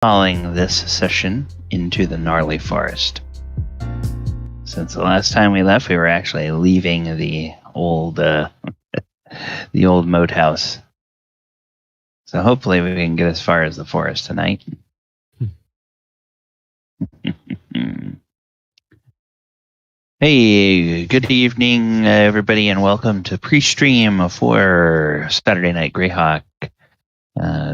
calling this session Into the Gnarley Forest. Since the last time we left, we were actually leaving the old Moat house. So hopefully we can get as far as the forest tonight. Hey, good evening, everybody, and welcome to pre-stream for Saturday Night Greyhawk.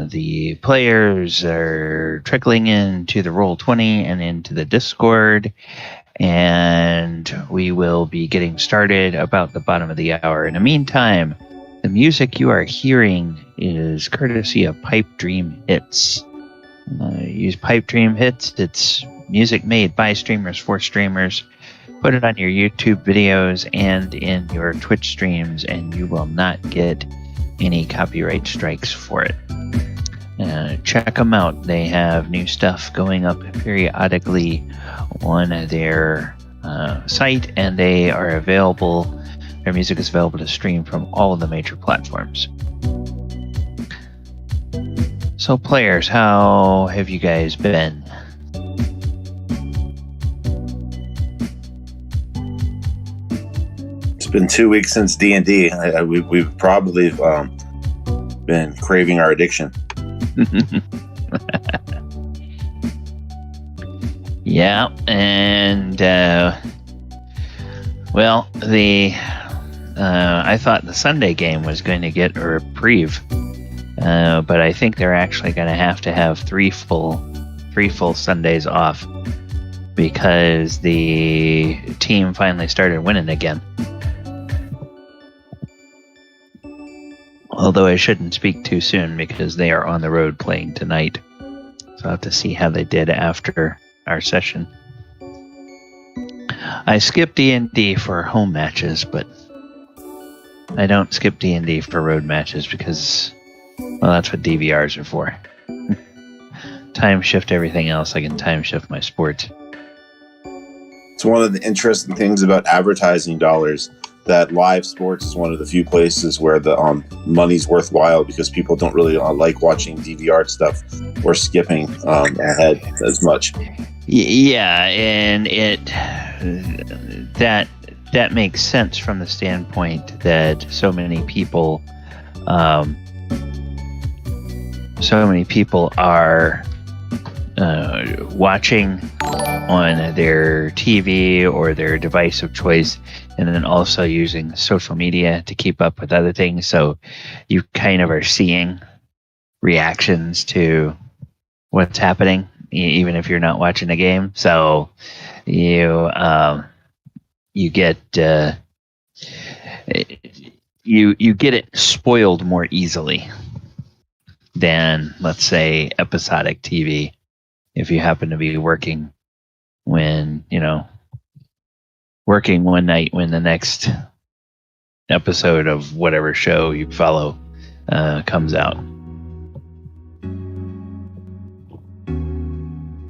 The players are trickling into the Roll20 and into the Discord, and we will be getting started about the bottom of the hour. In the meantime, the music you are hearing is courtesy of Pipe Dream Hits. Use Pipe Dream Hits. It's music made by streamers for streamers. Put it on your YouTube videos and in your Twitch streams, and you will not get any copyright strikes for it. Check them out. They have new stuff going up periodically on their site, and they are available. Their music is available to stream from all of the major platforms. So, players, how have you guys been? It's been 2 weeks since D&D. We've probably been craving our addiction. Yeah, and I thought the Sunday game was going to get a reprieve, but I think they're actually going to have three full Sundays off because the team finally started winning again. Although I shouldn't speak too soon because they are on the road playing tonight. So I'll have to see how they did after our session. I skip D&D for home matches, but I don't skip D&D for road matches because, well, that's what DVRs are for. Time shift everything else. I can time shift my sports. It's one of the interesting things about advertising dollars that live sports is one of the few places where the money's worthwhile because people don't really like watching DVR stuff or skipping ahead as much. Yeah, and that makes sense from the standpoint that so many people are watching on their TV or their device of choice, and then also using social media to keep up with other things. So you kind of are seeing reactions to what's happening, even if you're not watching the game. So you get you get it spoiled more easily than, let's say, episodic TV. If you happen to be working one night when the next episode of whatever show you follow comes out.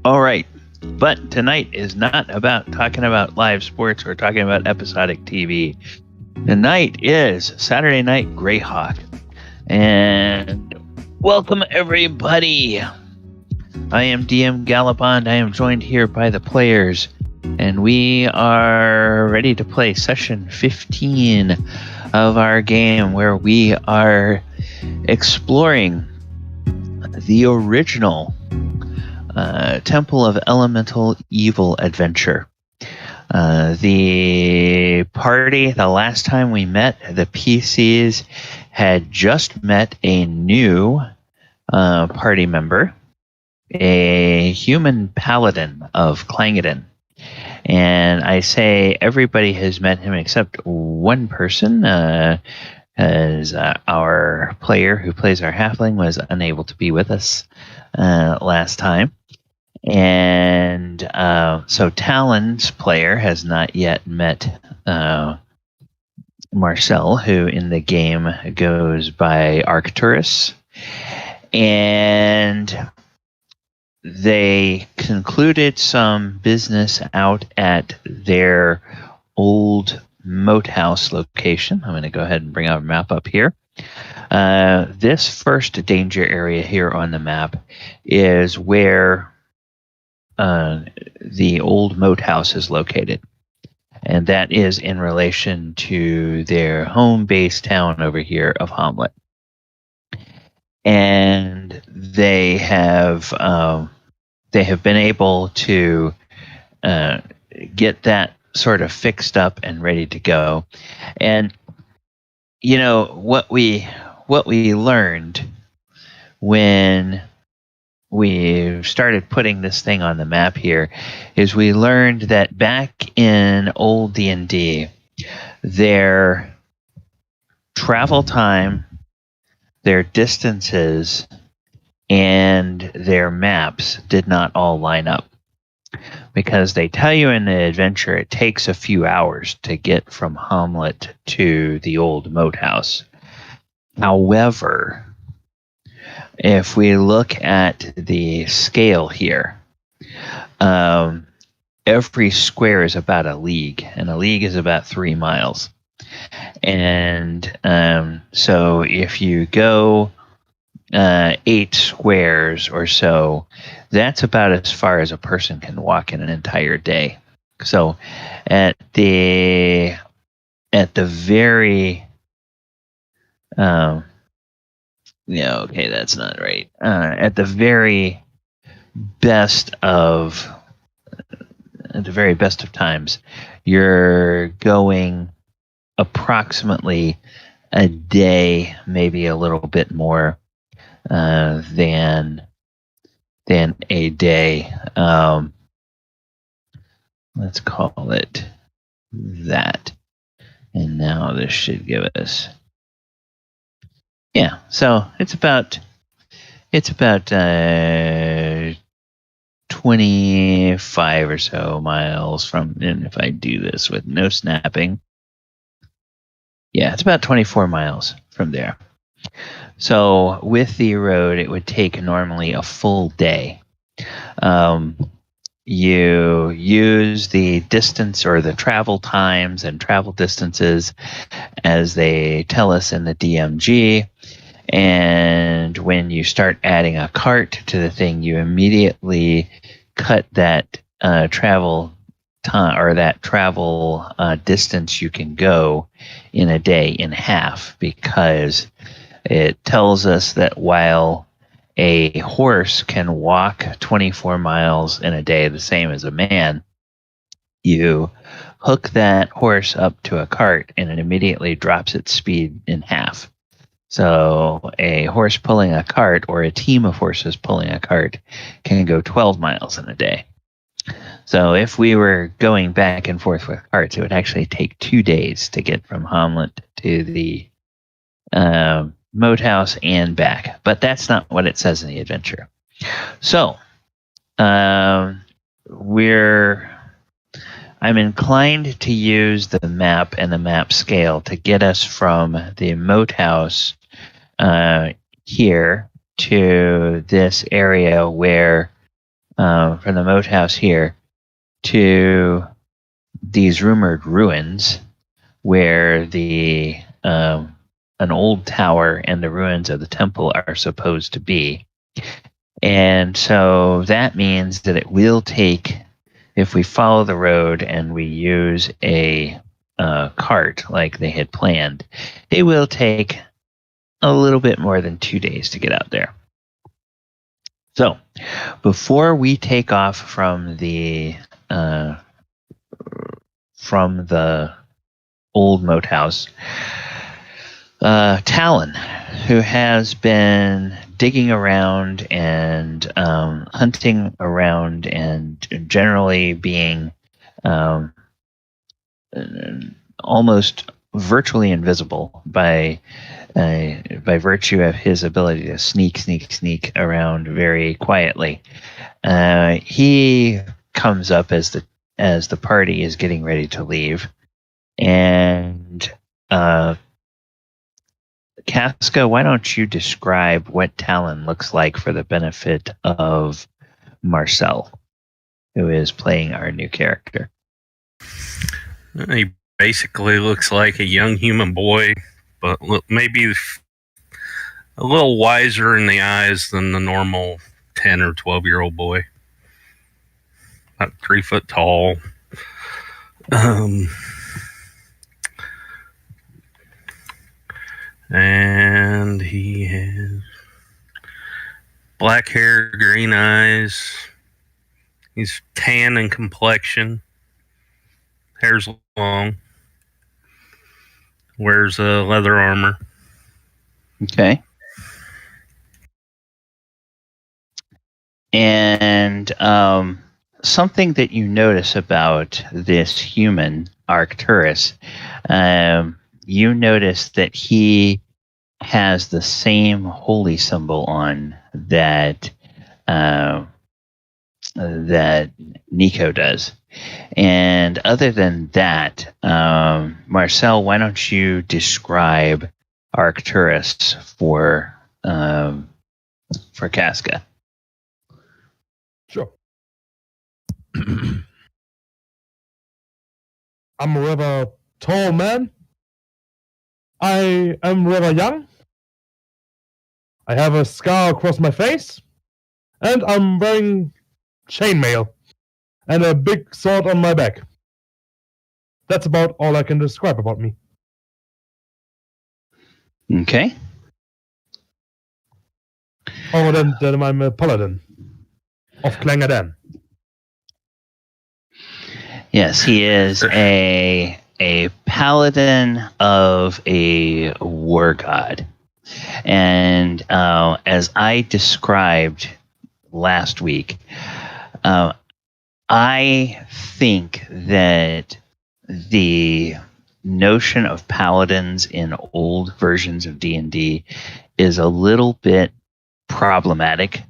All right, but tonight is not about talking about live sports or talking about episodic TV. Tonight is Saturday Night Greyhawk, and welcome everybody. I am DM Galabond. I am joined here by the players, and we are ready to play session 15 of our game, where we are exploring the original Temple of Elemental Evil adventure. The party, the last time we met, the PCs had just met a new party member, a human paladin of Clangeddon. And I say everybody has met him except one person, as our player who plays our halfling was unable to be with us last time. And so Talon's player has not yet met Marcel, who in the game goes by Arcturus. And they concluded some business out at their old Moat house location. I'm going to go ahead and bring our map up here. This first danger area here on the map is where the old Moat house is located. And that is in relation to their home base town over here of Hamlet. And they have been able to get that sort of fixed up and ready to go. And what we learned when we started putting this thing on the map here is we learned that back in old D&D, their travel time, their distances, and their maps did not all line up. Because they tell you in the adventure it takes a few hours to get from Hamlet to the old Moat house. However, if we look at the scale here, every square is about a league, and a league is about 3 miles. And so if you go 8 squares or so, that's about as far as a person can walk in an entire day. So at the very okay, that's not right. At the very best of times, you're going approximately a day, maybe a little bit more than a day. Let's call it that. And now this should give us, so it's about 25 or so miles from, and if I do this with no snapping, it's about 24 miles from there. So with the road, it would take normally a full day. You use the distance or the travel times and travel distances as they tell us in the DMG. And when you start adding a cart to the thing, you immediately cut that travel time or that travel distance you can go in a day in half, because it tells us that while a horse can walk 24 miles in a day, the same as a man, you hook that horse up to a cart and it immediately drops its speed in half. So a horse pulling a cart, or a team of horses pulling a cart, can go 12 miles in a day. So if we were going back and forth with carts, it would actually take 2 days to get from Hamlet to the Moat house and back. But that's not what it says in the adventure. So I'm inclined to use the map and the map scale to get us from the Moat house here to this area where, from the Moat house here to these rumored ruins where the an old tower and the ruins of the temple are supposed to be. And so that means that it will take, if we follow the road and we use a cart like they had planned, it will take a little bit more than 2 days to get out there. So before we take off from the old Moat house, Talon, who has been digging around and hunting around and generally being almost virtually invisible by virtue of his ability to sneak around very quietly, he comes up as the party is getting ready to leave, and Casca, why don't you describe what Talon looks like for the benefit of Marcel, who is playing our new character? He basically looks like a young human boy, but maybe a little wiser in the eyes than the normal 10 or 12-year-old boy. About 3 foot tall. And he has black hair, green eyes. He's tan in complexion. Hair's long. Wears leather armor. Okay. And something that you notice about this human, Arcturus, you notice that he has the same holy symbol on that that Nico does. And other than that, Marcel, why don't you describe Arcturus for Casca? Sure. I'm a rather tall man. I am rather young. I have a scar across my face. And I'm wearing chainmail and a big sword on my back. That's about all I can describe about me. Okay. Oh, then I'm a paladin of Clangadan. Yes, he is a paladin of a war god. And as I described last week, I think that the notion of paladins in old versions of D&D is a little bit problematic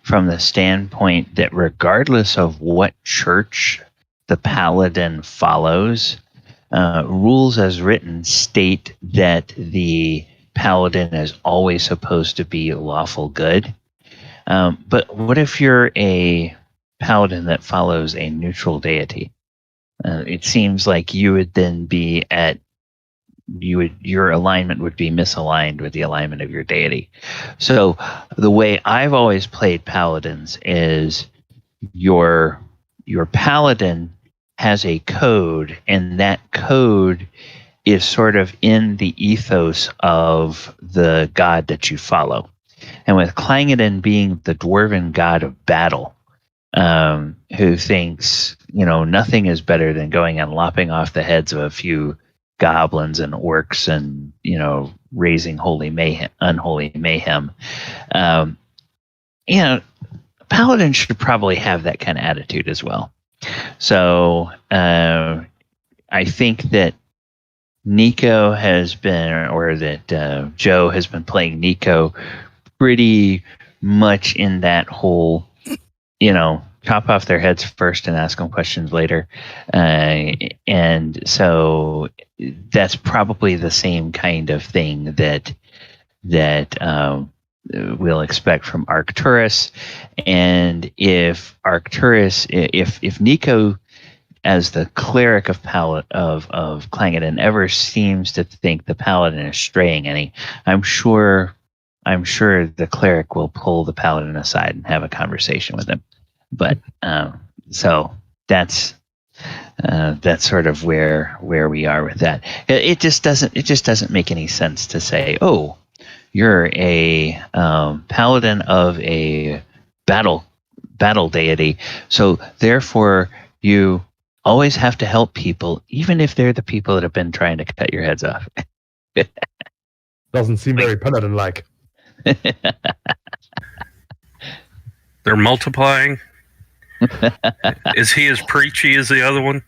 from the standpoint that regardless of what church the paladin follows, rules as written state that the paladin is always supposed to be lawful good. But what if you're a paladin that follows a neutral deity? It seems like you would then be your alignment would be misaligned with the alignment of your deity. So the way I've always played paladins is your paladin has a code, and that code is sort of in the ethos of the god that you follow. And with Clangadan being the dwarven god of battle, who thinks, nothing is better than going and lopping off the heads of a few goblins and orcs and, raising unholy mayhem. Paladin should probably have that kind of attitude as well. So I think that Nico has been, or that Joe has been playing Nico pretty much in that whole, chop off their heads first and ask them questions later. And so that's probably the same kind of thing that we'll expect from Arcturus. And if Nico, as the cleric of Clangadan, ever seems to think the paladin is straying any, I'm sure the cleric will pull the paladin aside and have a conversation with him. But so that's sort of where we are with that. It just doesn't make any sense to say, oh, you're a paladin of a battle deity, so therefore you always have to help people, even if they're the people that have been trying to cut your heads off. Doesn't seem very paladin-like. They're multiplying. Is he as preachy as the other one?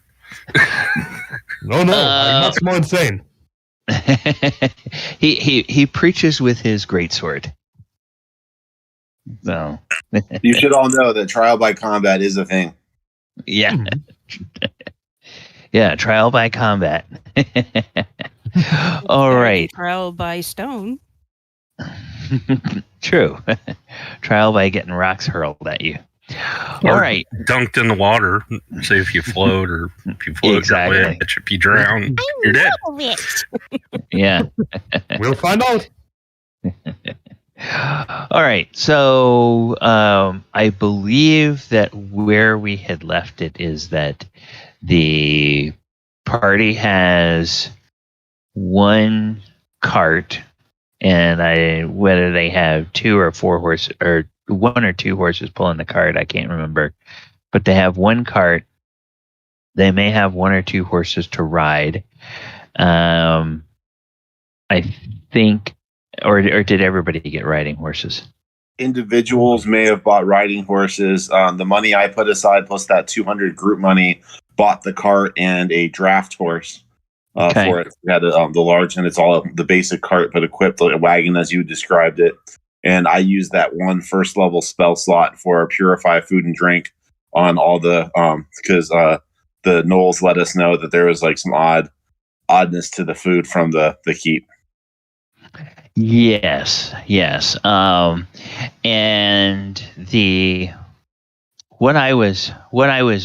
No, I'm much more insane. He preaches with his greatsword. So you should all know that trial by combat is a thing. Yeah. Yeah, trial by combat. All right. Trial by stone. True. Trial by getting rocks hurled at you. All right. Dunked in the water. See if you float, or if you float, exactly. If you drown, you're dead. Yeah. We'll find out. All right. So I believe that where we had left it is that the party has one cart, and whether they have 2 or 4 horses, or 1 or 2 horses pulling the cart, I can't remember. But they have one cart. They may have 1 or 2 horses to ride. I think, or did everybody get riding horses? Individuals may have bought riding horses. The money I put aside plus that 200 group money bought the cart and a draft horse for it. We had the large, and it's all the basic cart, but equipped like a wagon as you described it. And I used that one first level spell slot for purify food and drink on all the because the Gnolls let us know that there was like some oddness to the food from the keep. Yes. And what I was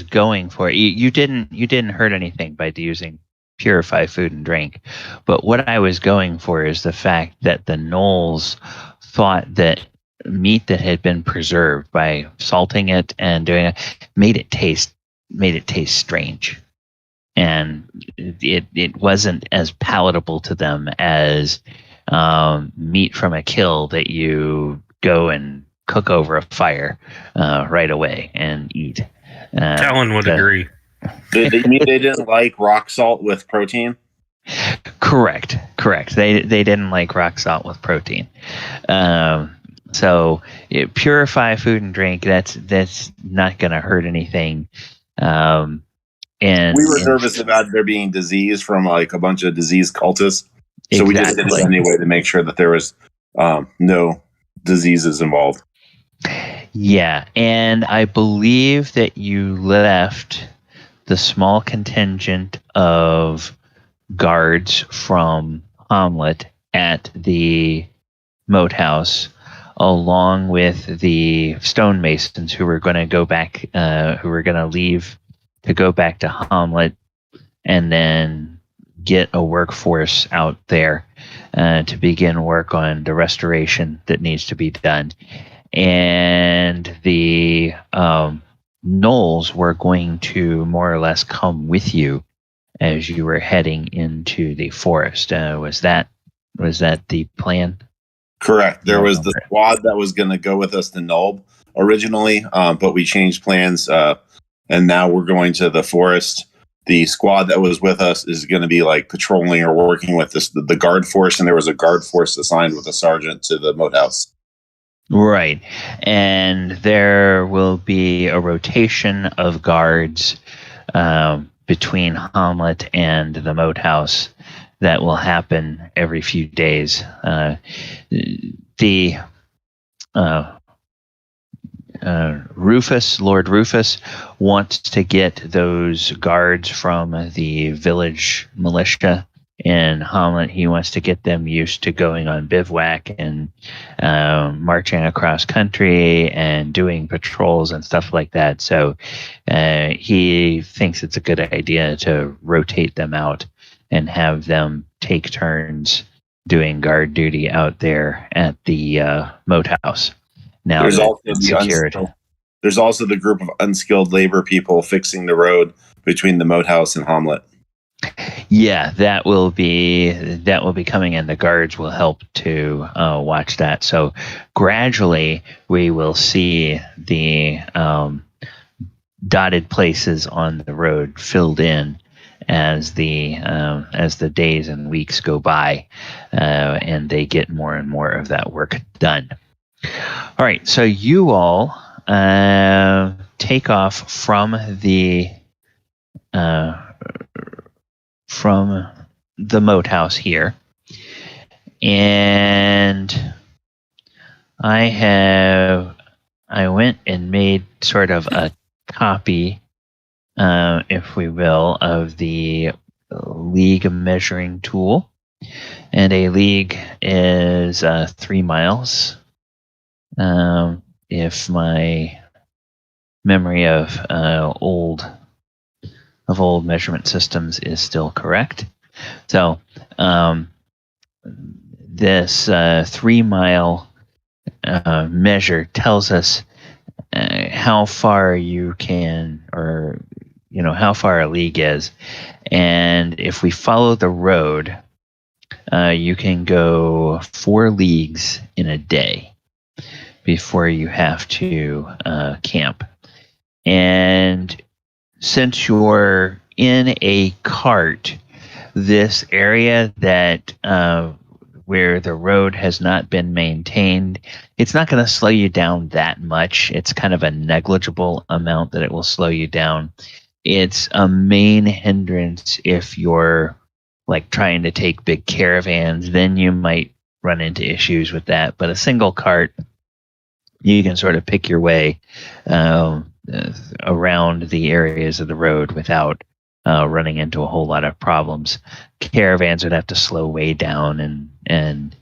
going for, you didn't hurt anything by using purify food and drink, but what I was going for is the fact that the Gnolls thought that meat that had been preserved by salting it and doing it made it taste strange, and it wasn't as palatable to them as meat from a kill that you go and cook over a fire right away and eat. Talon would agree. They didn't like rock salt with protein? Correct. They didn't like rock salt with protein. So purify food and drink. That's not going to hurt anything. And we were nervous about there being disease from like a bunch of disease cultists. So we just did it anyway to make sure that there was no diseases involved. Yeah, and I believe that you left the small contingent of guards from Hamlet at the Moat House, along with the stonemasons who were going to go back, who were going to leave to go back to Hamlet, and then get a workforce out there to begin work on the restoration that needs to be done. And the Gnolls were going to more or less come with you as you were heading into the forest. Was that the plan? Correct. There was the squad that was going to go with us to Gnoll originally, but we changed plans, and now we're going to the forest. The squad that was with us is going to be like patrolling or working with the guard force, and there was a guard force assigned with a sergeant to the Moat House. Right. And there will be a rotation of guards between Hamlet and the Moat House that will happen every few days. Lord Rufus wants to get those guards from the village militia in Hamlet. He wants to get them used to going on bivouac and marching across country and doing patrols and stuff like that. So he thinks it's a good idea to rotate them out and have them take turns doing guard duty out there at the Moat House. Now there's also the group of unskilled labor people fixing the road between the Moat House and Hamlet. Yeah, that will be coming in. The guards will help to watch that. So gradually, we will see the dotted places on the road filled in as the days and weeks go by, and they get more and more of that work done. All right, so you all take off from the Moat House here, and I went and made sort of a copy, if we will, of the league measuring tool, and a league is 3 miles. If my memory of old measurement systems is still correct. So this 3 mile measure tells us how far you can, or how far a league is. And if we follow the road, you can go 4 leagues in a day before you have to camp. And since you're in a cart, this area that where the road has not been maintained, it's not going to slow you down that much. It's kind of a negligible amount that it will slow you down. It's a main hindrance if you're like trying to take big caravans, then you might run into issues with that. But a single cart, you can sort of pick your way around the areas of the road without running into a whole lot of problems. Caravans would have to slow way down, and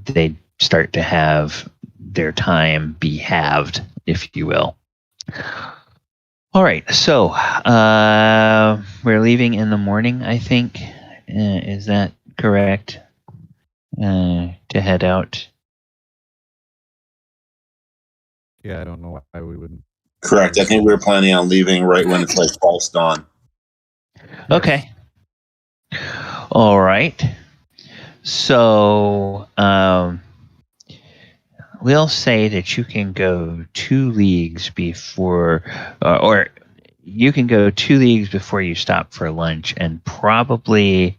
they'd start to have their time be halved, if you will. All right, so we're leaving in the morning, I think. Is that correct? To head out? Yeah, I don't know why we wouldn't. Correct. I think we were planning on leaving right when it's like false dawn. Okay. All right. So we'll say that you can go 2 leagues before, or you can go 2 leagues before you stop for lunch, and probably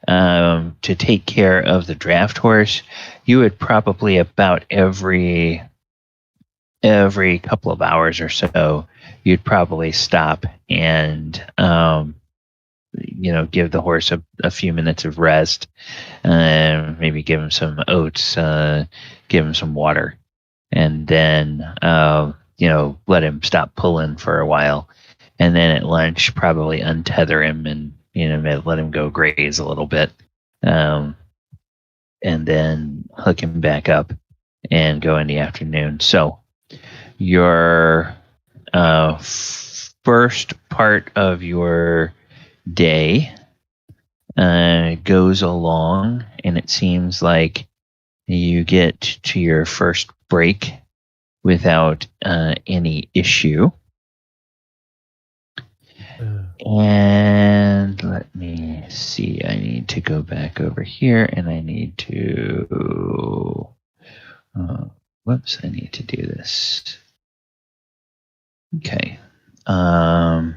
to take care of the draft horse, you would probably about every couple of hours or so, you'd probably stop and give the horse a few minutes of rest, maybe give him some oats, give him some water, and then let him stop pulling for a while, and then at lunch probably untether him and let him go graze a little bit, and then hook him back up and go in the afternoon. So your first part of your day goes along, and it seems like you get to your first break without any issue. And let me see, I need to go back over here, and I need to I need to do this. Okay. I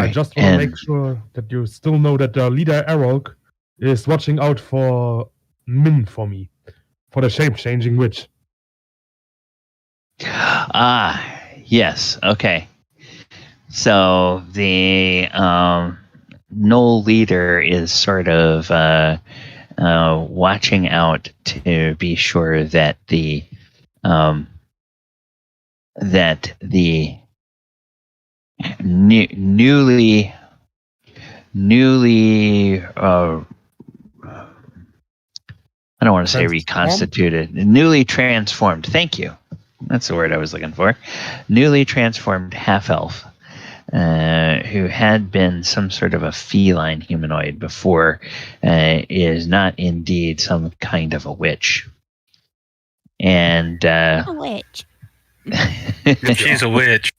just want to make sure that you still know that the leader Arok is watching out for Min for me, for the shape-changing witch. Yes. Okay. So the Gnoll leader is sort of watching out to be sure that the newly I don't want to say reconstituted, newly transformed. Thank you. That's the word I was looking for. Newly transformed half-elf, who had been some sort of a feline humanoid before, is not indeed some kind of a witch. And a witch. She's a witch.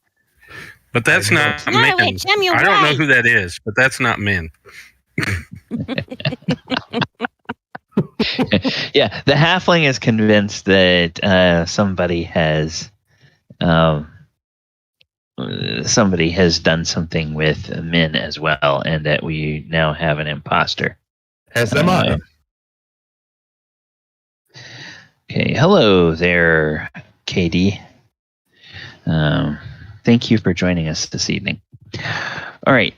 But that's not I'm Min. not a witch. I'm your I don't know wife. who that is, but that's not Min. Yeah, the halfling is convinced that somebody has done something with Min as well, and that we now have an imposter. As am I. Okay, hello there, KD. Thank you for joining us this evening. All right.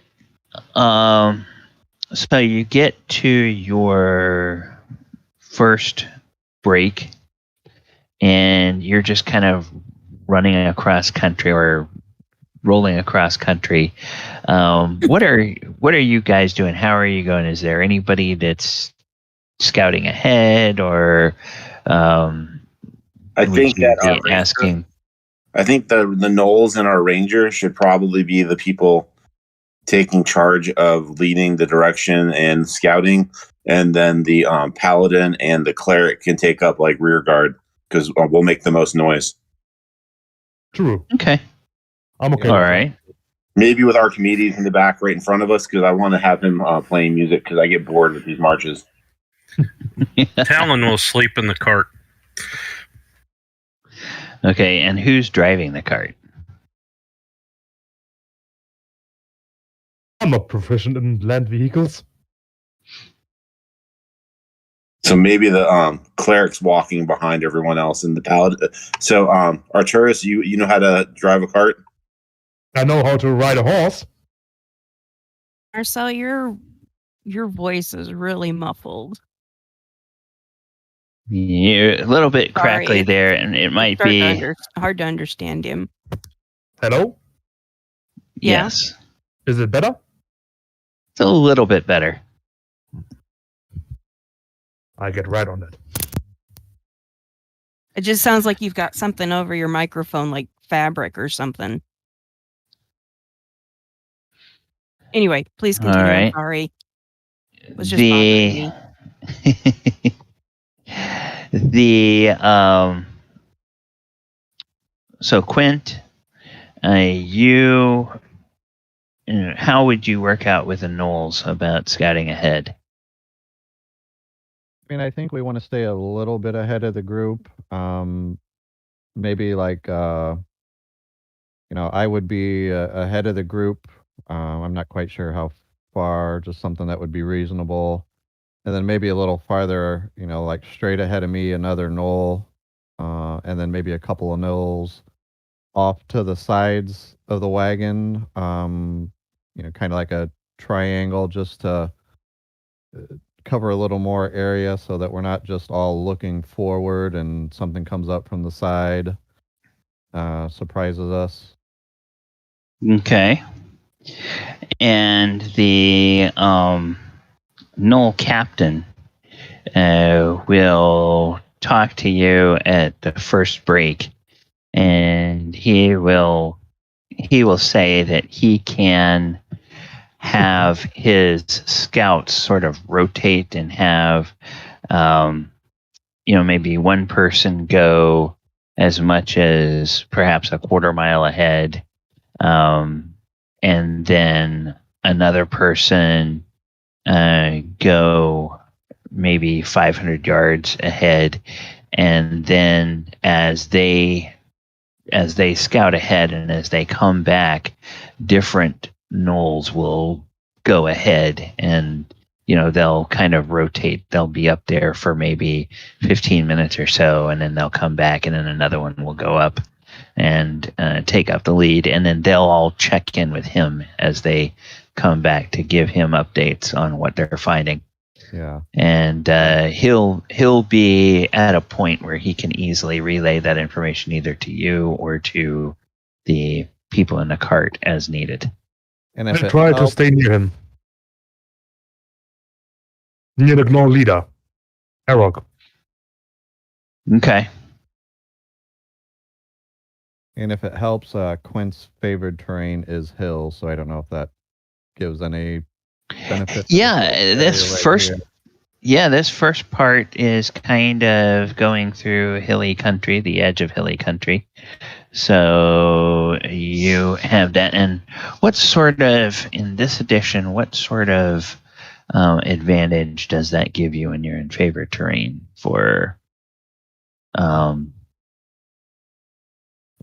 So you get to your first break, and you're just kind of running across country or rolling across country. What are you guys doing? How are you going? Is there anybody that's scouting ahead, or I think that asking? I think the Gnolls and our ranger should probably be the people taking charge of leading the direction and scouting. and then the paladin and the cleric can take up like rear guard because we'll make the most noise. True. Okay. I'm okay. All with that. right. Maybe with Archimedes in the back, right in front of us, because I want to have him playing music because I get bored with these marches. Talon will sleep in the cart. Okay, and who's driving the cart? I'm not proficient in land vehicles. So maybe the cleric's walking behind everyone else in the paladin. So Arcturus, you know how to drive a cart? I know how to ride a horse. Marcel, your voice is really muffled. You're a little bit Sorry, crackly there, and it might be. Hard to understand him. Hello? Yeah. Yes. Is it better? It's a little bit better. I get right on it. It just sounds like you've got something over your microphone, like fabric or something. Anyway, please continue. All right. I'm sorry. It was just bothering me. So Quint, you know, how would you work out with the Gnolls about scouting ahead? I mean, I think we want to stay a little bit ahead of the group. Maybe like, I would be ahead of the group. I'm not quite sure how far, just something that would be reasonable. And then maybe a little farther, like straight ahead of me, another Gnoll. And then maybe a couple of Gnolls off to the sides of the wagon. Kind of like a triangle just to cover a little more area so that we're not just all looking forward and something comes up from the side, surprises us. Okay. And the Gnoll captain will talk to you at the first break, and he will say that he can have his scouts sort of rotate and have maybe one person go as much as perhaps a quarter mile ahead, and then another person go maybe 500 yards ahead, and then as they scout ahead and as they come back, different Gnolls will go ahead, and they'll kind of rotate. They'll be up there for maybe 15 minutes or so, and then they'll come back, and then another one will go up and take up the lead, and then they'll all check in with him as they come back to give him updates on what they're finding. Yeah. And he'll be at a point where he can easily relay that information either to you or to the people in the cart as needed. And I if try to stay near him. Near the Gnoll leader, Erog. Okay. And if it helps, Quint's favored terrain is hills, so I don't know if that gives any benefit. Yeah, this first part is kind of going through hilly country, the edge of hilly country. So you have that. And in this edition, what sort of advantage does that give you when you're in favored terrain for? Let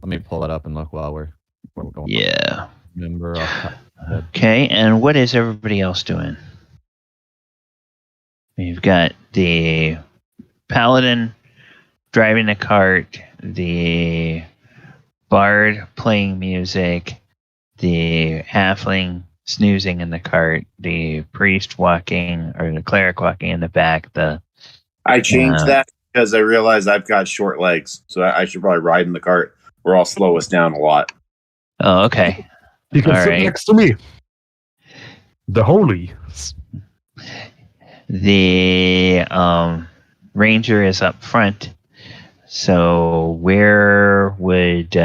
me pull it up and look while we're going. Yeah. Remember off the top of my head. Okay, and what is everybody else doing? We've got the paladin driving the cart, the bard playing music, the halfling snoozing in the cart, the priest walking, or the cleric walking in the back. I changed that because I realized I've got short legs, so I should probably ride in the cart, or I'll slow us down a lot. Oh, okay. You can All sit right. next to me. The holy. The ranger is up front. So where would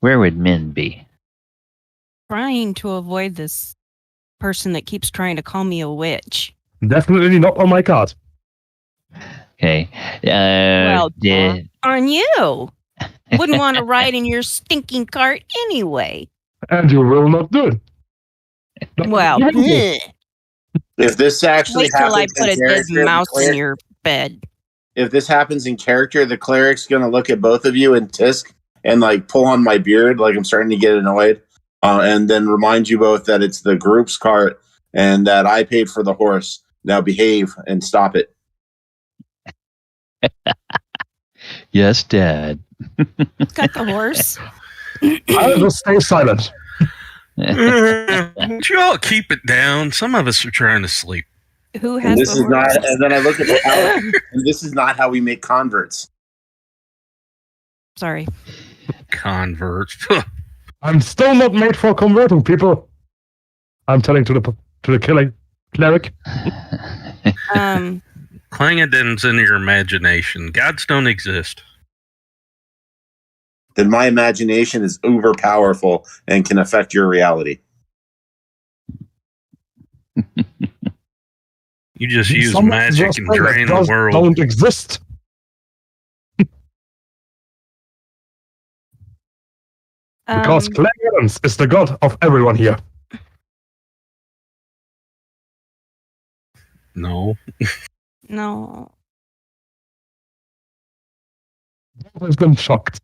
Min be? Trying to avoid this person that keeps trying to call me a witch. Definitely not on my card. Okay. Well, Did on you. Wouldn't want to ride in your stinking cart anyway. And you will not do it. Well, You will do it. ugh. If this actually Wait till I happens put a in dead character, mouse in your bed. if this happens in character, the cleric's gonna look at both of you and tisk and like pull on my beard, like I'm starting to get annoyed, and then remind you both that it's the group's cart and that I paid for the horse. Now behave and stop it. yes, Dad. Got the horse. I will stay silent. Would you all keep it down? Some of us are trying to sleep. Who And has this the is horse? not. And then I look at the and this is not how we make converts. Sorry. Converts. I'm still not made for converting people. I'm telling to the killing cleric. Clangadin's in your imagination. Gods don't exist. Then my imagination is uber powerful and can affect your reality. You just use Some magic just and say that drain the gods world. don't exist. Because Clarence is the god of everyone here. No. No. I've been shocked.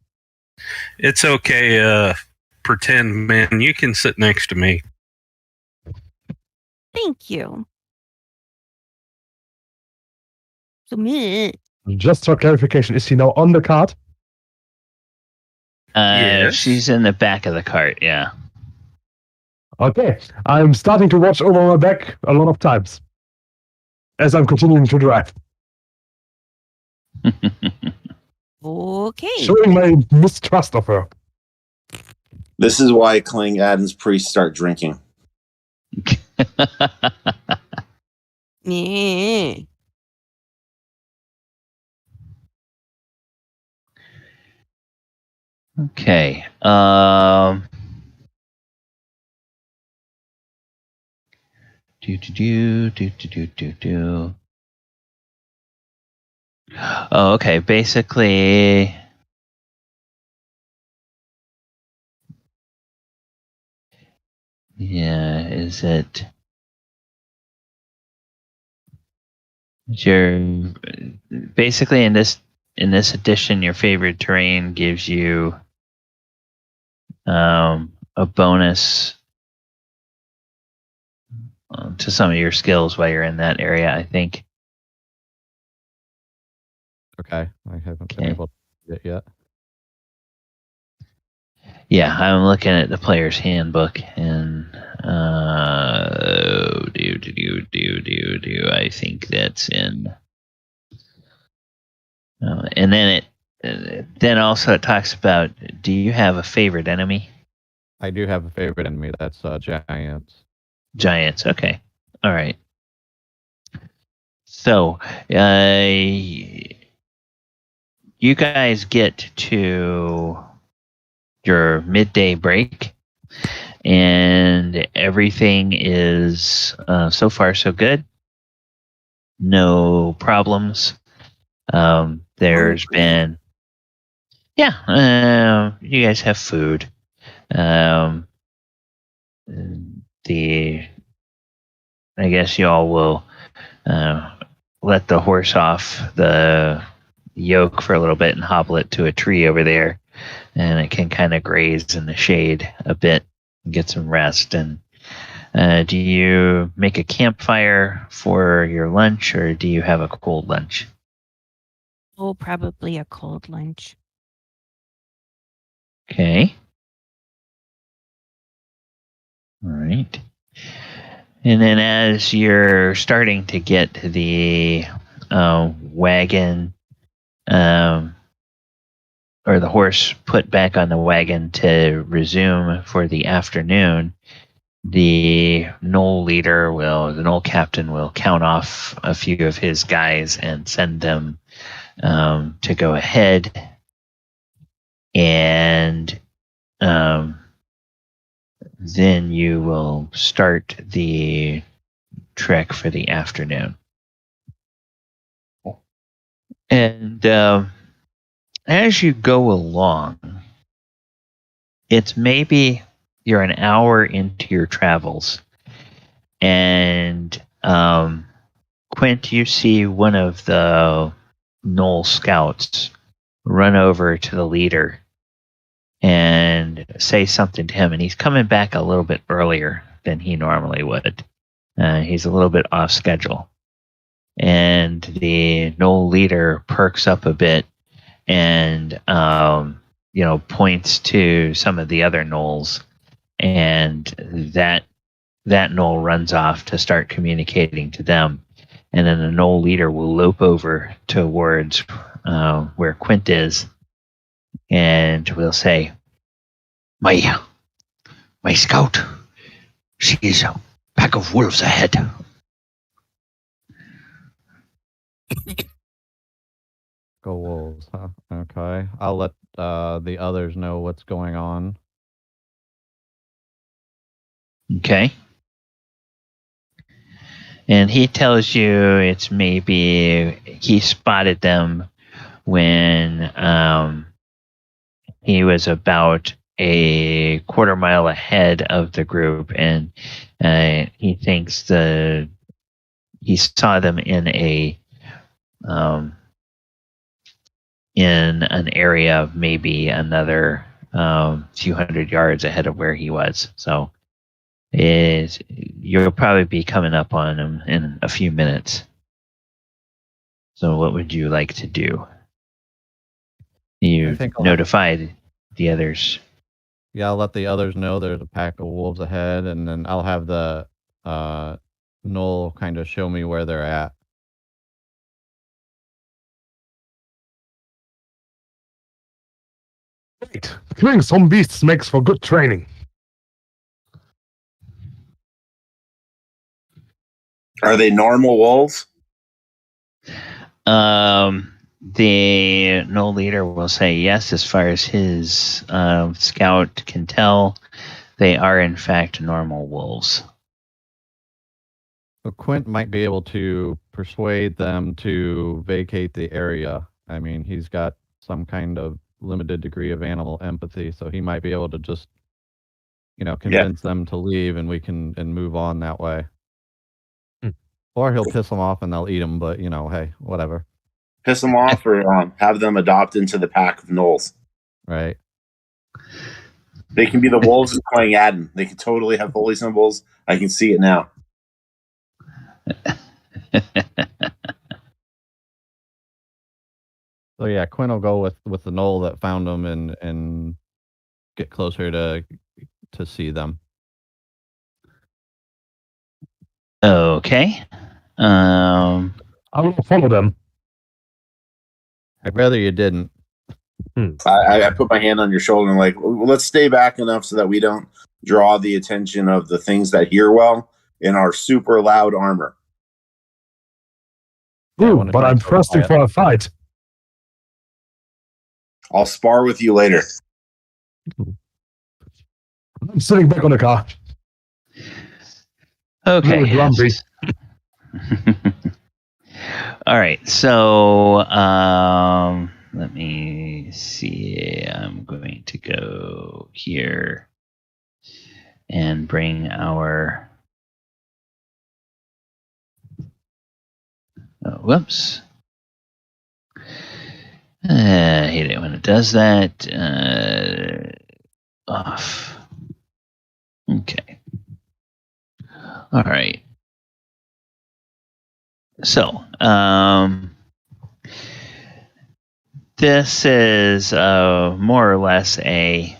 It's okay, pretend man. You can sit next to me. Thank you. So me. Just for clarification, is he now on the cart? Yes. She's in the back of the cart, yeah. Okay. I'm starting to watch over my back a lot of times as I'm continuing to drive, Okay. showing my mistrust of her. This is why Kling Adam's priests start drinking. Yeah. Okay. Do. Oh, okay. Basically, yeah. Is it? Your basically in this edition, your favorite terrain gives you a bonus to some of your skills while you're in that area, I think. Okay, I haven't been able to do it yet. Yeah, I'm looking at the player's handbook, and I think that's in. And then then also it talks about, do you have a favorite enemy? I do have a favorite enemy. That's giants. Giants. Okay. All right. So, you guys get to your midday break, and everything is so far so good. No problems. There's been, you guys have food. I guess y'all will let the horse off the yoke for a little bit and hobble it to a tree over there, and it can kind of graze in the shade a bit and get some rest. And do you make a campfire for your lunch, or do you have a cold lunch? Oh, probably a cold lunch. Okay. All right. And then as you're starting to get the wagon or the horse put back on the wagon to resume for the afternoon, the Gnoll leader the Gnoll captain will count off a few of his guys and send them to go ahead, and then you will start the trek for the afternoon. And as you go along, it's maybe you're an hour into your travels, and Quint, you see one of the Gnoll scouts run over to the leader and say something to him, and he's coming back a little bit earlier than he normally would. He's a little bit off schedule. And the Gnoll leader perks up a bit and points to some of the other Gnolls, and that Gnoll runs off to start communicating to them. And then the Gnoll leader will lope over towards where Quint is, and will say, My scout, she's a pack of wolves ahead. Go wolves, huh? Okay. I'll let the others know what's going on. Okay. And he tells you it's maybe he spotted them when he was about a quarter mile ahead of the group, and he thinks he saw them in an area of maybe another few hundred yards ahead of where he was. So you'll probably be coming up on him in a few minutes. So what would you like to do? You notified the others. Yeah, I'll let the others know there's a pack of wolves ahead, and then I'll have the Gnoll kind of show me where they're at. Right. Killing some beasts makes for good training. Are they normal wolves? The Gnoll leader will say yes, as far as his scout can tell. They are, in fact, normal wolves. So Quint might be able to persuade them to vacate the area. I mean, he's got some kind of limited degree of animal empathy, so he might be able to just, convince them to leave, and we can move on that way. Or he'll piss them off and they'll eat them, but, hey, whatever. Piss them off or have them adopt into the pack of Gnolls. Right. They can be the wolves playing Adam. They can totally have holy symbols. I can see it now. So yeah, Quinn will go with the Gnoll that found them and get closer to see them. Okay. I will follow them. I'd rather you didn't. I put my hand on your shoulder and let's stay back enough so that we don't draw the attention of the things that hear well in our super loud armor. Ooh, but I'm thirsty for a fight. I'll spar with you later. I'm sitting back on the car. Okay. Grumpy. All right. So let me see. I'm going to go here and bring our. Oh, whoops. I hate it when it does that. Off. Okay. All right. So, this is more or less a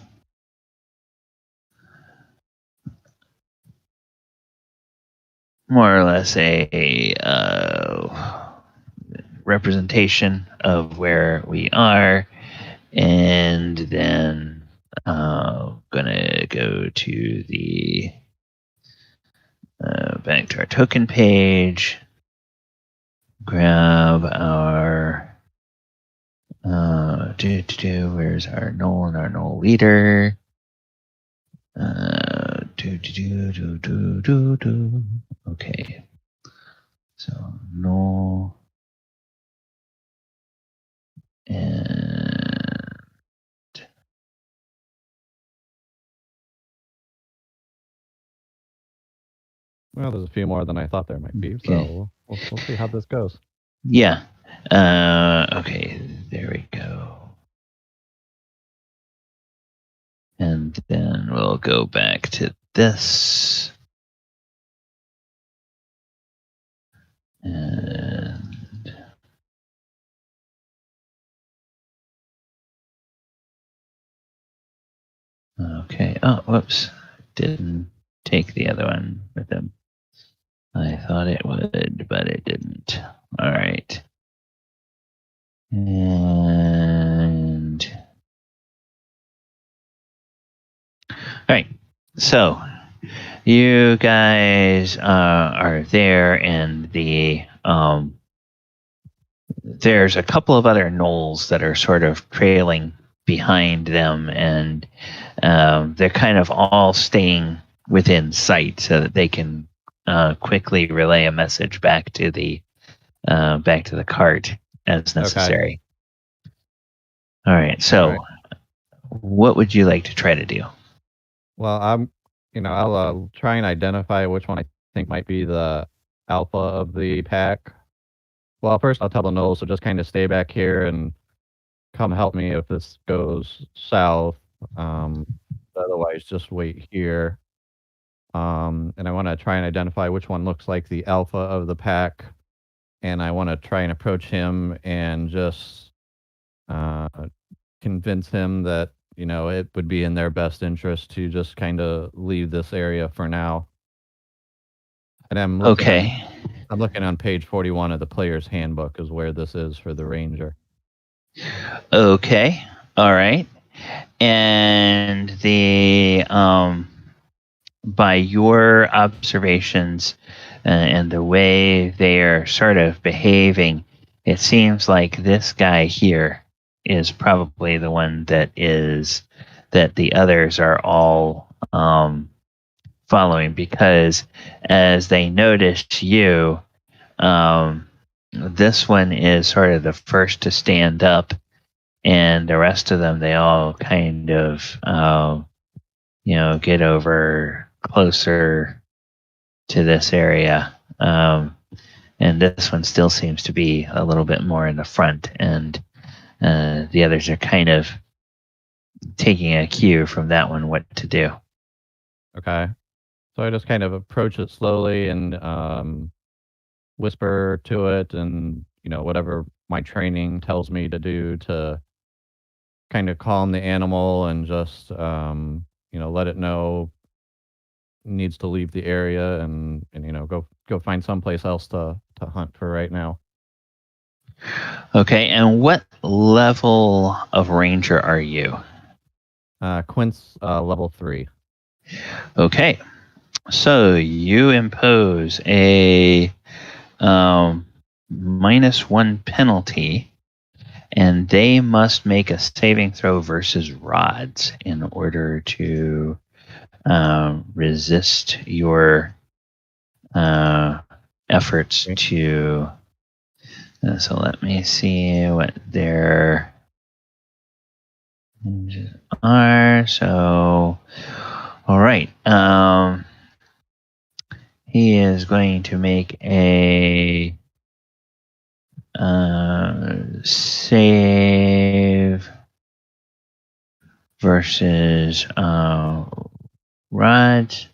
representation of where we are, and then gonna go to the back to our token page, grab our where's our Gnoll and our Gnoll leader? Okay. So Gnoll and Well, there's a few more than I thought there might be, Okay. so we'll see how this goes. yeah. Okay, there we go. And then we'll go back to this. And okay. Oh, whoops. Didn't take the other one with him. I thought it would, but it didn't. All right. And all right. So you guys are there, and there's a couple of other gnolls that are sort of trailing behind them, and they're kind of all staying within sight so that they can quickly relay a message back to the cart as necessary. All right. So, All right. what would you like to try to do? Well, I'll try and identify which one I think might be the alpha of the pack. Well, first I'll tell the Gnolls to just kind of stay back here and come help me if this goes south. Otherwise, just wait here. And I want to try and identify which one looks like the alpha of the pack. And I want to try and approach him and just convince him that, it would be in their best interest to just kind of leave this area for now. And I'm looking on page 41 of the player's handbook is where this is for the ranger. Okay. All right. And by your observations and the way they are sort of behaving, it seems like this guy here is probably the one that the others are all following, because as they noticed you, this one is sort of the first to stand up, and the rest of them, they all kind of get over closer to this area, and this one still seems to be a little bit more in the front, and the others are kind of taking a cue from that one what to do. Okay. So I just kind of approach it slowly and whisper to it, and whatever my training tells me to do to kind of calm the animal and just let it know it needs to leave the area and go find someplace else to hunt for right now. Okay, and what level of ranger are you? Quint's level 3. Okay, so you impose a -1 penalty, and they must make a saving throw versus rods in order to resist your efforts to. So let me see what their are. So, all right. He is going to make a save versus rods,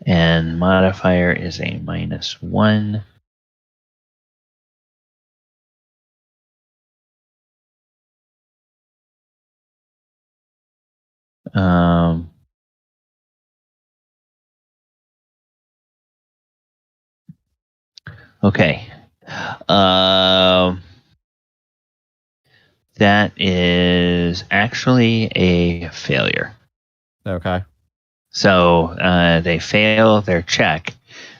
and modifier is a -1. Okay. That is actually a failure. Okay. So they fail their check.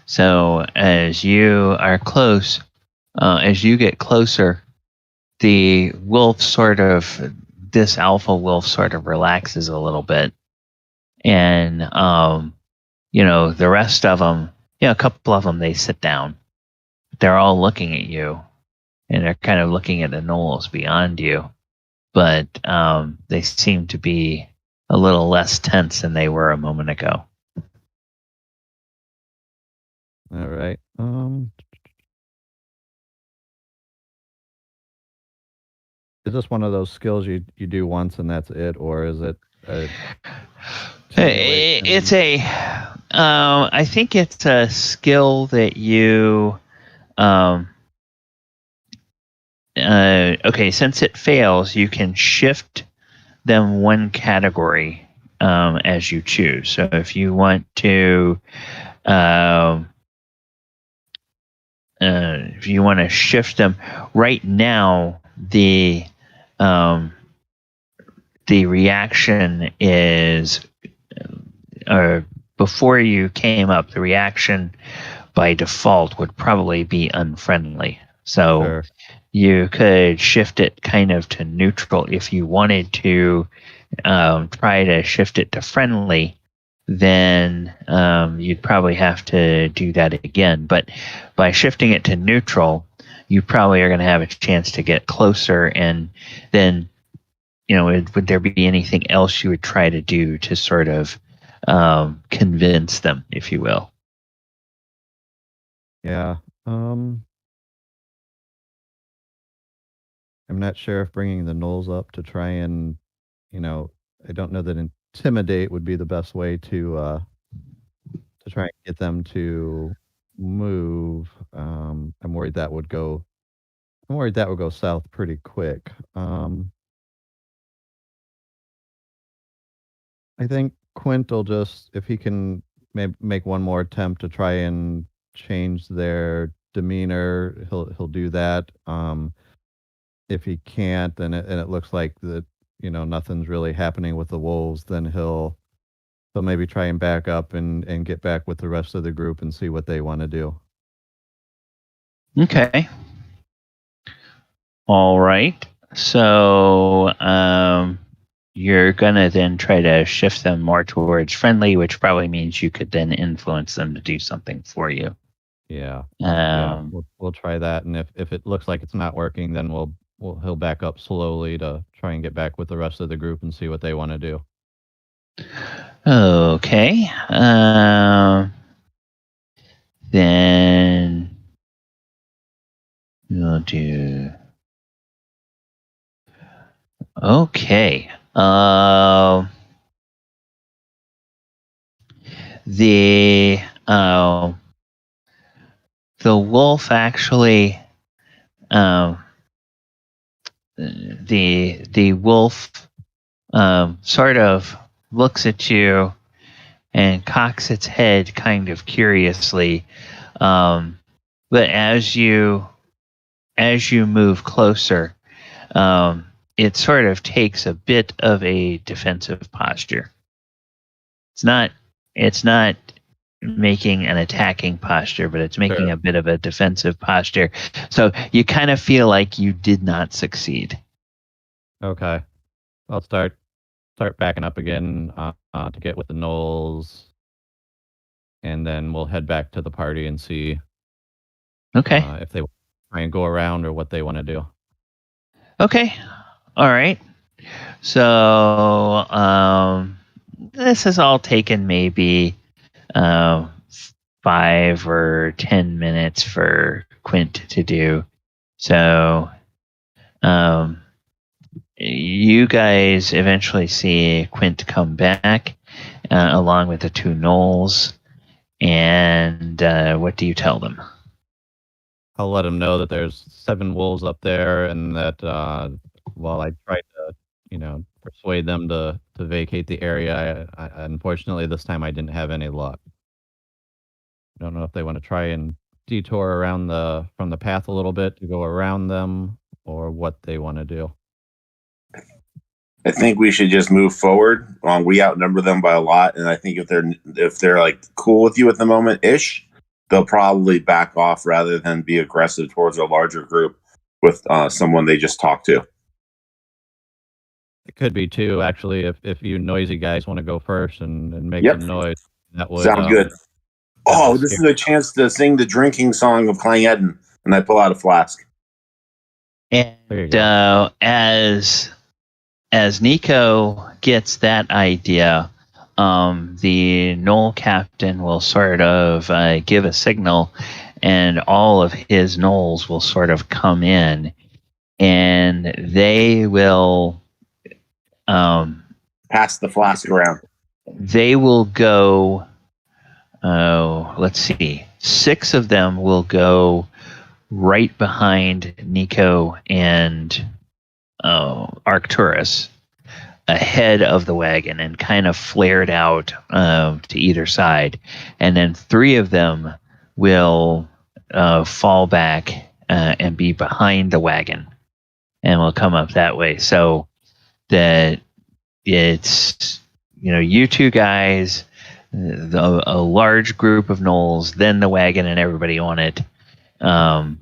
So as you are close, as you get closer, the wolf this alpha wolf sort of relaxes a little bit. And, the rest of them, a couple of them, they sit down. they're all looking at you, and they're kind of looking at the gnolls beyond you, but they seem to be a little less tense than they were a moment ago. All right. Is this one of those skills you do once and that's it, or is it? It's a. I think it's a skill that you. Okay, since it fails, you can shift them one category as you choose. So if you want to. If you want to shift them right now, the reaction is before you came up, the reaction by default would probably be unfriendly. So Sure. you could shift it kind of to neutral. If you wanted to try to shift it to friendly, then you'd probably have to do that again. But by shifting it to neutral, you probably are going to have a chance to get closer. And then, would there be anything else you would try to do to sort of convince them, if you will? Yeah. I'm not sure if bringing the gnolls up to try and, I don't know that intimidate would be the best way to try and get them to move. I'm worried that would go south pretty quick. I think Quint will just, if he can make one more attempt to try and change their demeanor, he'll do that. If he can't, and it looks like that, nothing's really happening with the wolves, then he'll maybe try and back up and get back with the rest of the group and see what they want to do. Okay. All right. So you're going to then try to shift them more towards friendly, which probably means you could then influence them to do something for you. Yeah. Yeah, we'll try that, and if it looks like it's not working, then he'll back up slowly to try and get back with the rest of the group and see what they want to do. Okay. Then we'll do. Okay. The wolf actually. The wolf sort of looks at you and cocks its head kind of curiously, but as you move closer, it sort of takes a bit of a defensive posture. It's not making an attacking posture, but it's making Sure. a bit of a defensive posture. So you kind of feel like you did not succeed. Okay. I'll start backing up again to get with the gnolls, and then we'll head back to the party and see Okay. if they try and go around or what they want to do. Okay. All right. So this has all taken maybe 5 or 10 minutes for Quint to do. So you guys eventually see Quint come back along with the 2 gnolls. And what do you tell them? I'll let them know that there's 7 wolves up there, and that while I tried to, persuade them to vacate the area, I unfortunately this time I didn't have any luck. I don't know if they want to try and detour around from the path a little bit to go around them, or what they want to do. I think we should just move forward. We outnumber them by a lot, and I think if they're like cool with you at the moment ish, they'll probably back off rather than be aggressive towards a larger group with someone they just talked to. It could be too, actually, if you noisy guys want to go first and make Yep. some noise. That would Sound good. Oh, this is a chance to sing the drinking song of Clang Eden. and I pull out a flask. There you And go. as Nico gets that idea, the Gnoll captain will sort of give a signal, and all of his Gnolls will sort of come in, and they will Pass the flask around. they will go. Oh, let's see. 6 of them will go right behind Nico and Arcturus, ahead of the wagon, and kind of flared out to either side. And then 3 of them will fall back and be behind the wagon, and will come up that way. So that it's, you 2 guys, a large group of Gnolls, then the wagon and everybody on it. And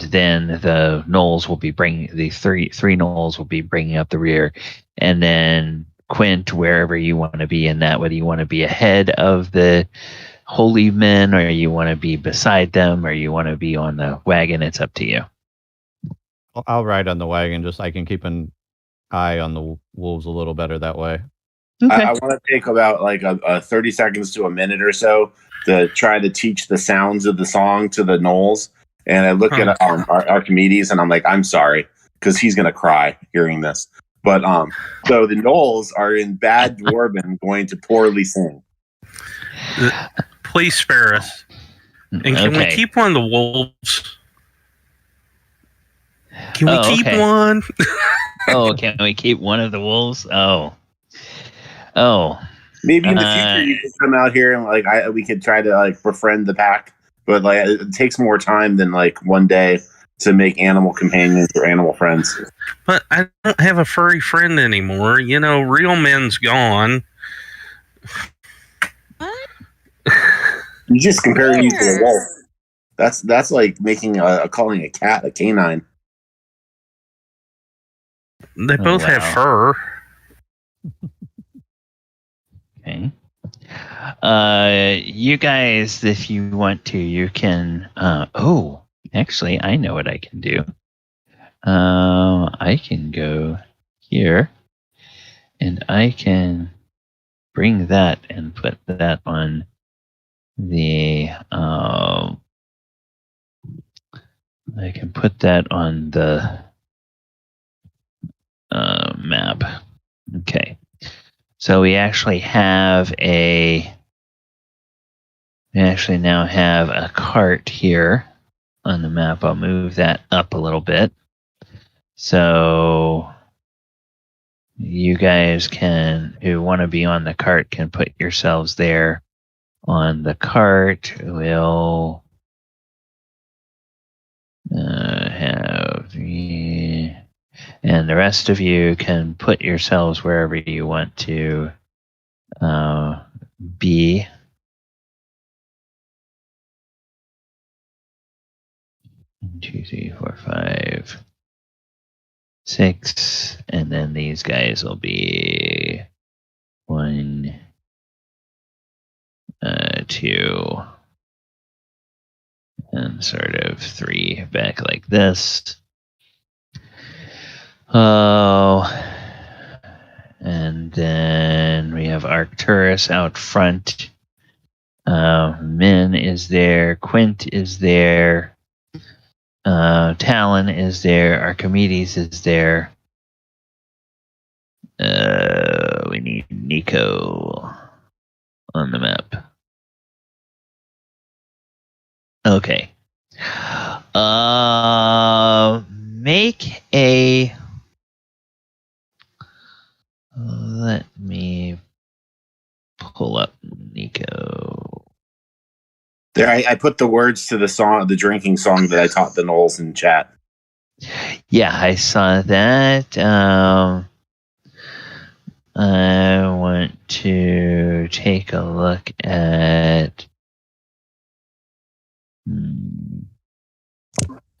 then the Gnolls will be bringing the three Gnolls will be bringing up the rear, and then Quint, wherever you want to be in that, whether you want to be ahead of the holy men, or you want to be beside them, or you want to be on the wagon, it's up to you. I'll ride on the wagon. Just I can keep an eye on the wolves a little better that way. Okay. I want to take about like a 30 seconds to a minute or so to try to teach the sounds of the song to the Gnolls. And I look at Archimedes, and I'm like, I'm sorry, because he's going to cry hearing this. But so the Gnolls are in bad Dwarven going to poorly sing. Please spare us. And can we keep one of the wolves? Can we keep one? Oh, can we keep one of the wolves? Oh. Maybe in the future you could come out here and we could try to like befriend the pack, but like it takes more time than like one day to make animal companions or animal friends. But I don't have a furry friend anymore. Real men's gone. What? You just compare you to a wolf. That's like making calling a cat a canine. They both have fur. Okay. You guys, if you want to, you can. Actually, I know what I can do. I can go here, and I can bring that and put that on the. I can put that on the map. Okay. So we actually now have a cart here on the map. I'll move that up a little bit. So you guys who want to be on the cart, can put yourselves there on the cart. We'll and the rest of you can put yourselves wherever you want to be. One, 2, 3, 4, 5, 6, and then these guys will be 1, 2, and sort of 3 back like this. And then we have Arcturus out front. Min is there. Quint is there. Talon is there. Archimedes is there. We need Nico on the map. Okay. Make a. Let me pull up Nico. There, I put the words to the drinking song that I taught the Gnolls in chat. Yeah, I saw that. I want to take a look at.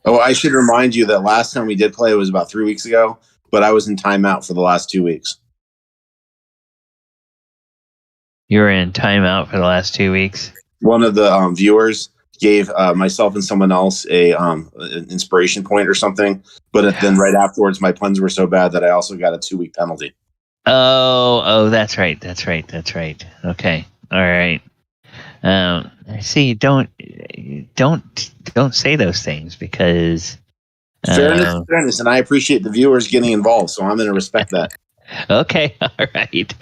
Oh, I should remind you that last time we did play was about 3 weeks ago, but I was in timeout for the last 2 weeks. You were in timeout for the last 2 weeks? One of the viewers gave myself and someone else an inspiration point or something. But then right afterwards, my puns were so bad that I also got a 2-week penalty. Oh, that's right. Okay, all right. I see. Don't say those things because Fairness, and I appreciate the viewers getting involved, so I'm going to respect that. Okay, all right.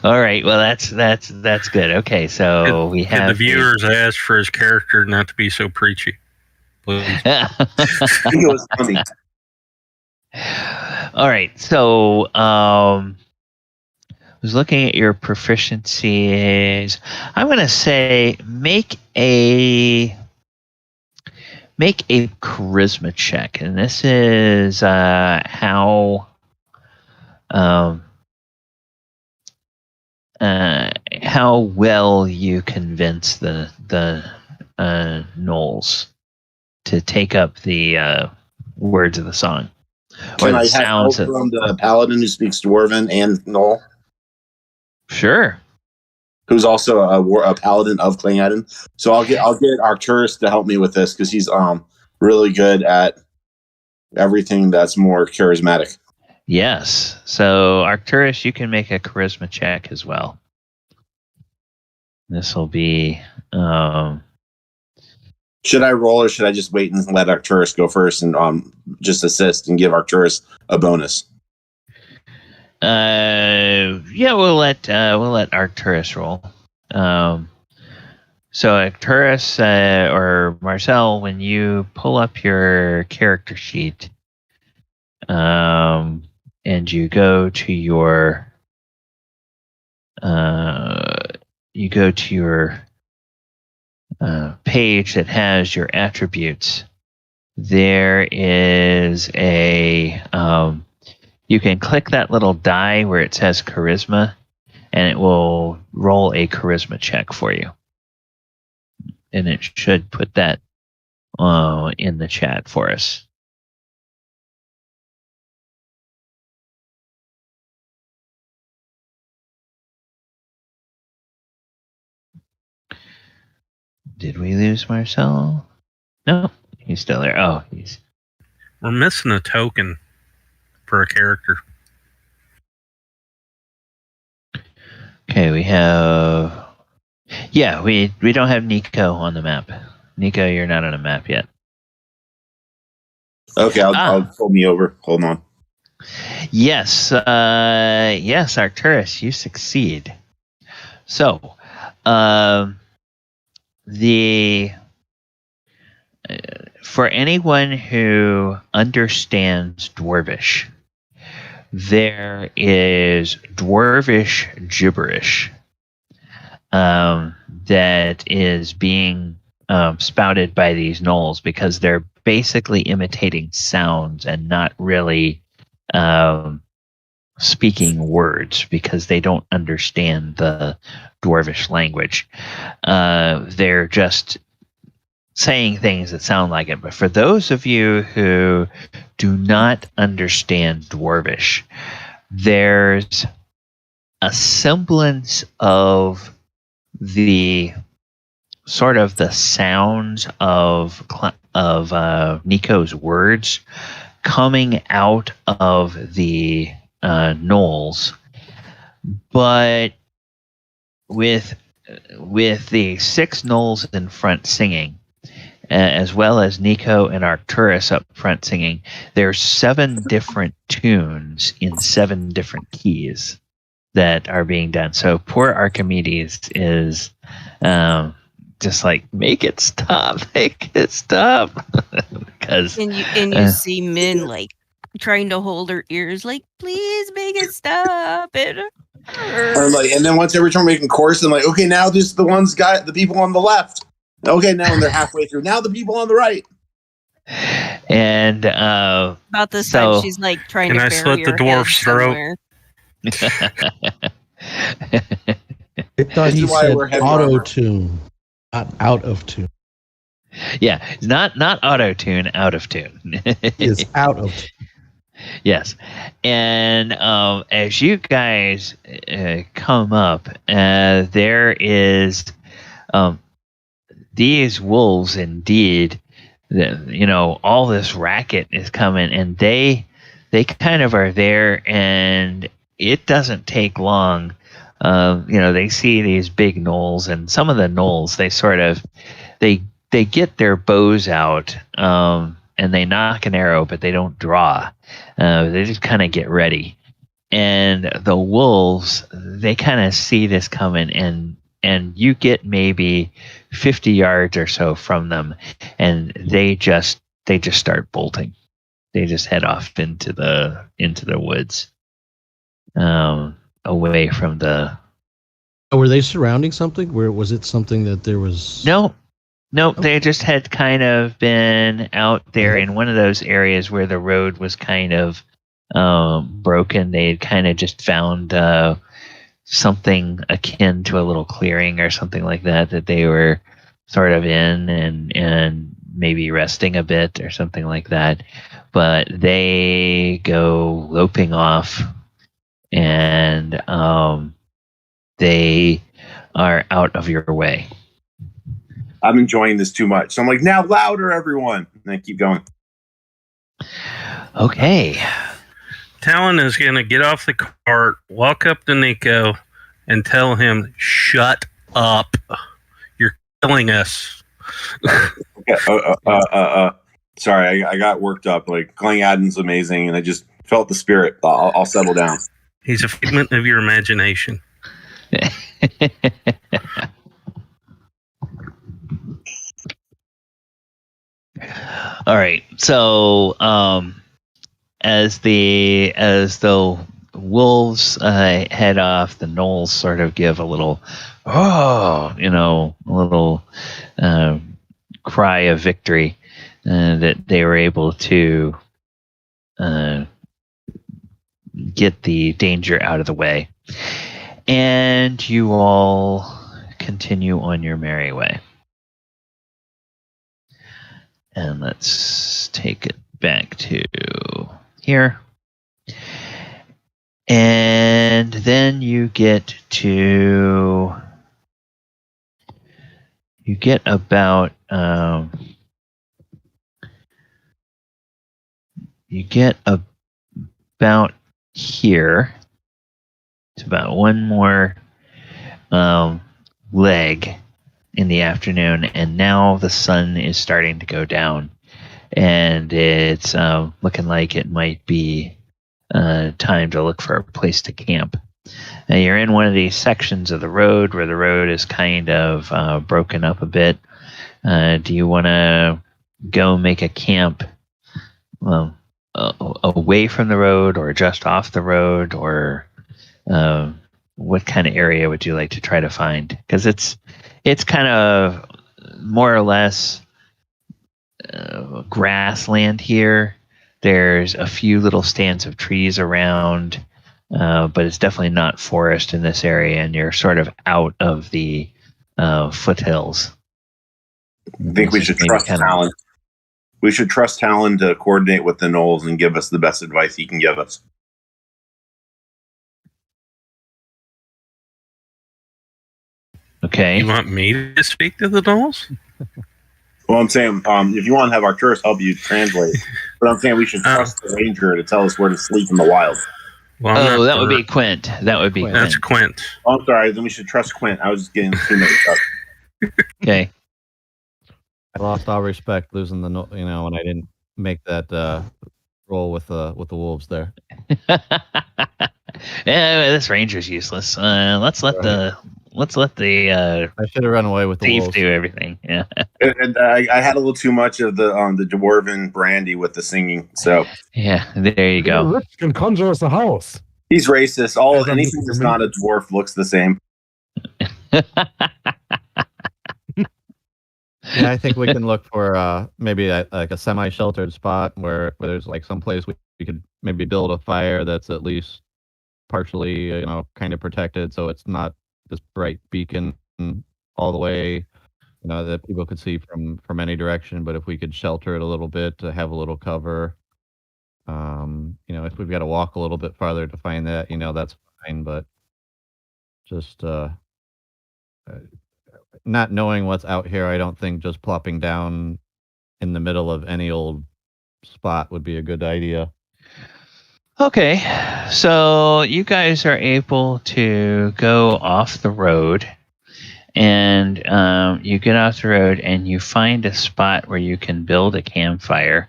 All right. Well, that's good. Okay, so we have the viewers ask for his character not to be so preachy, please. It was funny. All right. So, I was looking at your proficiencies. I'm going to say make a charisma check, and this is how well you convince the Gnolls to take up the words of the song. Can I have help from the paladin who speaks Dwarven and Gnoll? Sure. Who's also a paladin of Klinghaden. So I'll get Arcturus to help me with this because he's really good at everything that's more charismatic. Yes. So Arcturus, you can make a charisma check as well. This will be. Should I roll or should I just wait and let Arcturus go first and just assist and give Arcturus a bonus? Yeah, we'll let Arcturus roll. So Arcturus or Marcel, when you pull up your character sheet, and you go to your page that has your attributes, there is a you can click that little die where it says charisma, and it will roll a charisma check for you. And it should put that in the chat for us. Did we lose Marcel? No, he's still there. Oh, We're missing a token for a character. Okay, we have. Yeah, we don't have Nico on the map. Nico, you're not on a map yet. Okay, I'll pull me over. Hold on. Yes, yes, Arcturus, you succeed. So, for anyone who understands Dwarvish, there is Dwarvish gibberish that is being spouted by these Gnolls because they're basically imitating sounds and not really speaking words because they don't understand the Dwarvish language. They're just saying things that sound like it. But for those of you who do not understand Dwarvish, there's a semblance of the sort of the sounds of Nico's words coming out of the Gnolls, but with the 6 Gnolls in front singing, as well as Nico and Arcturus up front singing, there's 7 different tunes in 7 different keys that are being done. So poor Archimedes is just like, make it stop. Because and you see Min like trying to hold her ears, like, please make it stop. It hurts. And then once every time we're making chorus, I'm like, okay, now just the people on the left. Okay, now they're halfway through. Now the people on the right. And about this time, she's like trying to bury slit the her dwarf's head throat? somewhere. I thought he said auto-tune, not out of tune. Yeah, not auto-tune, out of tune. It's out of tune. Yes. And as you guys come up, there is these wolves indeed, all this racket is coming, and they kind of are there, and it doesn't take long. They see these big gnolls, and some of the gnolls, they sort of they get their bows out, and they knock an arrow, but they don't draw. They just kind of get ready. And the wolves, they kind of see this coming, and you get maybe 50 yards or so from them, and they just start bolting. They just head off into the woods, away from the. Oh, were they surrounding something? Where was it? Something that there was? No, they just had kind of been out there in one of those areas where the road was kind of broken. They had kind of just found something akin to a little clearing or something like that they were sort of in, and maybe resting a bit or something like that. But they go loping off, and they are out of your way. I'm enjoying this too much. So I'm like, now louder, everyone. And I keep going. Okay. Talon is going to get off the cart, walk up to Nico, and tell him, "Shut up. You're killing us." Sorry, I got worked up. Like, Glenn Adam's amazing, and I just felt the spirit. I'll settle down. He's a figment of your imagination. All right. So, as the wolves head off, the gnolls sort of give a little, a little cry of victory, that they were able to get the danger out of the way, and you all continue on your merry way. And let's take it back to here. And then you get about here. It's about one more leg in the afternoon, and now the sun is starting to go down, and it's looking like it might be time to look for a place to camp. Now, you're in one of these sections of the road where the road is kind of broken up a bit. Do you want to go make a camp away from the road, or just off the road, or what kind of area would you like to try to find? Because it's kind of more or less grassland here. There's a few little stands of trees around, but it's definitely not forest in this area, and you're sort of out of the foothills. I think we should trust Talon. We should trust Talon to coordinate with the gnolls and give us the best advice he can give us. Okay. You want me to speak to the gnolls? Well, I'm saying, if you want to have Arcturus help you translate, but I'm saying we should trust the ranger to tell us where to sleep in the wild. Well, that would be Quint. That's Quint. Oh, I'm sorry. Then we should trust Quint. I was just getting too mixed up. Okay. I lost all respect losing when I didn't make that roll with the wolves there. Yeah, this ranger's useless. Let's let the I should have run away with the thief wolves. do everything. Yeah. And I had a little too much of the dwarven brandy with the singing. So Yeah, there you go. Rich can conjure us a house. he's racist. Anything that's not a dwarf looks the same. Yeah, I think we can look for maybe like a semi-sheltered spot where there's like some place we could maybe build a fire that's at least partially, kind of protected, so it's not this bright beacon all the way, that people could see from any direction. But if we could shelter it a little bit to have a little cover, if we've got to walk a little bit farther to find that, that's fine. But just not knowing what's out here, I don't think just plopping down in the middle of any old spot would be a good idea. Okay, so you guys are able to go off the road, and you get off the road and you find a spot where you can build a campfire.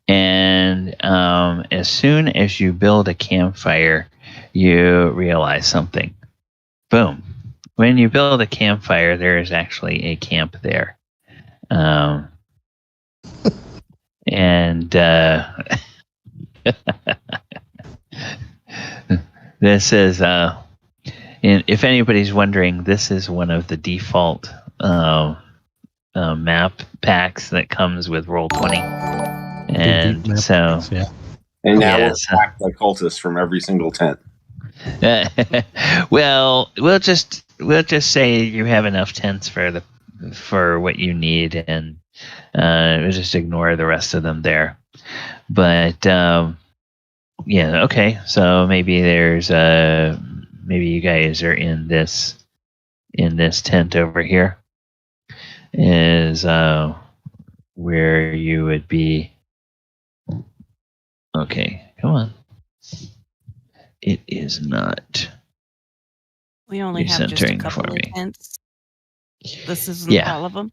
And as soon as you build a campfire, you realize something. Boom. When you build a campfire, there is actually a camp there. And this is, if anybody's wondering, this is one of the default map packs that comes with Roll20. And so, yeah. And now we're attacked by cultists from every single tent. Well, we'll just say you have enough tents for what you need, and we'll just ignore the rest of them there. But yeah, okay. So maybe maybe you guys are in this tent over here. Is where you would be. Okay, come on. It is not. We only have just a couple of tents. This isn't all of them.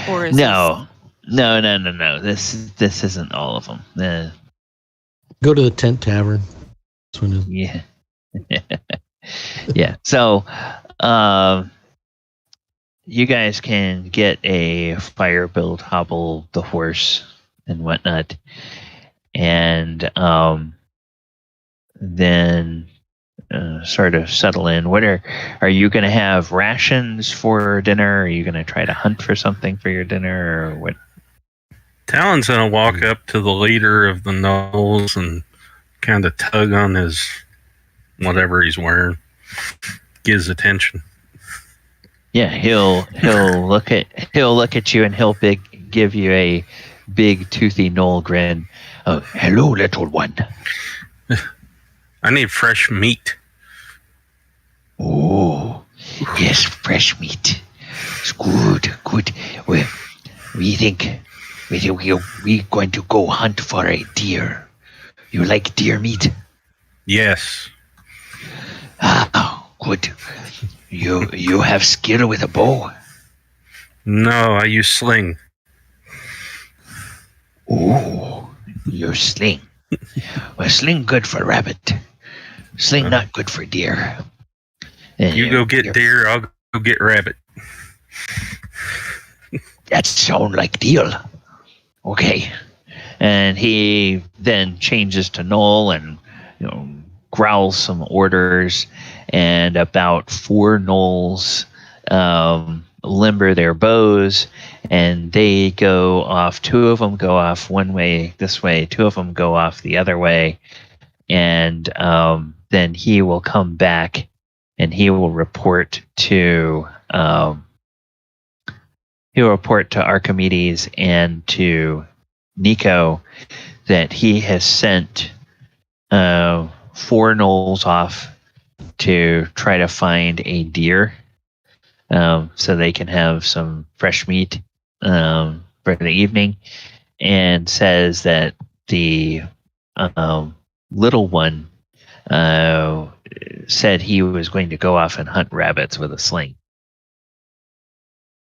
Or is No. This isn't all of them. Go to the tent tavern. Yeah. Yeah. So, you guys can get a fire build, hobble the horse and whatnot, and then sort of settle in. Are you going to have rations for dinner? Are you going to try to hunt for something for your dinner, or what? Talon's going to walk up to the leader of the Gnolls and kind of tug on his whatever he's wearing. Get his attention. Yeah, he'll look at you and he'll give you a big toothy Gnoll grin. Oh, hello, little one. I need fresh meat. Oh, yes, fresh meat. It's good. We think we're going to go hunt for a deer. You like deer meat? Yes. Ah, good. You have skill with a bow? No, I use sling. Oh, you sling. Well, sling good for rabbit. Sling not good for deer. You go get deer, I'll go get rabbit. That sound like deal. Okay. And he then changes to Gnoll and growls some orders, and about 4 Gnolls limber their bows, and they go off. 2 of them go off one way this way, 2 of them go off the other way, and then he will come back and he will report to Archimedes and to Nico that he has sent 4 Gnolls off to try to find a deer, so they can have some fresh meat for the evening, and says that the little one said he was going to go off and hunt rabbits with a sling.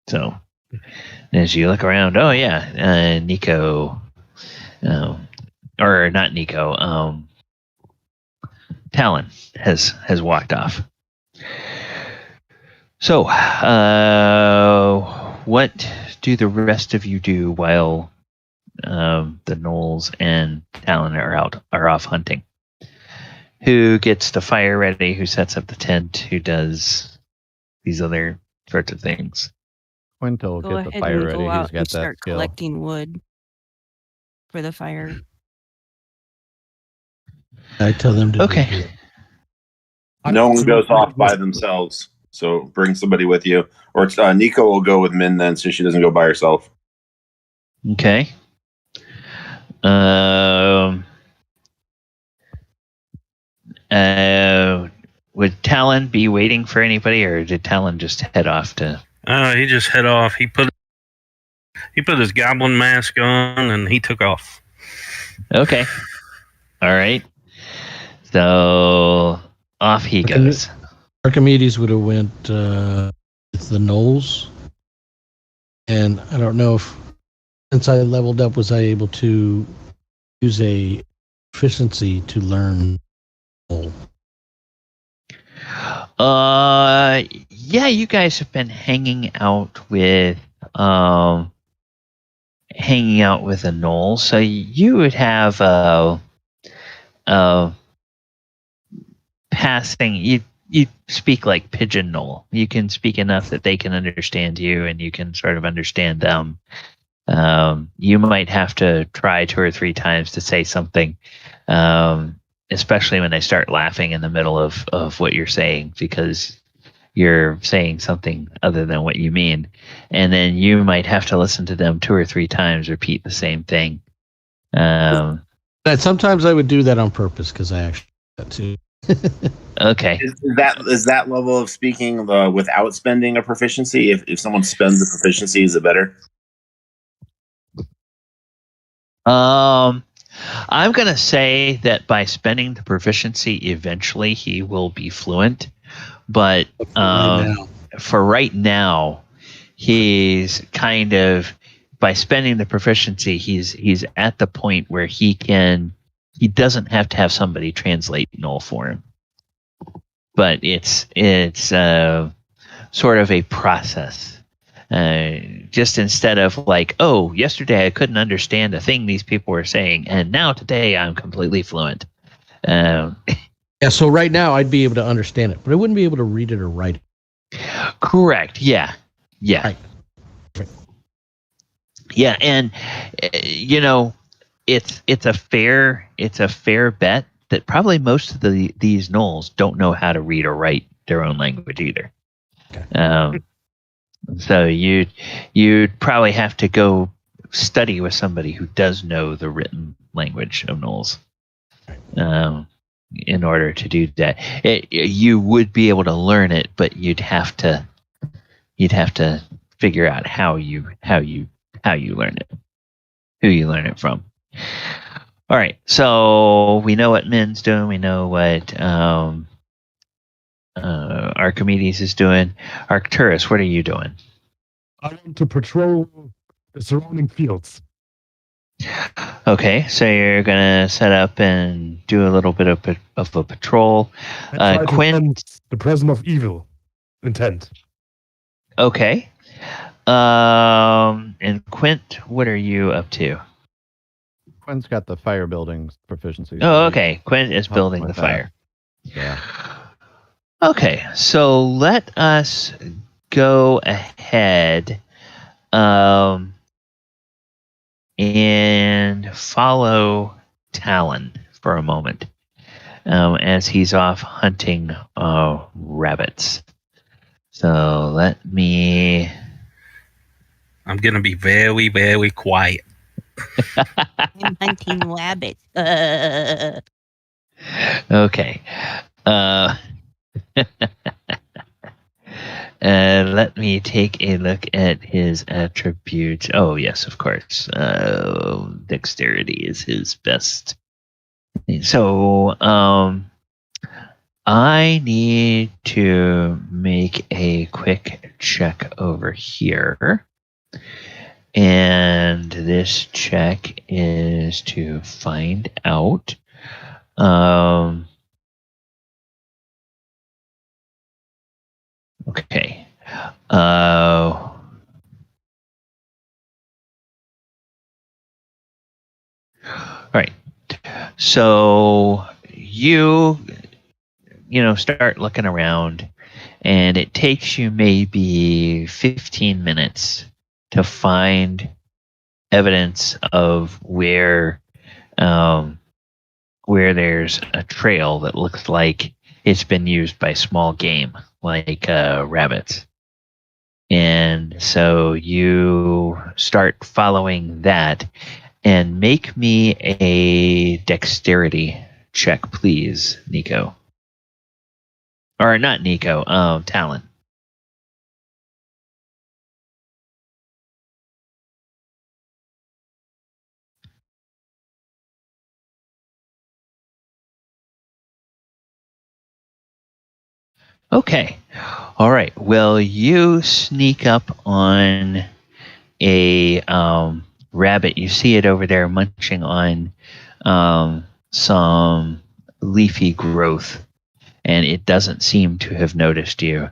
So as you look around, Nico, or not Nico, Talon has walked off. So, what do the rest of you do while the Gnolls and Talon are off hunting? Who gets the fire ready? Who sets up the tent? Who does these other sorts of things? Quint will Go get the ahead fire and ready. go He's out got and that start skill. collecting wood for the fire. I tell them to Okay. do it. No one goes off by themselves, so bring somebody with you. Or Nico will go with Min then, so she doesn't go by herself. Okay. would Talon be waiting for anybody, or did Talon just head off to? He just head off. He put his goblin mask on and he took off. Okay. All right. So off he goes. Archimedes would have went with the Gnolls, and I don't know if since I leveled up, was I able to use a proficiency to learn Gnoll? Yeah, you guys have been hanging out with a Gnoll, so you would have passing. You speak like Pigeon Gnoll. You can speak enough that they can understand you, and you can sort of understand them. You might have to try 2 or 3 times to say something, especially when they start laughing in the middle of what you're saying, because you're saying something other than what you mean. And then you might have to listen to them 2 or 3 times repeat the same thing. But sometimes I would do that on purpose because I actually do that too. Okay. Is that level of speaking without spending a proficiency? If someone spends a proficiency, is it better? I'm gonna say that by spending the proficiency, eventually he will be fluent. But for right now, he's kind of, by spending the proficiency, he's at the point where he doesn't have to have somebody translate Gnoll for him. But it's sort of a process. Just instead of like, oh, yesterday I couldn't understand a thing these people were saying, and now today I'm completely fluent. Yeah, so right now I'd be able to understand it, but I wouldn't be able to read it or write it. Correct. Yeah. Right. Yeah, and it's a fair bet that probably most of these Gnolls don't know how to read or write their own language either. Okay. So you'd probably have to go study with somebody who does know the written language of Gnolls. In order to do that, you would be able to learn it, but you'd have to figure out how you learn it, who you learn it from. All right, so we know what Min's doing. We know what Archimedes is doing. Arcturus, what are you doing? I want to patrol the surrounding fields. Okay, so you're gonna set up and do a little bit of a patrol. Quint, the presence of evil intent. Okay. And Quint, what are you up to? Quint's got the fire building proficiency. Oh, okay. Quint is building the fire. Yeah. Okay, so let us go ahead and follow Talon for a moment as he's off hunting rabbits. So let me... I'm going to be very, very quiet. I'm hunting rabbits. Okay. Let me take a look at his attributes. Oh, yes, of course. Dexterity is his best. So, I need to make a quick check over here. And this check is to find out. Okay. All right. So you start looking around, and it takes you maybe 15 minutes to find evidence of where there's a trail that looks like it's been used by small game, like rabbits. And so you start following that, and make me a dexterity check, please, Nico. Or not Nico, Talon. Okay. All right. Well, you sneak up on a rabbit. You see it over there munching on some leafy growth, and it doesn't seem to have noticed you.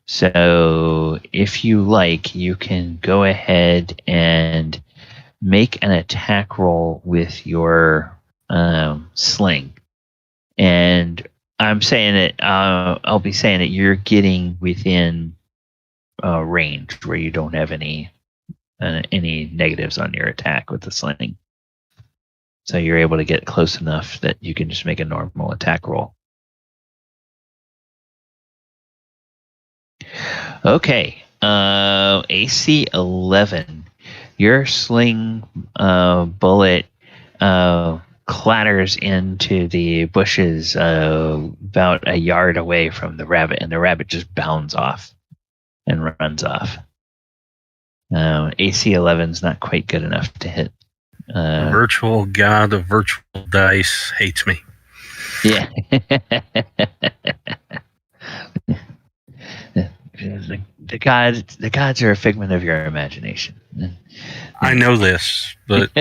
So, if you like, you can go ahead and make an attack roll with your sling. And I'm saying it. I'll be saying it. You're getting within range where you don't have any negatives on your attack with the sling. So you're able to get close enough that you can just make a normal attack roll. Okay. AC 11. Your sling bullet clatters into the bushes about a yard away from the rabbit, and the rabbit just bounds off and runs off. AC 11 is not quite good enough to hit. The virtual god of virtual dice hates me. Yeah. The gods are a figment of your imagination. I know this, but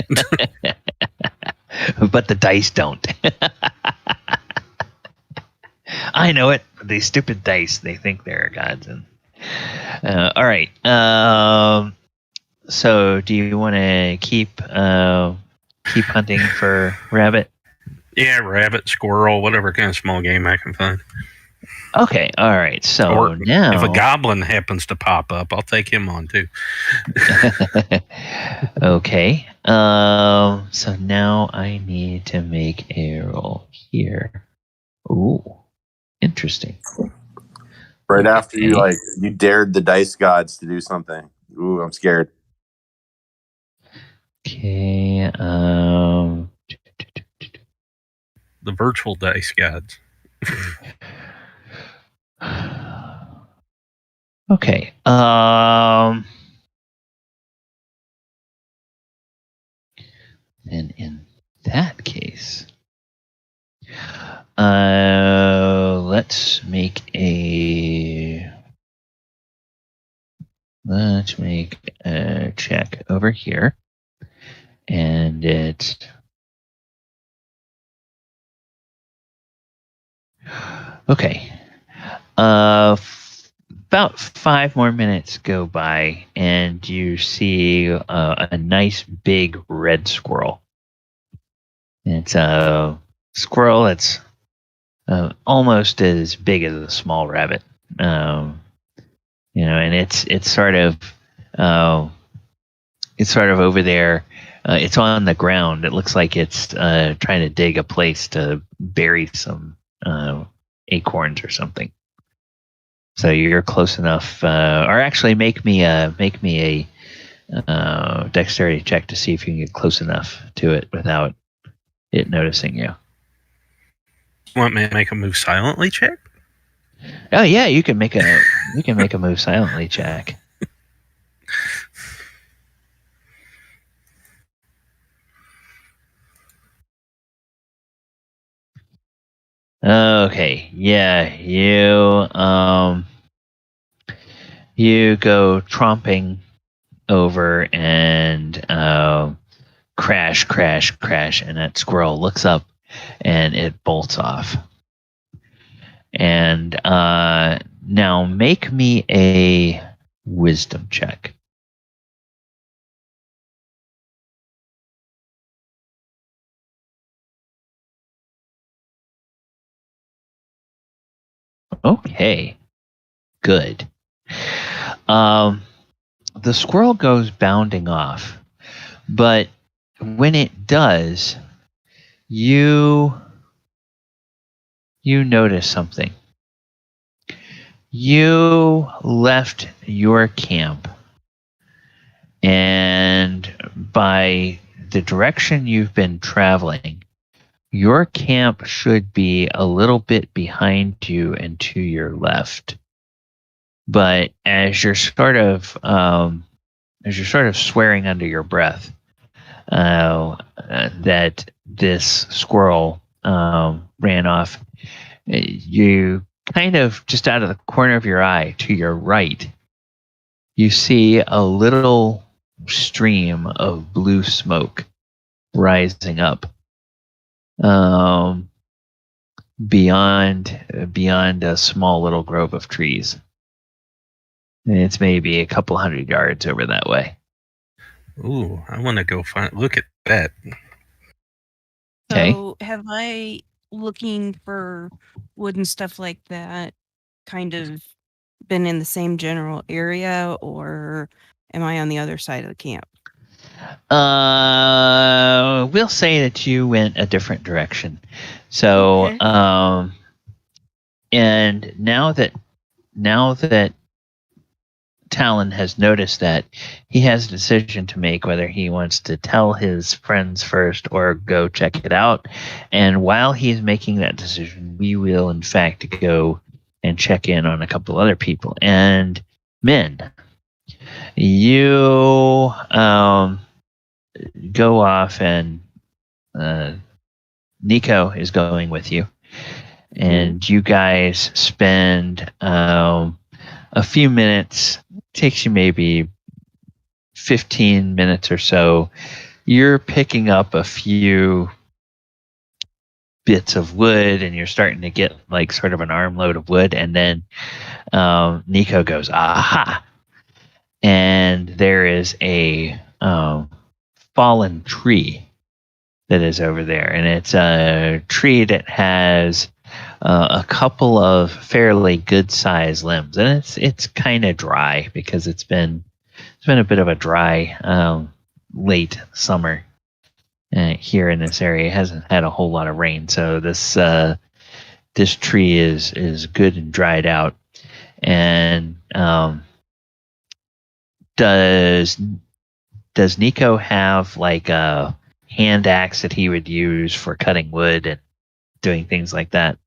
but the dice don't. I know it. These stupid dice, they think they're gods. And all right. So, do you want to keep hunting for rabbit? yeah, rabbit, squirrel, whatever kind of small game I can find. Okay. All right. So Or now, if a goblin happens to pop up, I'll take him on too. okay. So now I need to make a roll here. Ooh, interesting. Right after you dared the dice gods to do something. Ooh, I'm scared. Okay. The virtual dice gods. Okay. And in that case, let's make a check over here, and it's okay. About 5 more minutes go by, and you see a nice big red squirrel. It's a squirrel that's almost as big as a small rabbit, and it's sort of over there. It's on the ground. It looks like it's trying to dig a place to bury some acorns or something. So you're close enough, or actually make me a dexterity check to see if you can get close enough to it without it noticing you. Want me to make a move silently check? Oh yeah, you can make a move silently check. Okay, yeah, you go tromping over and crash, and that squirrel looks up and it bolts off. And now make me a wisdom check. Okay, good. The squirrel goes bounding off, but when it does, you notice something. You left your camp, and by the direction you've been traveling, your camp should be a little bit behind you and to your left. But as you're sort of swearing under your breath that this squirrel ran off, you kind of just out of the corner of your eye to your right, you see a little stream of blue smoke rising up beyond a small little grove of trees. And it's maybe a couple 100 yards over that way. Ooh, I want to go look at that. Okay. So have I, looking for wood and stuff like that, kind of been in the same general area, or am I on the other side of the camp? We'll say that you went a different direction. So, Okay. and now that Talon has noticed that, he has a decision to make whether he wants to tell his friends first or go check it out. And while he's making that decision, we will in fact go and check in on a couple other people. And Min, you go off, and Nico is going with you, and you guys spend a few minutes. Takes you maybe 15 minutes or so. You're picking up a few bits of wood, and you're starting to get like sort of an armload of wood, and then Nico goes, aha, and there is a fallen tree that is over there, and it's a tree that has a couple of fairly good sized limbs, and it's kind of dry because it's been a bit of a dry late summer here in this area. It hasn't had a whole lot of rain, so this tree is good and dried out. And does Nico have like a hand axe that he would use for cutting wood and doing things like that?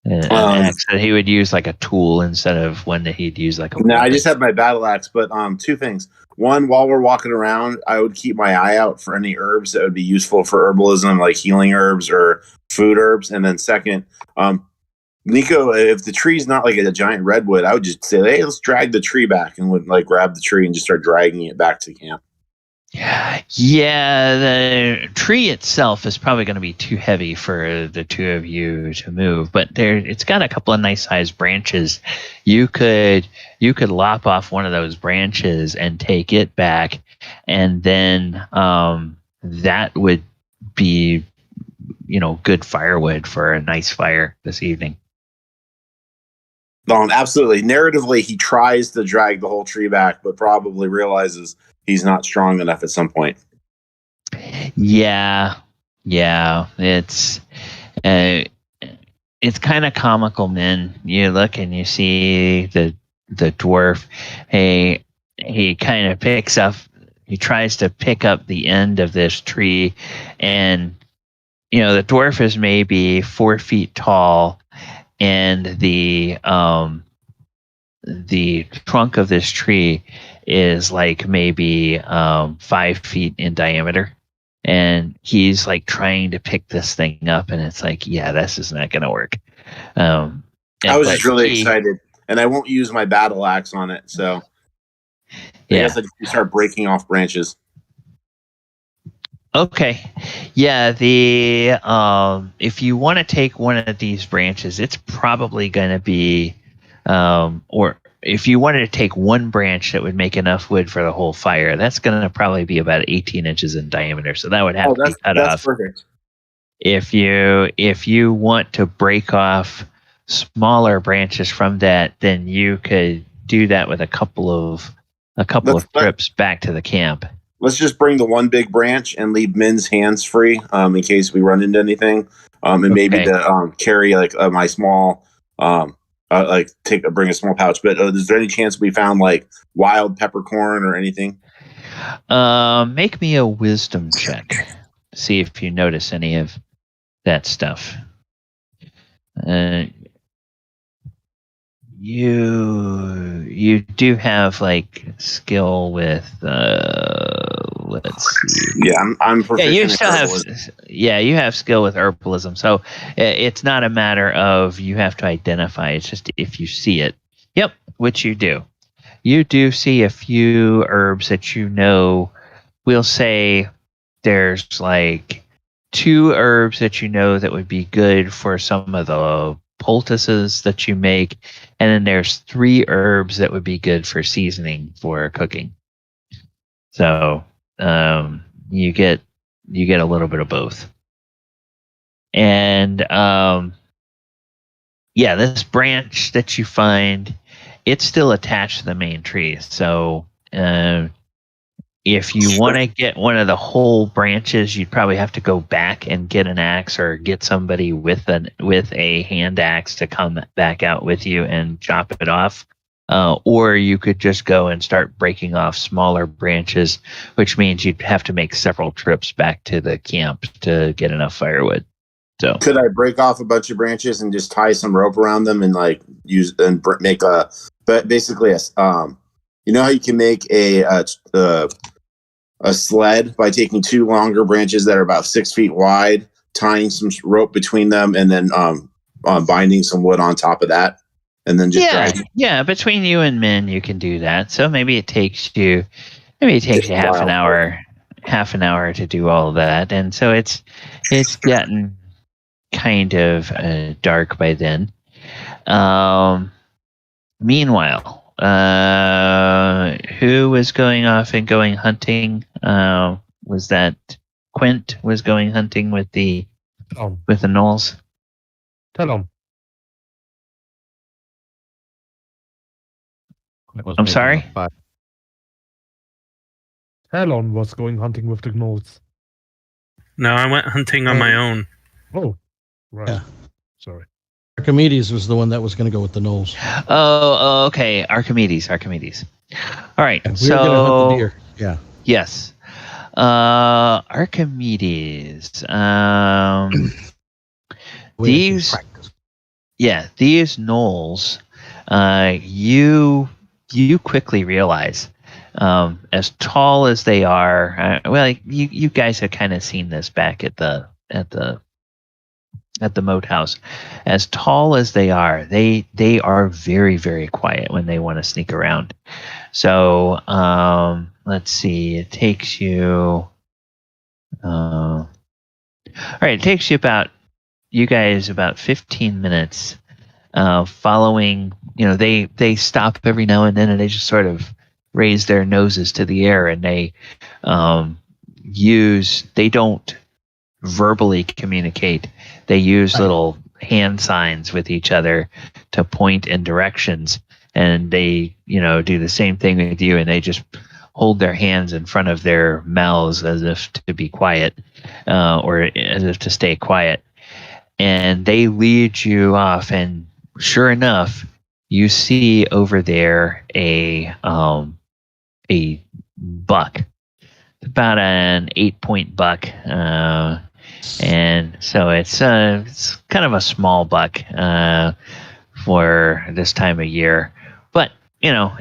An axe that he would use like a tool instead of one that he'd use like a No, weapon? I just have my battle axe, but two things. One, while we're walking around, I would keep my eye out for any herbs that would be useful for herbalism, like healing herbs or food herbs. And then second, Nico, if the tree's not like a giant redwood, I would just say, hey, let's drag the tree back, and would like grab the tree and just start dragging it back to camp. Yeah, the tree itself is probably going to be too heavy for the two of you to move, but it's got a couple of nice sized branches. You could lop off one of those branches and take it back, and then that would be, good firewood for a nice fire this evening. Absolutely. Narratively, he tries to drag the whole tree back, but probably realizes he's not strong enough at some point. Yeah. It's kind of comical, man. You look and you see the dwarf. He kind of picks up. He tries to pick up the end of this tree, and the dwarf is maybe 4 feet tall, and the trunk of this tree is like maybe 5 feet in diameter, and he's like trying to pick this thing up, and it's like, yeah, this is not going to work. I was just really excited, and I won't use my battle axe on it, so I guess I just start breaking off branches. Okay. Yeah, if you want to take one of these branches, it's probably going to be or if you wanted to take one branch that would make enough wood for the whole fire, that's going to probably be about 18 inches in diameter. So that would have to be cut off. Perfect. If you want to break off smaller branches from that, then you could do that with a couple of trips back to the camp. Let's just bring the one big branch and leave Min's hands free in case we run into anything, and maybe to carry like my small. Bring a small pouch. But is there any chance we found like wild peppercorn or anything? Make me a wisdom check. see if you notice any of that stuff. You do have like skill with let's see. Yeah, I'm Yeah, proficient you in still have herbalism. you have skill with herbalism. So it's not a matter of you have to identify. It's just if you see it. Yep, which you do. You do see a few herbs that you know. We'll say there's like 2 herbs that you know that would be good for some of the poultices that you make, and then there's 3 herbs that would be good for seasoning for cooking. So you get a little bit of both. And yeah, this branch that you find, it's still attached to the main tree. So if you want to get one of the whole branches, you'd probably have to go back and get an axe or get somebody with a hand axe to come back out with you and chop it off. Or you could just go and start breaking off smaller branches, which means you'd have to make several trips back to the camp to get enough firewood. So Could I break off a bunch of branches and just tie some rope around them and like use and make but basically you know how you can make a sled by taking 2 longer branches that are about 6 feet wide, tying some rope between them, and then binding some wood on top of that, and then just driving. Yeah. Between you and Min, you can do that. So maybe it takes you half an hour to do all of that, and so it's getting kind of dark by then. Meanwhile, who was going off and going hunting? Was that Quint was going hunting with the gnolls? Talon. I'm sorry? Talon was going hunting with the gnolls. No, I went hunting on my own. Oh, right. Yeah. Sorry. Archimedes was the one that was going to go with the gnolls. Oh, okay. Archimedes. All right. Yeah, we were going to hunt the deer. Yeah. Yes. Archimedes. These gnolls, you quickly realize, as tall as they are, you guys have kind of seen this back at the Moat house. As tall as they are very, very quiet when they want to sneak around. So let's see, it takes you all right, it takes you about 15 minutes following. They stop every now and then, and they just sort of raise their noses to the air, and they don't verbally communicate. They use little hand signs with each other to point in directions, and they do the same thing with you, and they just hold their hands in front of their mouths as if to be quiet, or as if to stay quiet. And they lead you off, and sure enough, you see over there a buck, about an 8-point buck, and so it's kind of a small buck for this time of year, but it'll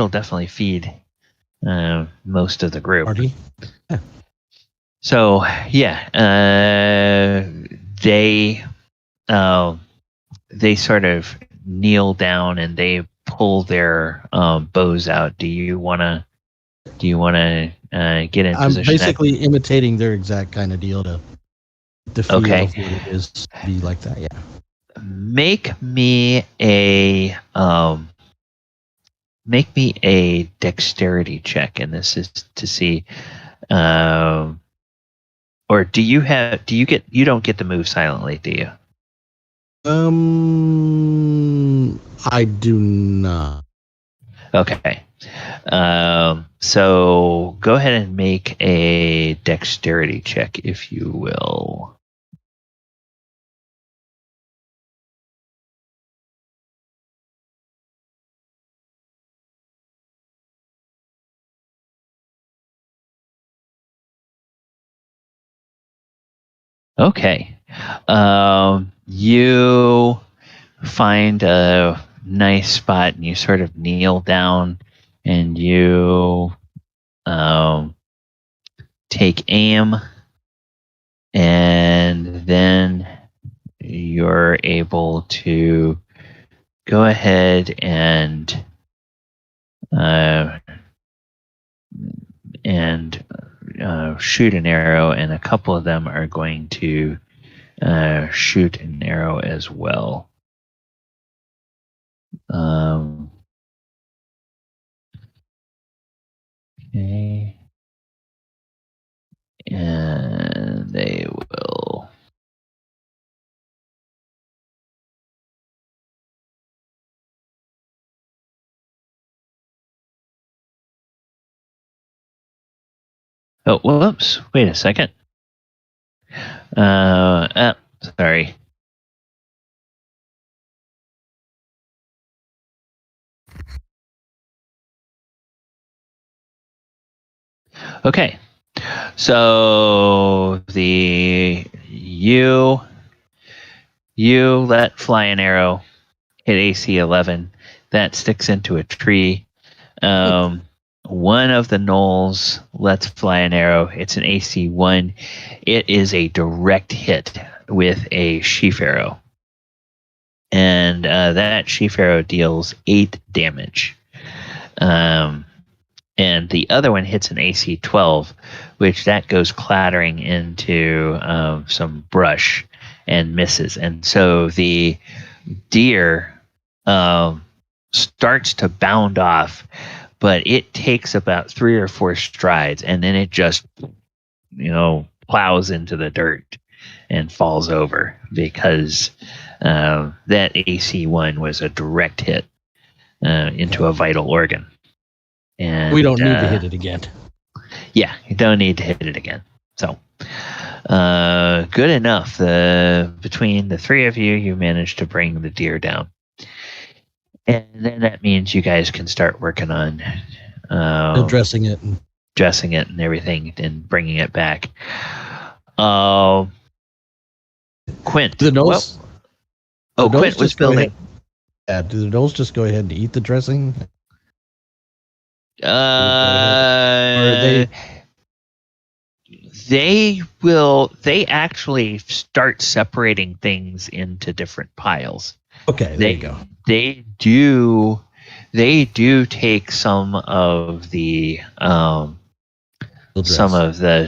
definitely feed most of the group. Party? Yeah. So yeah, they sort of kneel down and they pull their bows out. Do you want to get in I'm position? basically imitating their exact kind of deal to feel of what it is to be like that. Yeah. Make me a dexterity check, and this is to see, or you don't get to move silently, do you? I do not. Okay. So go ahead and make a dexterity check, if you will. Okay. You find a nice spot and you sort of kneel down and you take aim, and then you're able to go ahead and shoot an arrow, and a couple of them are going to shoot an arrow as well. Okay. And they will. Oh, whoops. Wait a second. Sorry. Okay. So you let fly an arrow, hit AC 11. That sticks into a tree. One of the gnolls lets fly an arrow. It's an AC 1. It is a direct hit with a sheaf arrow. And that sheaf arrow deals 8 damage. And the other one hits an AC 12, which that goes clattering into some brush and misses. And so the deer starts to bound off, but it takes about 3 or 4 strides, and then it just, plows into the dirt and falls over because that AC 1 was a direct hit into a vital organ. And We don't need to hit it again. Yeah, you don't need to hit it again. So, good enough. Between the 3 of you, you managed to bring the deer down. And then that means you guys can start working on Addressing it. dressing it and everything and bringing it back. Quint. Do the gnolls, Quint was building. do the gnolls just go ahead and eat the dressing? They actually start separating things into different piles. Okay, there you go. They do take some of the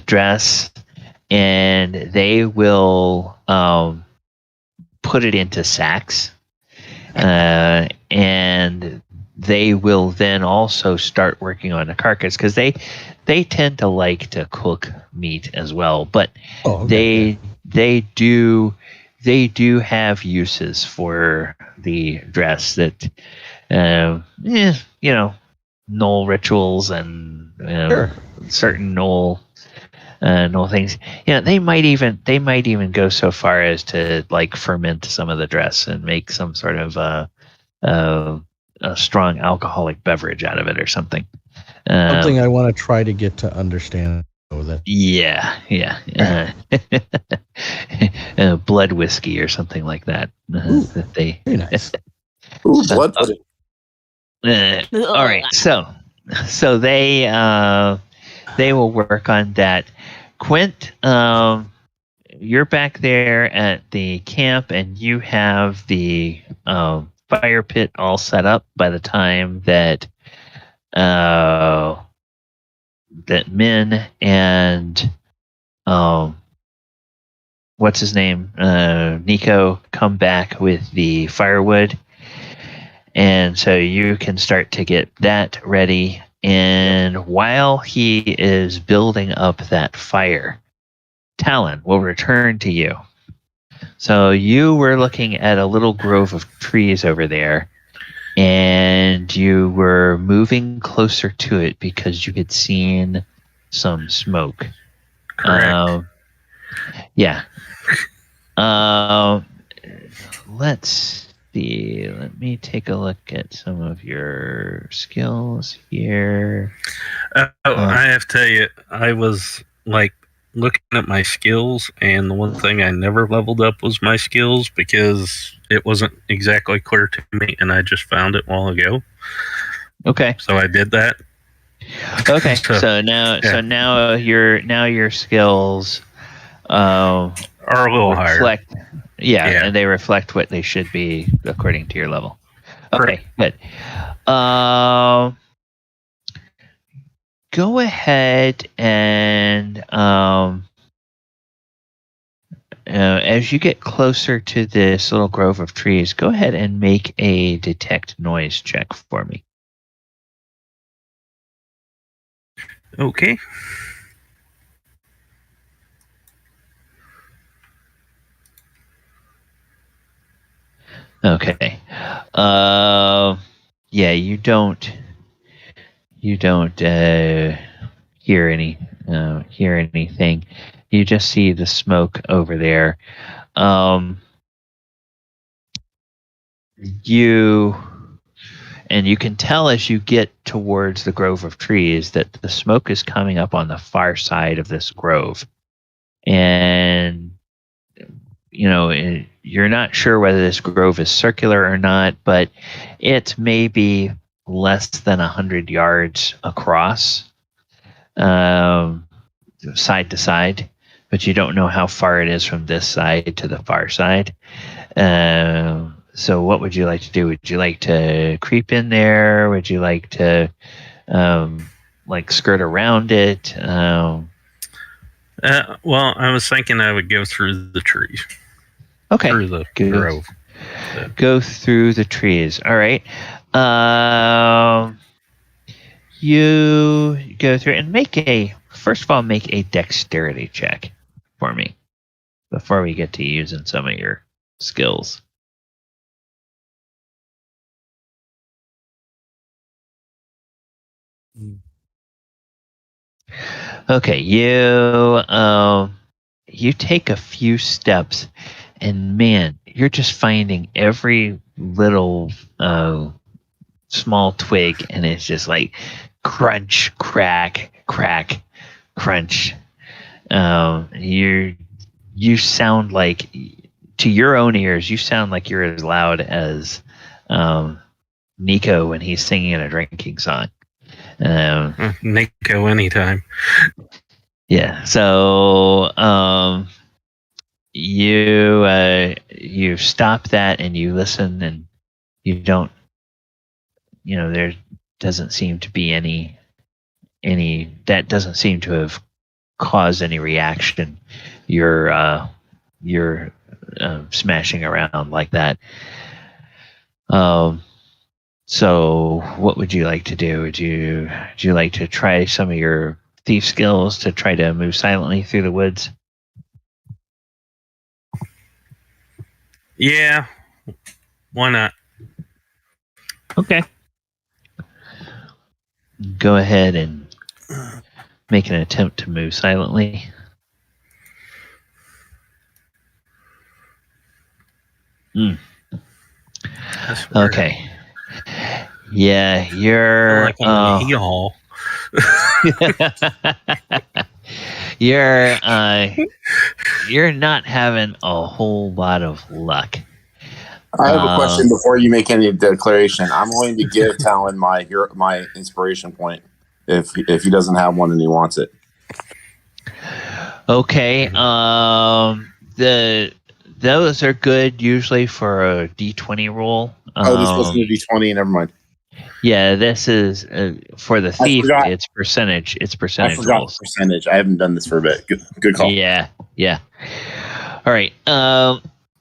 dress, and they will put it into sacks, and they will then also start working on the carcass because they tend to like to cook meat as well, but they do have uses for the dress that Gnoll rituals and certain Gnoll things. They might even go so far as to like ferment some of the dress and make some sort of a strong alcoholic beverage out of it or something. Something I want to try to get to understand. Yeah. Blood whiskey or something like that. That they very nice. Ooh, blood pudding. All right, so they will work on that. Quint, you're back there at the camp, and you have the fire pit all set up by the time that Min and what's his name, Nico, come back with the firewood, and so you can start to get that ready. And while he is building up that fire, Talon will return to you. So you were looking at a little grove of trees over there, and you were moving closer to it because you had seen some smoke. Correct. Yeah. Let's see. Let me take a look at some of your skills here. I have to tell you, I was like looking at my skills, and the one thing I never leveled up was my skills because it wasn't exactly clear to me, and I just found it a while ago. Okay. So I did that. Okay. So now your skills are a little reflect, higher. Yeah, and they reflect what they should be according to your level. Okay, good. Go ahead and as you get closer to this little grove of trees, go ahead and make a detect noise check for me. Okay. Okay. Yeah, you don't hear anything. You just see the smoke over there. You can tell as you get towards the grove of trees that the smoke is coming up on the far side of this grove. And you're not sure whether this grove is circular or not, but it's maybe less than 100 yards across, side to side, but you don't know how far it is from this side to the far side. So what would you like to do? Would you like to creep in there? Would you like to skirt around it? Well, I was thinking I would go through the trees. Okay. Through the grove. Go through the trees. All right. You go through and first of all, make a dexterity check for me before we get to using some of your skills. Okay, you take a few steps, and man, you're just finding every little small twig, and it's just like crunch, crack, crack, crunch. You sound like, to your own ears, you sound like you're as loud as Nico when he's singing a drinking song. Nico anytime. Yeah. So you stop that and you listen, and you don't. There doesn't seem to be any that doesn't seem to have caused any reaction. You're smashing around like that. So what would you like to do? Would you like to try some of your thief skills to try to move silently through the woods? Yeah. Why not? Okay. Go ahead and make an attempt to move silently. Okay. Yeah, you're like I'm in a hall. You're not having a whole lot of luck. I have a question before you make any declaration. I'm willing to give Talon my inspiration point if he doesn't have one and he wants it. Okay. Those are good usually for a D20 roll. This wasn't a D20. Never mind. Yeah, this is for the thief. It's percentage. It's percentage. I forgot rolls. Percentage. I haven't done this for a bit. Good call. Yeah. All right.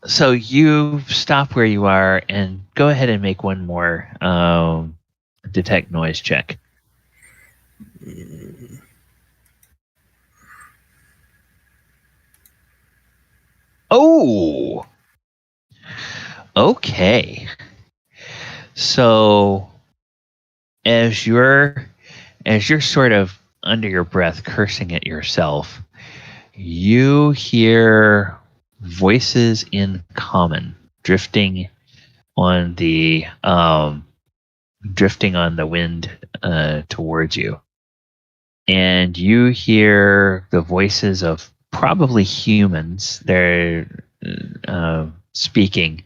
So you stop where you are and go ahead and make one more detect noise check. Oh. Okay. So as you're sort of under your breath cursing at yourself, you hear voices in common drifting on the wind towards you. and you hear the voices of probably humans. They're speaking,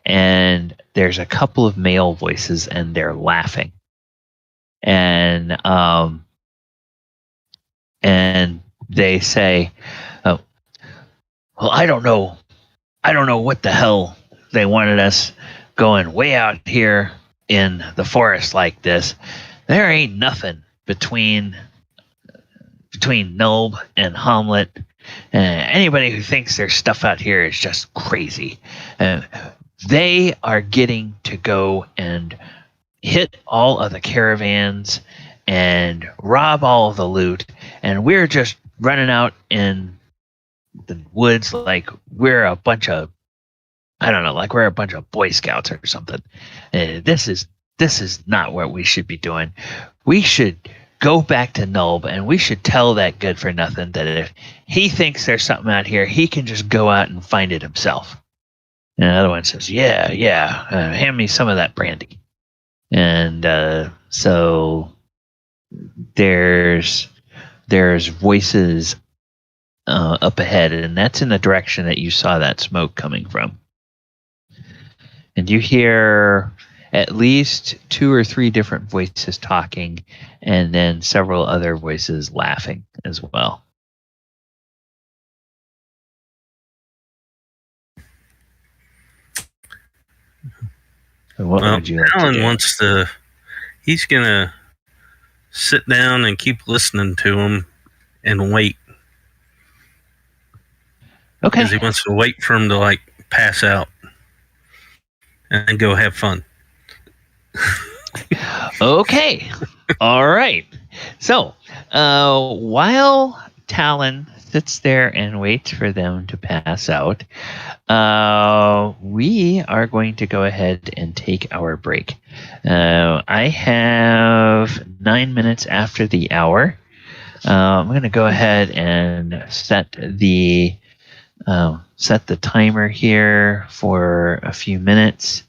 and there's a couple of male voices, and they're laughing, and they say, "Oh, well, I don't know what the hell they wanted us going way out here in the forest like this. There ain't nothing between Nulb and Hamlet. Anybody who thinks there's stuff out here is just crazy. They are getting to go and hit all of the caravans and rob all of the loot, and we're just running out in the woods like we're a bunch of, I don't know, like we're a bunch of Boy Scouts or something. This is not what we should be doing. We should go back to Nulb, and we should tell that good for nothing that if he thinks there's something out here, he can just go out and find it himself." And another one says, yeah, hand me some of that brandy. And so there's voices up ahead, and that's in the direction that you saw that smoke coming from. And you hear at least 2 or 3 different voices talking, and then several other voices laughing as well. So what would you like Talon to do? wants to. He's gonna sit down and keep listening to him and wait, Okay. because he wants to wait for him to like pass out and then go have fun. Okay. All right. So, while Talon sits there and waits for them to pass out, we are going to go ahead and take our break. I have 9 minutes after the hour. I'm going to go ahead and set the timer here for a few minutes,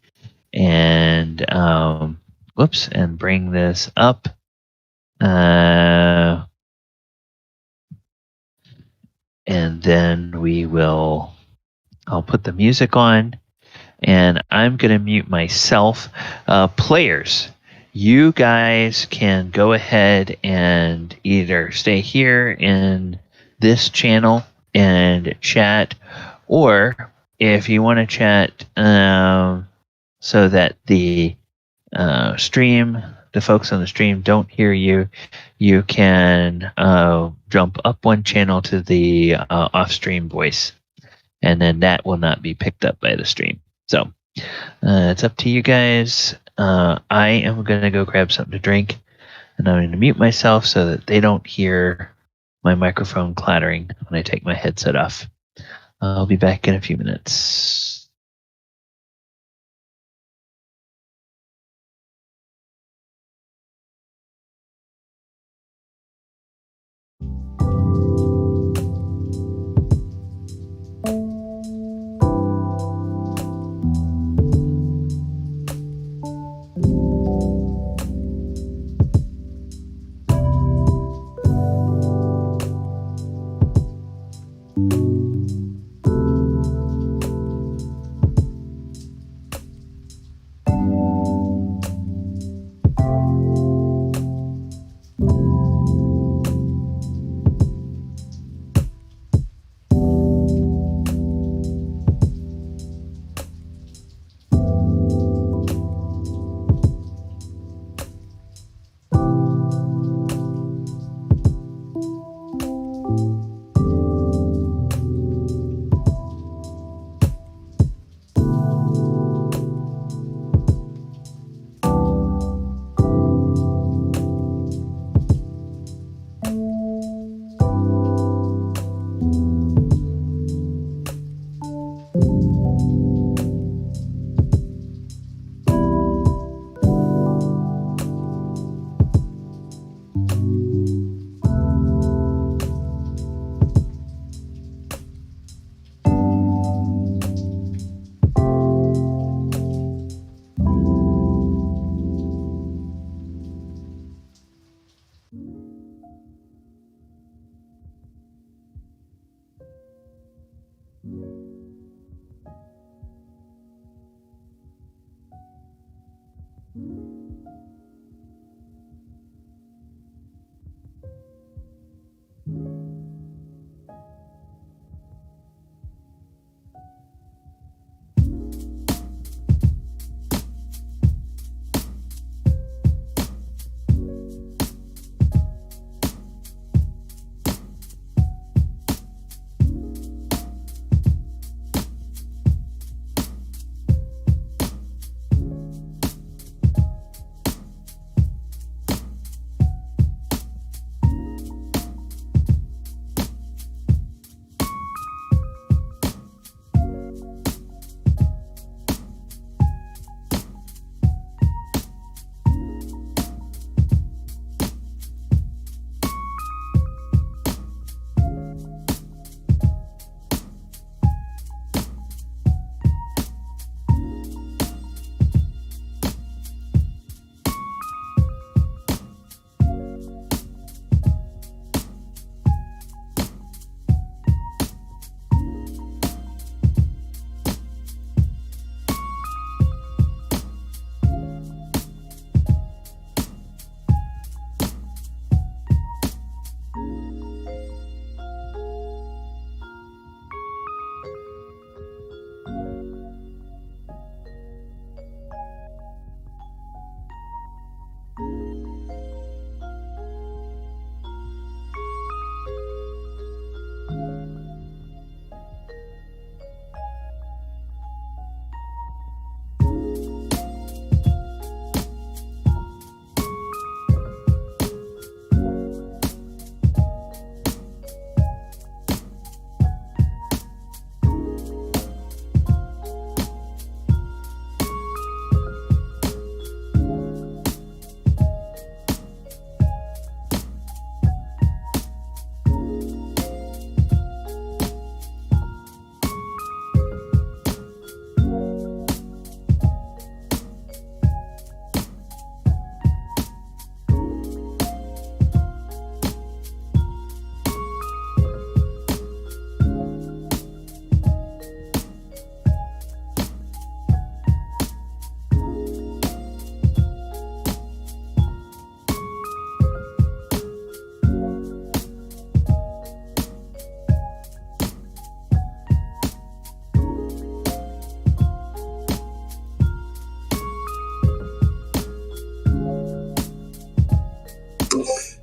and and bring this up. And then I'll put the music on, and I'm going to mute myself. Players, you guys can go ahead and either stay here in this channel and chat, or if you want to chat so that the folks on the stream don't hear you, you can jump up one channel to the off-stream voice, and then that will not be picked up by the stream. So it's up to you guys. I am going to go grab something to drink, and I'm going to mute myself so that they don't hear my microphone clattering when I take my headset off. I'll be back in a few minutes.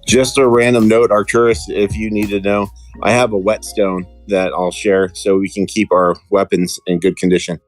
Just a random note, Arcturus, if you need to know, I have a whetstone that I'll share so we can keep our weapons in good condition.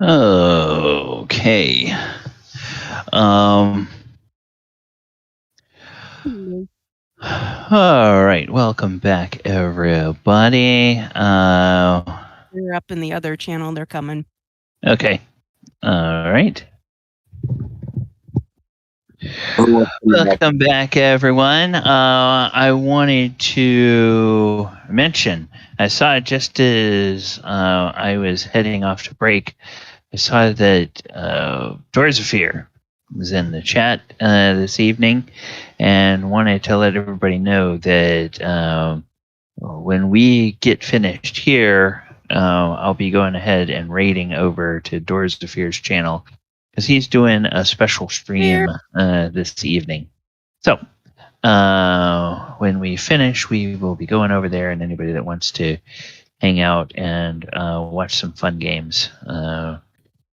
Okay. All right. Welcome back, everybody. They're up in the other channel. They're coming. Okay. All right. Welcome back, everyone. I wanted to mention, I saw it just as I was heading off to break. I saw that Doors of Fear was in the chat this evening, and wanted to let everybody know that when we get finished here, I'll be going ahead and raiding over to Doors of Fear's channel, because he's doing a special stream this evening. So when we finish, we will be going over there, and anybody that wants to hang out and watch some fun games,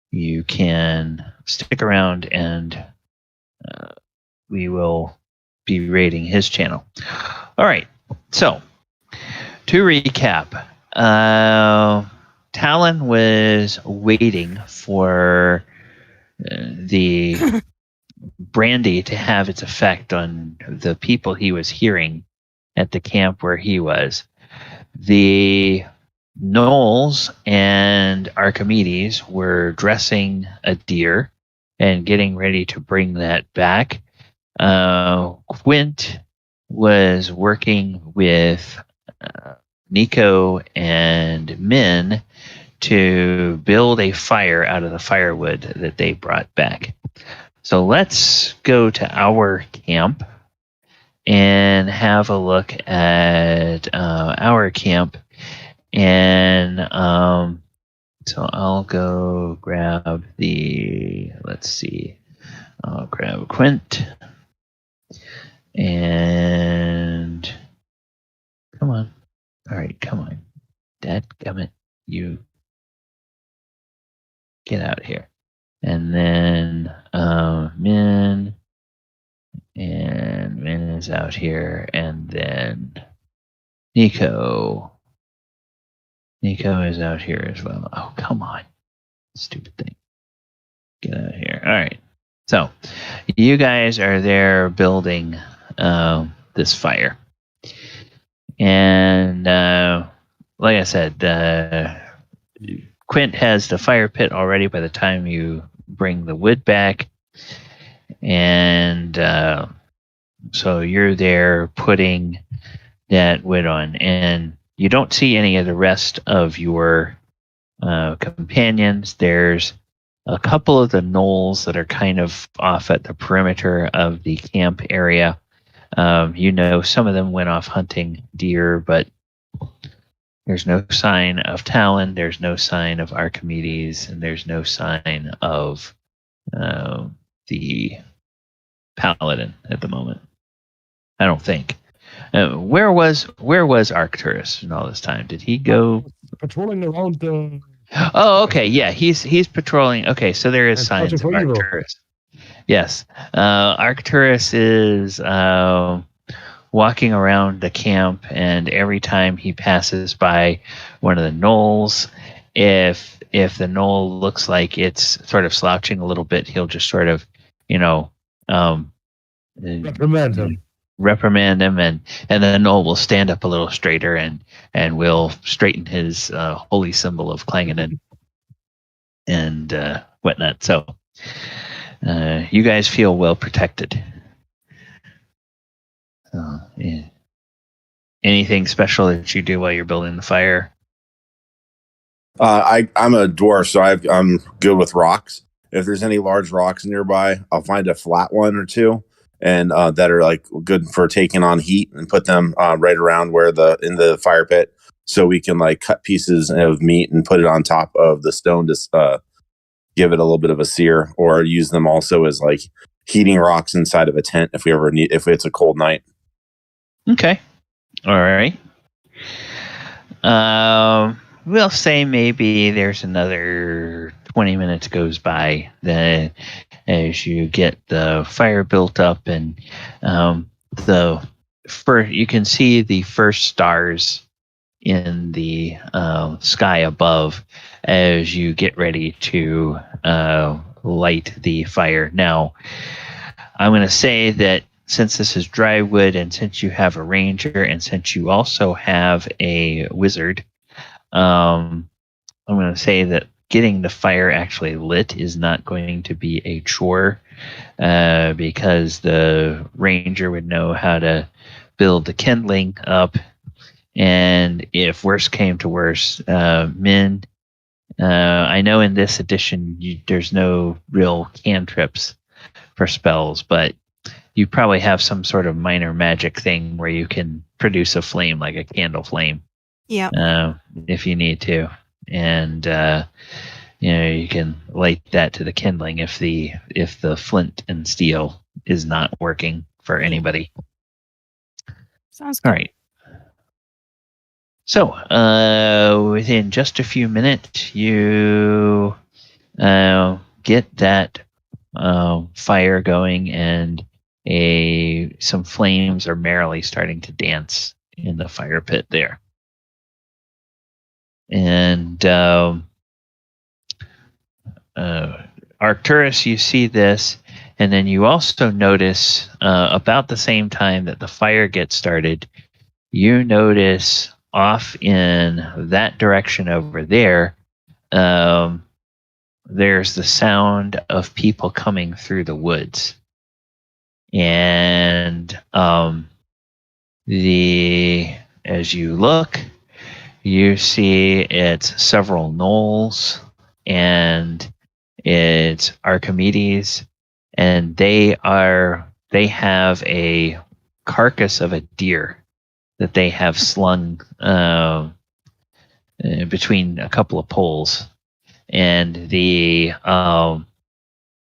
you can stick around, and we will be raiding his channel. All right, so to recap, Talon was waiting for the brandy to have its effect on the people he was hearing at the camp where he was. The Gnolls and Archimedes were dressing a deer and getting ready to bring that back. Quint was working with Nico and Min to build a fire out of the firewood that they brought back. So let's go to our camp and have a look at our camp. And so I'll go grab I'll grab Quint. And come on. All right, come on. Dadgummit, you get out here. And then Min is out here, and then Nico is out here as well. Oh, come on, stupid thing, get out of here. All right, so you guys are there building this fire, and like I said, Quint has the fire pit already by the time you bring the wood back. And so you're there putting that wood on. And you don't see any of the rest of your companions. There's a couple of the gnolls that are kind of off at the perimeter of the camp area. Some of them went off hunting deer, but there's no sign of Talon, there's no sign of Archimedes, and there's no sign of the Paladin at the moment. I don't think. Where was Arcturus in all this time? Did he go patrolling around? Oh, okay, yeah, he's patrolling. Okay, so there is signs of Arcturus. Yes, Arcturus is walking around the camp, and every time he passes by one of the gnolls, if the gnoll looks like it's sort of slouching a little bit, he'll just sort of, reprimand him, and then the gnoll will stand up a little straighter and will straighten his holy symbol of Clangeddon and whatnot. So you guys feel well protected. Yeah. Anything special that you do while you're building the fire? I'm a dwarf, so I'm good with rocks. If there's any large rocks nearby, I'll find a flat one or two, and that are like good for taking on heat, and put them right around in the fire pit, so we can like cut pieces of meat and put it on top of the stone to give it a little bit of a sear, or use them also as like heating rocks inside of a tent if it's a cold night. Okay. All right. We'll say maybe there's another 20 minutes goes by as you get the fire built up, and you can see the first stars in the sky above as you get ready to light the fire. Now, I'm going to say that since this is dry wood, and since you have a ranger, and since you also have a wizard, I'm going to say that getting the fire actually lit is not going to be a chore, because the ranger would know how to build the kindling up. And if worse came to worse, Min, I know in this edition there's no real cantrips for spells, but you probably have some sort of minor magic thing where you can produce a flame, like a candle flame, if you need to. And you can light that to the kindling if the flint and steel is not working for anybody. Sounds good. All right. So, within just a few minutes, you get that fire going, and some flames are merrily starting to dance in the fire pit there. And Arcturus, you see this, and then you also notice about the same time that the fire gets started, you notice off in that direction over there, there's the sound of people coming through the woods. And as you look, you see it's several gnolls, and it's Archimedes, and they have a carcass of a deer that they have slung between a couple of poles. And the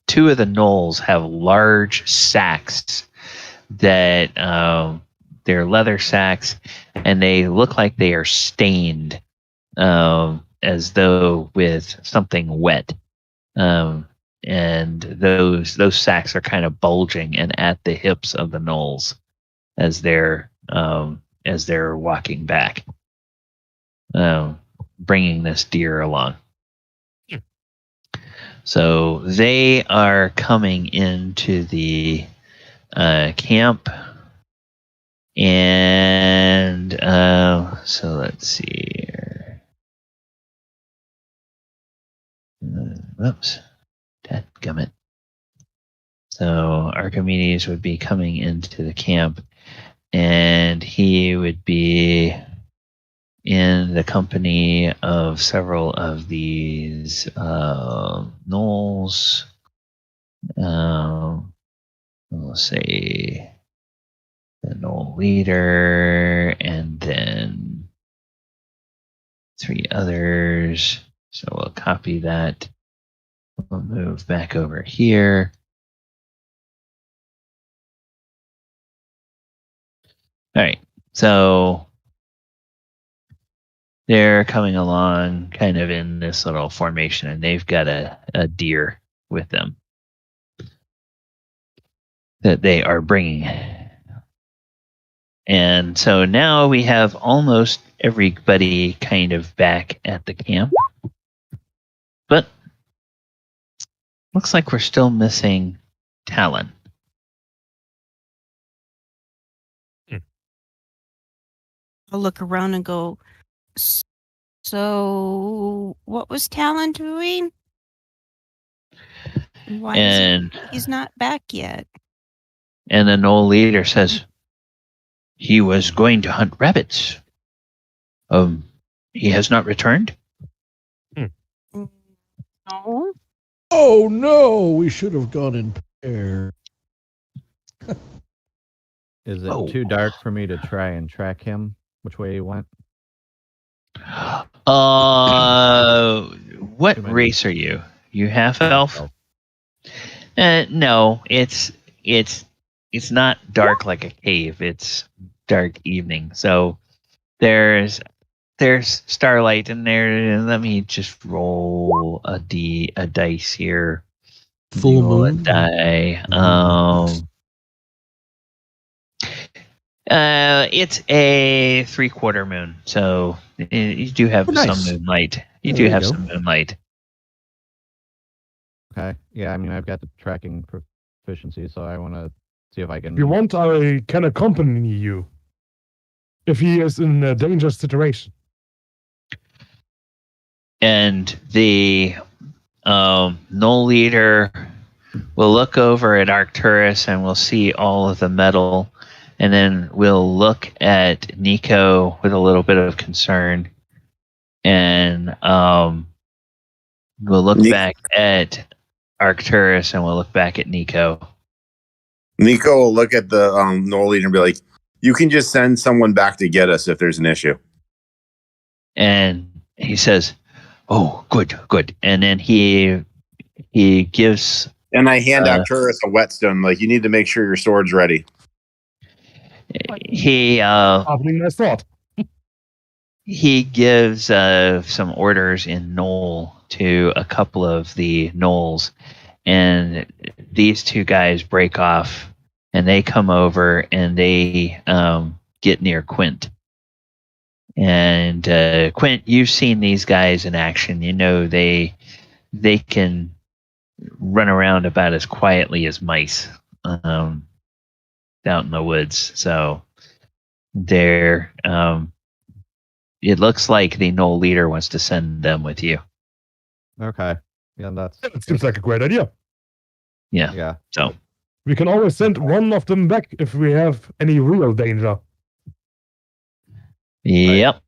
two of the gnolls have large sacks that they're leather sacks, and they look like they are stained as though with something wet. And those sacks are kind of bulging and at the hips of the gnolls as they're walking back, bringing this deer along. So they are coming into the camp, and so let's see here. Whoops, dadgummit. So Archimedes would be coming into the camp, and he would be in the company of several of these gnolls. We'll say the gnoll leader, and then 3 others. So we'll copy that. We'll move back over here. All right, so they're coming along kind of in this little formation, and they've got a deer with them that they are bringing. And so now we have almost everybody kind of back at the camp. But looks like we're still missing Talon. I'll look around and go, so what was Talon doing? Why he's not back yet? And the gnoll leader says, he was going to hunt rabbits. He has not returned? No. Oh no, we should have gone in pair. Is it too dark for me to try and track him? Which way he went? What race are you? You half elf? No, it's not dark like a cave. It's dark evening. So there's starlight in there. Let me just roll a dice here. Full moon. A die. It's a 3/4 moon, so you do have some moonlight. You do have some moonlight. Okay. Yeah, I mean, I've got the tracking proficiency, so I want to see if I can. If you want, I can accompany you. If he is in a dangerous situation. And the Gnoll leader will look over at Arcturus and we'll see all of the metal. And then we'll look at Nico with a little bit of concern. And we'll look back at Arcturus and we'll look back at Nico. Nico will look at the Gnoll leader and be like, "You can just send someone back to get us if there's an issue." And he says, "Oh, good." And then he gives. And I hand Arcturus a whetstone. Like, you need to make sure your sword's ready. Opening my thought. He gives some orders in Gnoll to a couple of the Gnolls, and these two guys break off, and they come over and they get near Quint. And Quint, you've seen these guys in action. You know they can run around about as quietly as mice out in the woods. So they're it looks like the Gnoll leader wants to send them with you. Okay. Yeah, that seems like a great idea. Yeah. So we can always send one of them back if we have any real danger. Yep.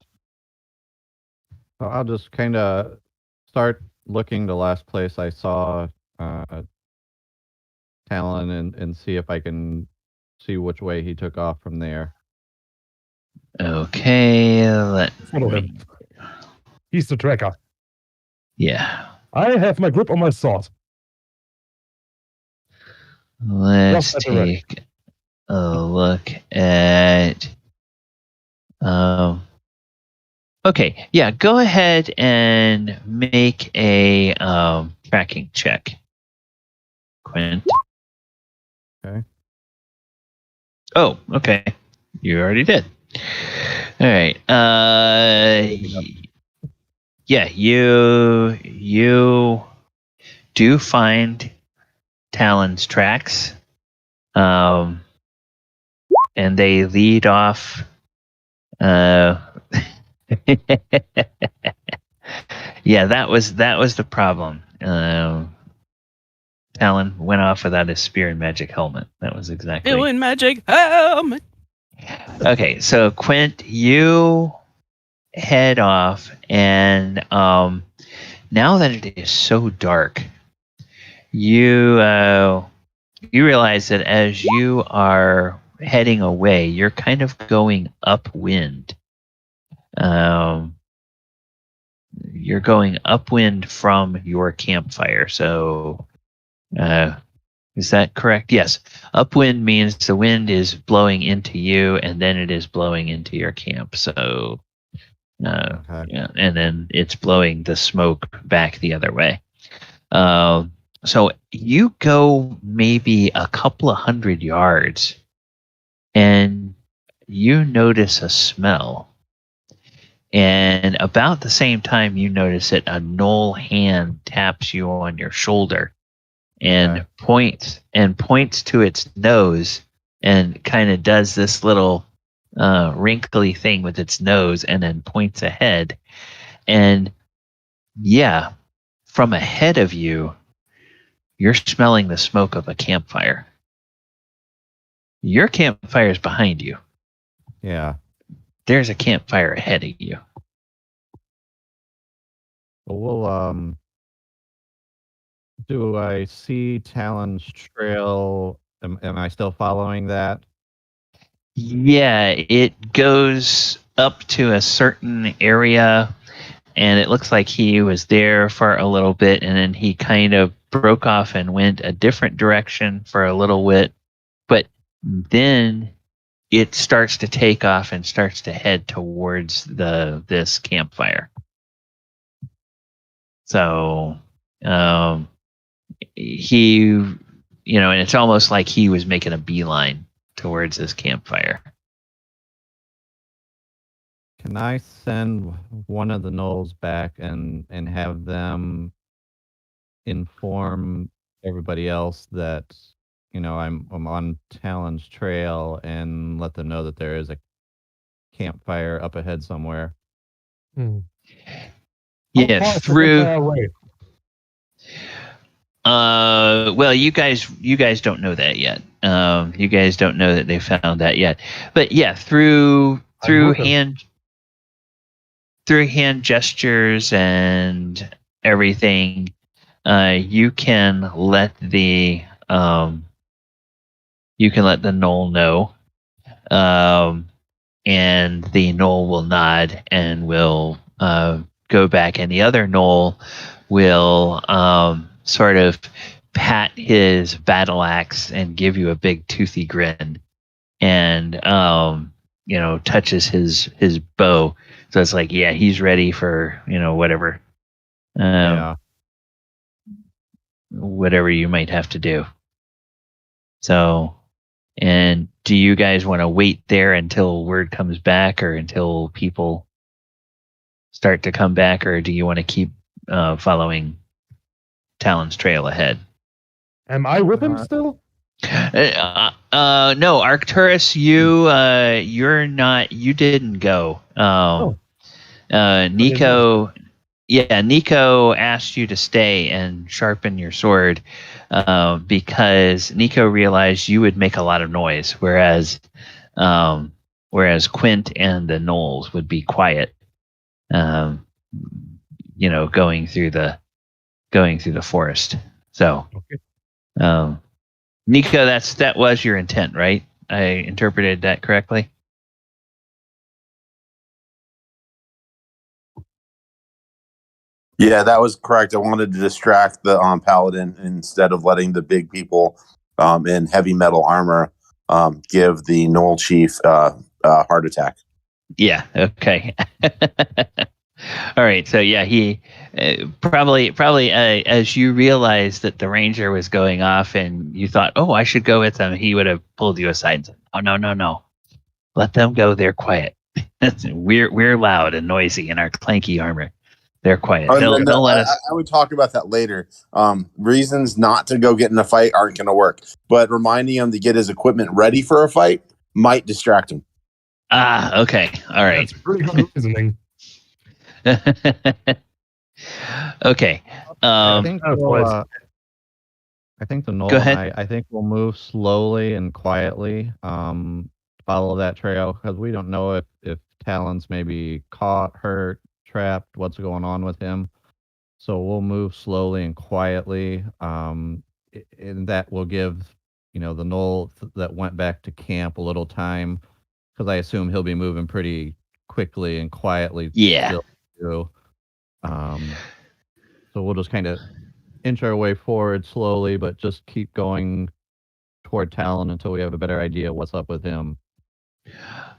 So I'll just kind of start looking the last place I saw Talon and see if I can see which way he took off from there. Okay, Follow him. He's the tracker. Yeah. I have my grip on my sword. Let's take a look at. Okay, yeah. Go ahead and make a tracking check, Quint. Okay. Oh, okay. You already did. All right. Yeah, you do find Talon's tracks, and they lead off. Yeah, that was the problem. Talon went off without his spear and magic helmet. That was exactly. Spear and magic helmet. Okay, so Quint, you head off, and now that it is so dark, you realize that as you are heading away, you're kind of going upwind. You're going upwind from your campfire. So, is that correct? Yes. Upwind means the wind is blowing into you, and then it is blowing into your camp. So, Okay. yeah, and then it's blowing the smoke back the other way. So you go maybe a couple of 100 yards, and you notice a smell. And about the same time you notice it, a Gnoll hand taps you on your shoulder and points to its nose and kind of does this little wrinkly thing with its nose and then points ahead. And yeah, from ahead of you, you're smelling the smoke of a campfire. Your campfire is behind you. Yeah. There's a campfire ahead of you. Well, do I see Talon's trail? Am I still following that? Yeah, it goes up to a certain area, and it looks like he was there for a little bit, and then he kind of broke off and went a different direction for a little bit, but then it starts to take off and starts to head towards this campfire. So he, and it's almost like he was making a beeline towards this campfire. Can I send one of the Gnolls back and have them inform everybody else that I'm on Talon's trail and let them know that there is a campfire up ahead somewhere? Yeah, How far is the through. vampire away? Well, you guys don't know that yet. You guys don't know that they found that yet. But yeah, through with him. hand gestures and everything, you can let the Gnoll know, and the Gnoll will nod and will go back, and the other Gnoll will sort of pat his battle axe and give you a big toothy grin, and touches his bow. So it's like, yeah, he's ready for whatever. Yeah. Whatever you might have to do. So, and do you guys want to wait there until word comes back, or until people start to come back, or do you want to keep following Talon's trail ahead? Am I with him still? No, Arcturus, you're not. You didn't go. Nico. Yeah, Nico asked you to stay and sharpen your sword because Nico realized you would make a lot of noise, whereas Quint and the Gnolls would be quiet. Going through the forest. So, okay. Nico, that was your intent, right? I interpreted that correctly. Yeah, that was correct. I wanted to distract the paladin instead of letting the big people in heavy metal armor give the Gnoll chief a heart attack. Yeah. Okay. All right. So yeah, he probably as you realized that the ranger was going off, and you thought, oh, I should go with them, he would have pulled you aside and said, oh, no, let them go. They're quiet. We're loud and noisy in our clanky armor. They're quiet. They'll let us. I would talk about that later. Reasons not to go get in a fight aren't going to work, but reminding him to get his equipment ready for a fight might distract him. Ah, okay. All right. That's pretty good reasoning. Okay. I think the Gnoll. Go ahead. I think we'll move slowly and quietly. Follow that trail, because we don't know if Talon's maybe caught, hurt, trapped, what's going on with him. So we'll move slowly and quietly, and that will give the Gnoll that went back to camp a little time, because I assume he'll be moving pretty quickly and quietly. Yeah. So we'll just kind of inch our way forward slowly, but just keep going toward Talon until we have a better idea what's up with him.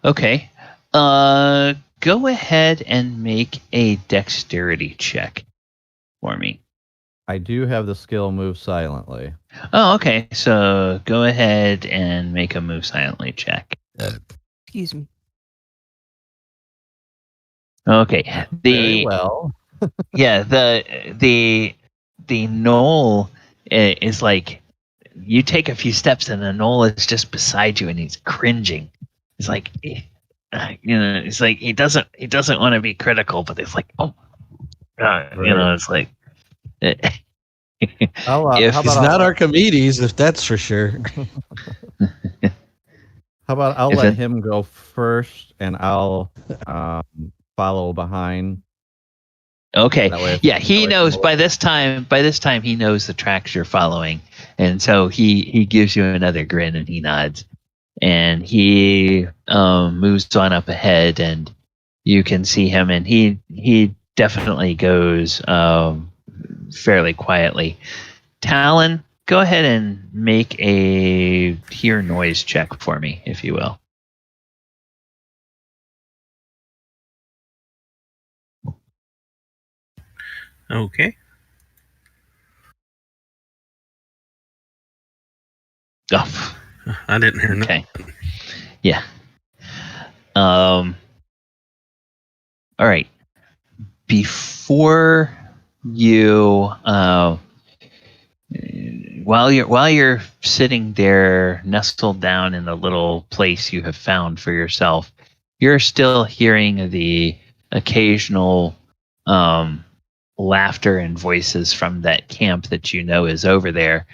Okay. Go ahead and make a dexterity check for me. I do have the skill Move Silently. Oh, okay. So go ahead and make a move silently check. Excuse me. Okay. Very well. Yeah, the Gnoll is like, you take a few steps and the Gnoll is just beside you and he's cringing. It's like, it's like he doesn't want to be critical, but it's like, oh, it's like. It's not Archimedes, if that's for sure. How about I'll let him go first, and I'll follow behind. Okay. Yeah, he knows by this time. He knows the tracks you're following, and so he gives you another grin and he nods, and he moves on up ahead, and you can see him, and he definitely goes fairly quietly. Talon, go ahead and make a hear noise check for me, if you will. Okay. Oh, I didn't hear okay. Yeah. All right. Before you, while you're sitting there, nestled down in the little place you have found for yourself, you're still hearing the occasional laughter and voices from that camp that you know is over there.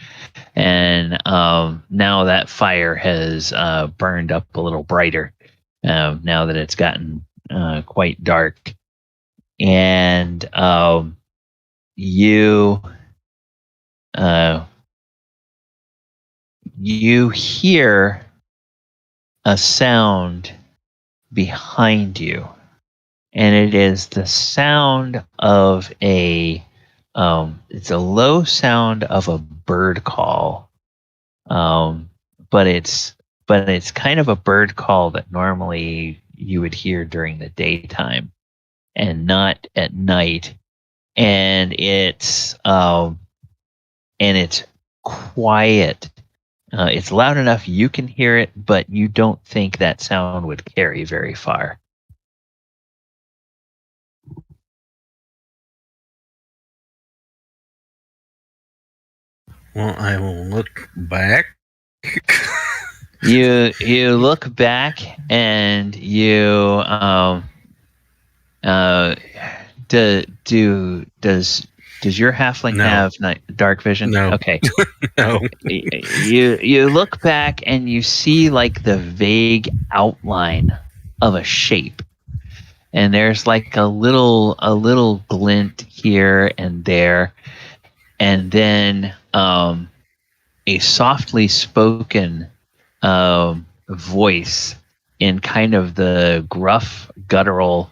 And now that fire has burned up a little brighter now that it's gotten quite dark. And you hear a sound behind you, and it is the sound of it's a low sound of a bird call, but it's kind of a bird call that normally you would hear during the daytime and not at night, and it's quiet. It's loud enough you can hear it, but you don't think that sound would carry very far. Well, I will look back. You look back and you does your halfling No. have dark vision? No. Okay. No. You look back and you see like the vague outline of a shape, and there's like a little glint here and there, and then a softly spoken voice in kind of the gruff, guttural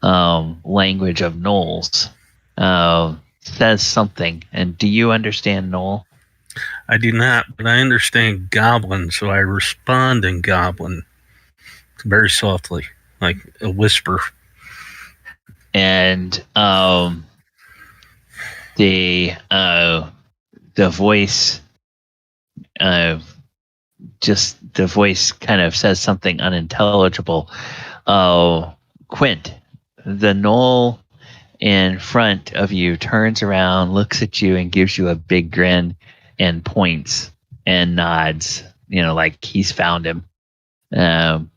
language of Gnolls says something. And do you understand Gnoll? I do not, but I understand Goblin, so I respond in Goblin very softly, like a whisper. And the voice the voice kind of says something unintelligible. Quint, the Gnoll in front of you, turns around, looks at you, and gives you a big grin and points and nods, like he's found him. And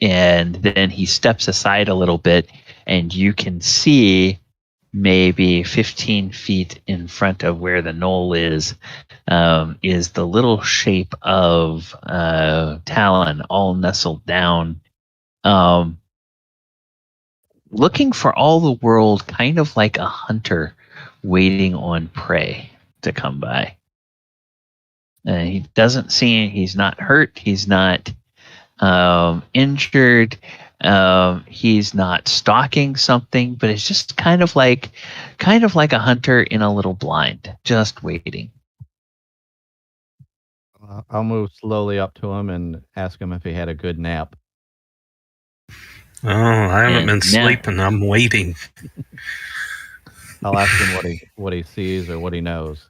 then he steps aside a little bit, and you can see maybe 15 feet in front of where the Gnoll is the little shape of Talon, all nestled down, looking for all the world, kind of like a hunter waiting on prey to come by. He doesn't see, he's not hurt, he's not injured, he's not stalking something, but it's just kind of like a hunter in a little blind, just waiting. I'll move slowly up to him and ask him if he had a good nap. Oh, I haven't been sleeping. I'm waiting. I'll ask him what he sees or what he knows.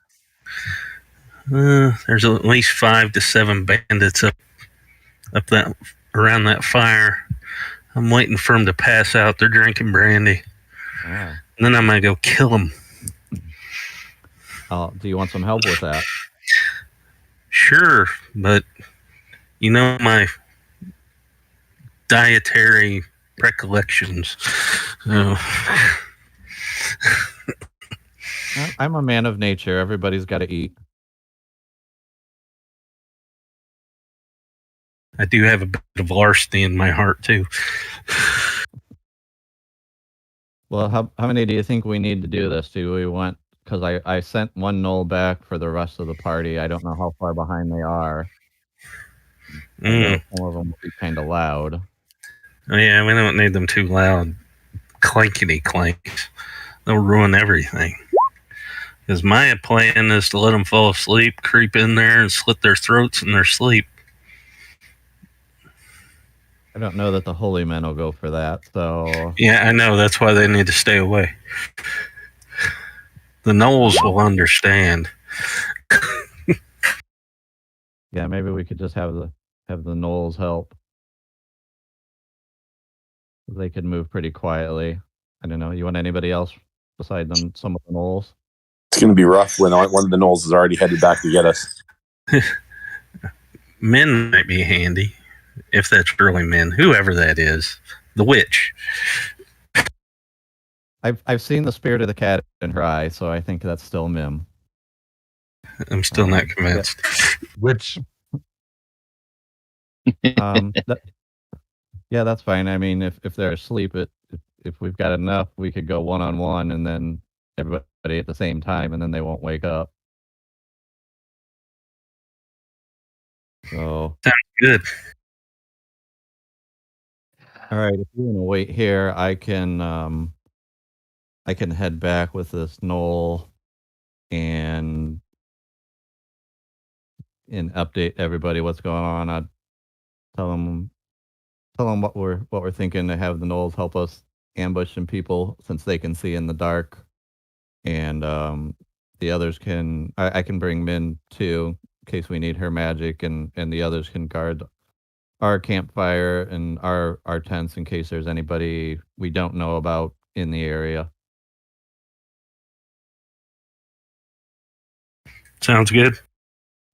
There's at least 5 to 7 bandits up that around that fire. I'm waiting for them to pass out. They're drinking brandy. And then I'm gonna go kill them. Do you want some help with that? Sure, but my dietary recollections. I'm a man of nature. Everybody's got to eat. I do have a bit of larceny in my heart too. Well, how many do you think we need to do this? Do we want? Because I sent one Gnoll back for the rest of the party. I don't know how far behind they are. Some of them will be kind of loud. Oh yeah, we don't need them too loud. Clankety clanks. They'll ruin everything. Because my plan is to let them fall asleep, creep in there, and slit their throats in their sleep. I don't know that the holy men will go for that, so... Yeah, I know. That's why they need to stay away. The Gnolls will understand. Yeah, maybe we could just have the Gnolls help. They could move pretty quietly. I don't know. You want anybody else besides them? Some of the Gnolls? It's going to be rough when one of the Gnolls is already headed back to get us. Men might be handy, if that's really men. Whoever that is. The witch. I've seen the spirit of the cat in her eye, so I think that's still Mim. I'm still not convinced. Which That, yeah, that's fine. I mean, if they're asleep, if we've got enough, we could go 1-on-1 and then everybody at the same time, and then they won't wake up. So Sounds good. all right, if you want to wait here, I can head back with this Gnoll and update everybody what's going on. I'd tell them what we're thinking, to have the Gnolls help us ambush some people since they can see in the dark, and the others can. I can bring Min too in case we need her magic, and the others can guard our campfire and our tents in case there's anybody we don't know about in the area. Sounds good.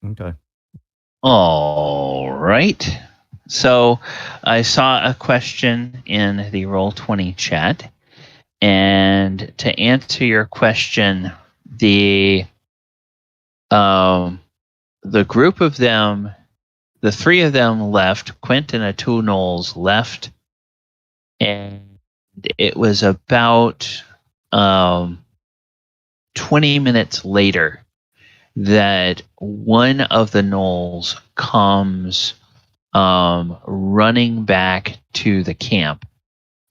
Okay. All right. So I saw a question in the Roll20 chat, and to answer your question, the group of them, the three of them left. Quint and the two Gnolls left, and it was about 20 minutes later that one of the Gnolls comes running back to the camp.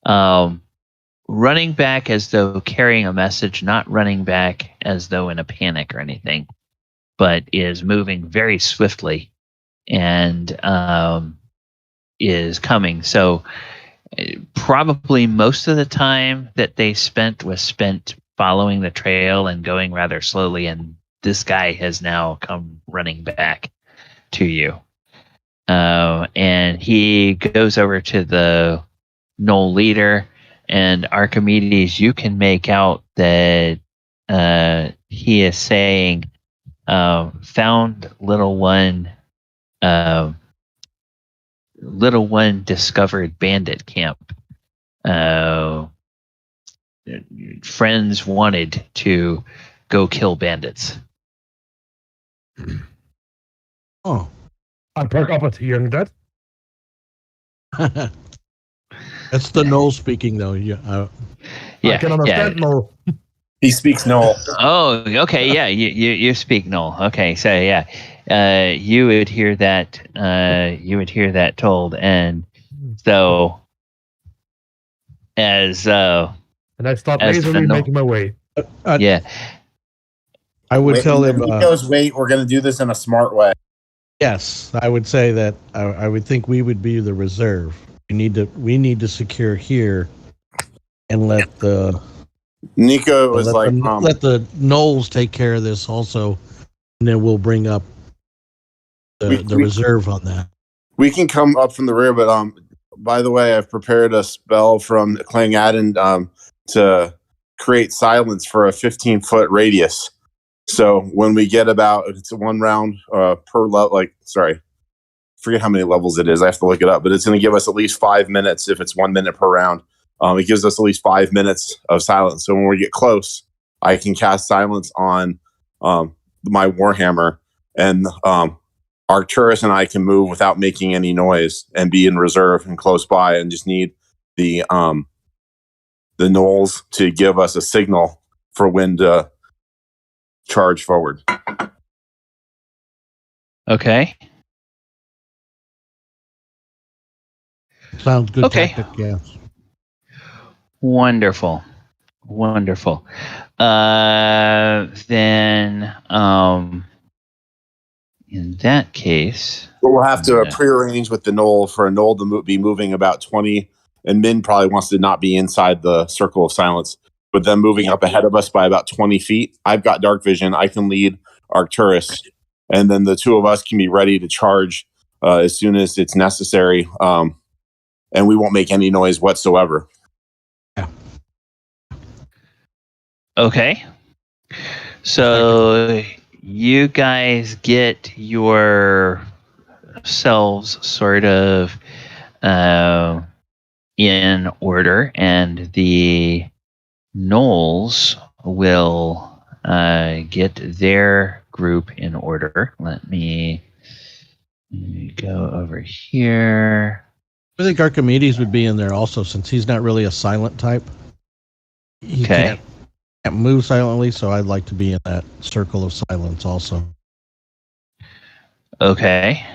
Running back as though carrying a message, not running back as though in a panic or anything, but is moving very swiftly and is coming. So probably most of the time that they spent was spent following the trail and going rather slowly, and this guy has now come running back to you. And he goes over to the Gnoll leader, and Archimedes, you can make out that he is saying, found little one discovered bandit camp. Friends wanted to go kill bandits. Oh. I perk up at hearing that. That's the Gnoll speaking, though. Yeah. I can understand Gnoll. He speaks Gnoll. Oh, okay, yeah. You speak Gnoll. Okay, so yeah, you would hear that. You would hear that told, and so as and I start as lazily making my way. yeah. I would tell him. He goes, wait, we're going to do this in a smart way. Yes, I would say that. I would think we would be the reserve. We need to secure here, and let the Nico was like, let the Gnolls take care of this also, and then we'll bring up the reserve on that. We can come up from the rear, but by the way, I've prepared a spell from Clang Adden to create silence for a 15-foot radius. So when we get it's one round per level. Forget how many levels it is. I have to look it up, but it's going to give us at least 5 minutes if it's 1 minute per round. It gives us at least 5 minutes of silence. So when we get close, I can cast silence on my Warhammer, and Arcturus and I can move without making any noise and be in reserve and close by, and just need the Gnolls to give us a signal for when to charge forward. Okay. Sounds good. Okay. Tactic, yeah. Wonderful. Then in that case, We'll have to prearrange with the Gnoll for a Gnoll to be moving about 20, and Min probably wants to not be inside the circle of silence, but them moving up ahead of us by about 20 feet. I've got dark vision. I can lead Arcturus, and then the two of us can be ready to charge as soon as it's necessary, and we won't make any noise whatsoever. Yeah. Okay. So you guys get yourselves sort of in order, and the Gnolls will get their group in order. Let me go over here. I think Archimedes would be in there also, since he's not really a silent type. He Okay. can't move silently, so I'd like to be in that circle of silence also. Okay.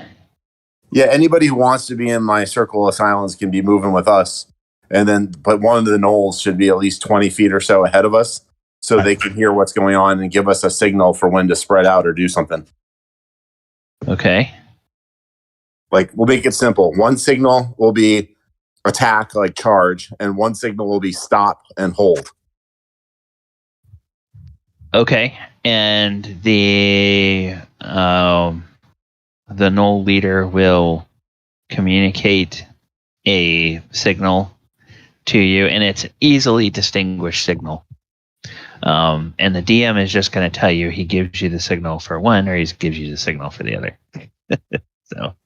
Yeah, anybody who wants to be in my circle of silence can be moving with us. But one of the gnolls should be at least 20 feet or so ahead of us so they can hear what's going on and give us a signal for when to spread out or do something. Okay. Like, we'll make it simple. One signal will be attack, like charge, and one signal will be stop and hold. Okay. And the Gnoll leader will communicate a signal to you, and it's an easily distinguished signal. And the DM is just going to tell you he gives you the signal for one, or he gives you the signal for the other. So,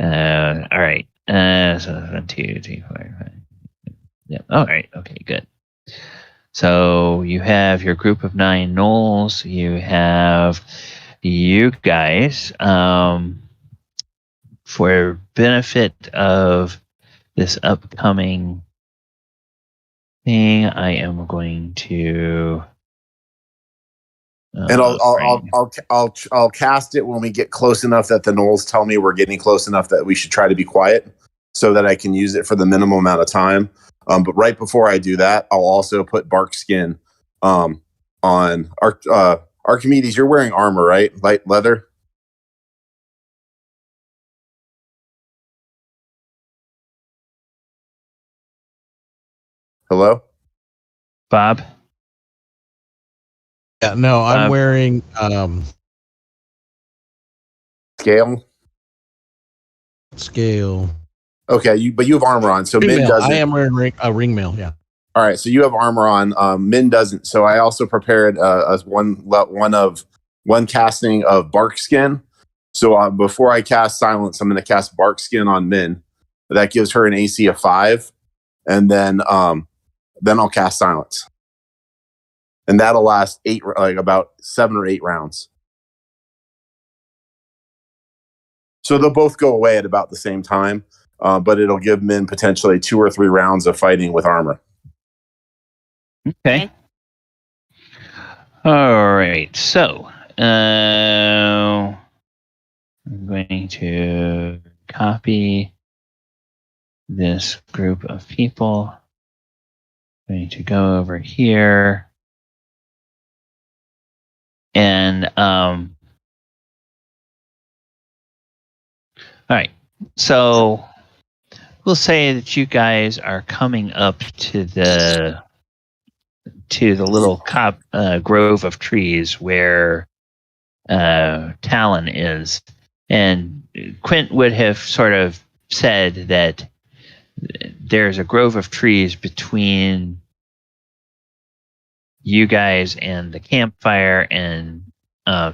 all right. So 1, 2, 3, 4, 5. Yep. All right. Okay. Good. So you have your group of 9 gnolls. You have you guys. For benefit of this upcoming thing, I am going to. And I'll cast it when we get close enough that the gnolls tell me we're getting close enough that we should try to be quiet, so that I can use it for the minimum amount of time. But right before I do that, I'll also put bark skin on Archimedes. You're wearing armor, right? Light leather. Hello, Bob. Yeah, no, I'm wearing scale. Okay, but you have armor on, so Min doesn't. I am wearing a ringmail. Yeah. All right, so you have armor on. Min doesn't. So I also prepared one casting of bark skin. So before I cast silence, I'm going to cast bark skin on Min. That gives her an AC of 5, and then I'll cast silence, and that'll last about 7 or 8 rounds. So they'll both go away at about the same time, but it'll give Min potentially 2 or 3 rounds of fighting with armor. Okay. All right. So I'm going to copy this group of people. I'm going to go over here. And all right. So we'll say that you guys are coming up to the little grove of trees where Talon is. And Quint would have sort of said that there's a grove of trees between you guys and the campfire, and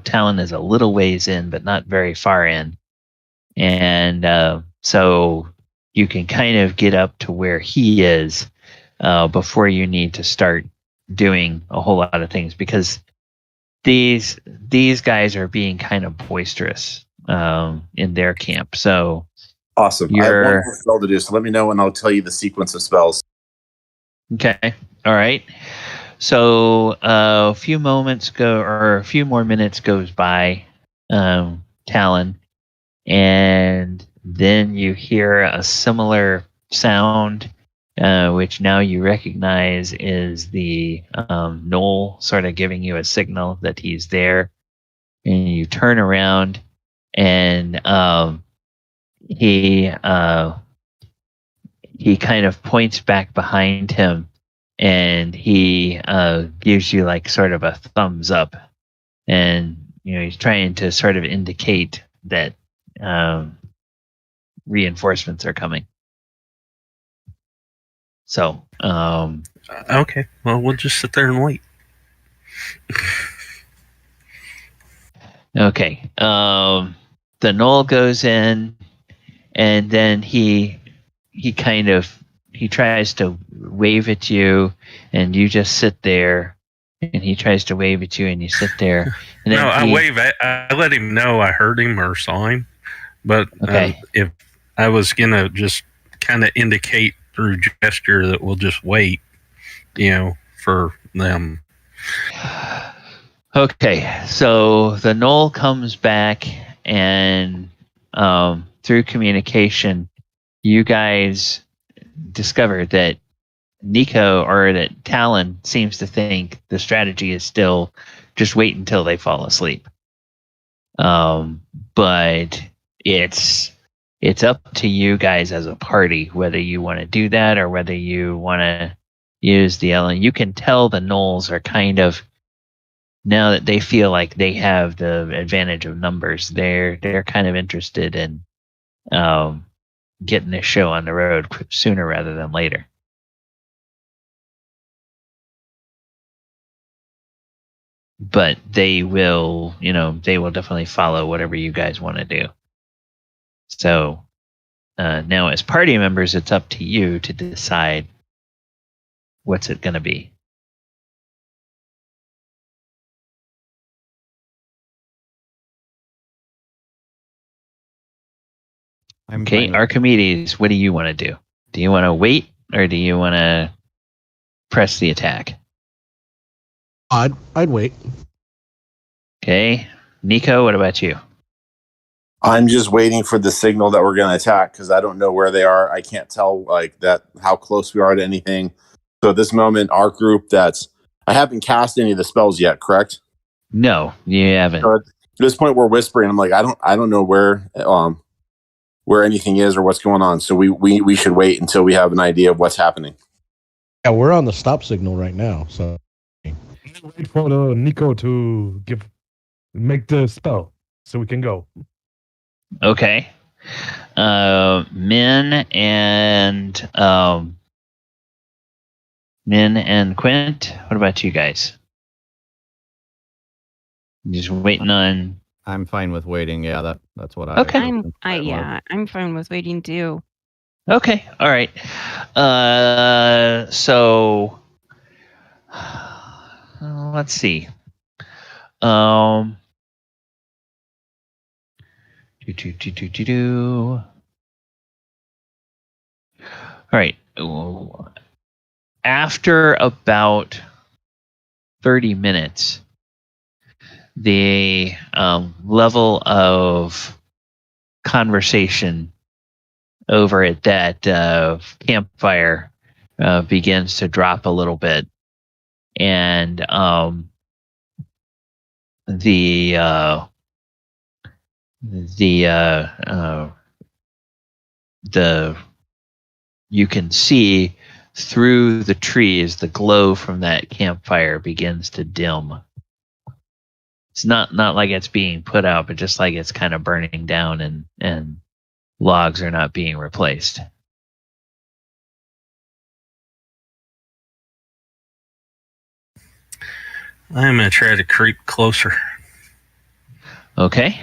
Talon is a little ways in, but not very far in. And so you can kind of get up to where he is before you need to start doing a whole lot of things, because these guys are being kind of boisterous in their camp. So awesome. I have one more spell to do, so let me know and I'll tell you the sequence of spells. Okay. All right. So a few more minutes goes by, Talon, and then you hear a similar sound, which now you recognize is the Gnoll sort of giving you a signal that he's there. And you turn around, and he kind of points back behind him, and he gives you like sort of a thumbs up, and he's trying to sort of indicate that reinforcements are coming. So okay, well, we'll just sit there and wait. Okay. The Gnoll goes in, and then he tries to wave at you, and you just sit there. And he tries to wave at you, and you sit there. And then No, I let him know I heard him or saw him. But Okay. if I was gonna just kind of indicate through gesture that we'll just wait, for them. Okay, so the Gnoll comes back, and through communication, you guys discover that Nico, or that Talon, seems to think the strategy is still just wait until they fall asleep. But it's up to you guys as a party whether you want to do that or whether you want to use the Ellen. You can tell the Gnolls are kind of, now that they feel like they have the advantage of numbers, they're kind of interested in getting this show on the road sooner rather than later. But they will definitely follow whatever you guys want to do. So now, as party members, it's up to you to decide what's it going to be. Okay, Archimedes, what do you want to do? Do you want to wait, or do you want to press the attack? I'd wait. Okay, Nico, what about you? I'm just waiting for the signal that we're going to attack because I don't know where they are. I can't tell how close we are to anything. So at this moment, our group I haven't cast any of the spells yet, correct? No, you haven't. So at this point, we're whispering. I'm like, I don't know where anything is or what's going on. So we should wait until we have an idea of what's happening. Yeah, we're on the stop signal right now. So Wait for the Nico to make the spell so we can go. Okay. Min and Quint, what about you guys? Just waiting on. I'm fine with waiting. Yeah, that's what I. Okay. I'm fine with waiting too. Okay. All right. So let's see. All right. After about 30 minutes, the level of conversation over at that campfire begins to drop a little bit, and you can see through the trees the glow from that campfire begins to dim. It's not like it's being put out, but just like it's kind of burning down, and logs are not being replaced. I'm going to try to creep closer. Okay.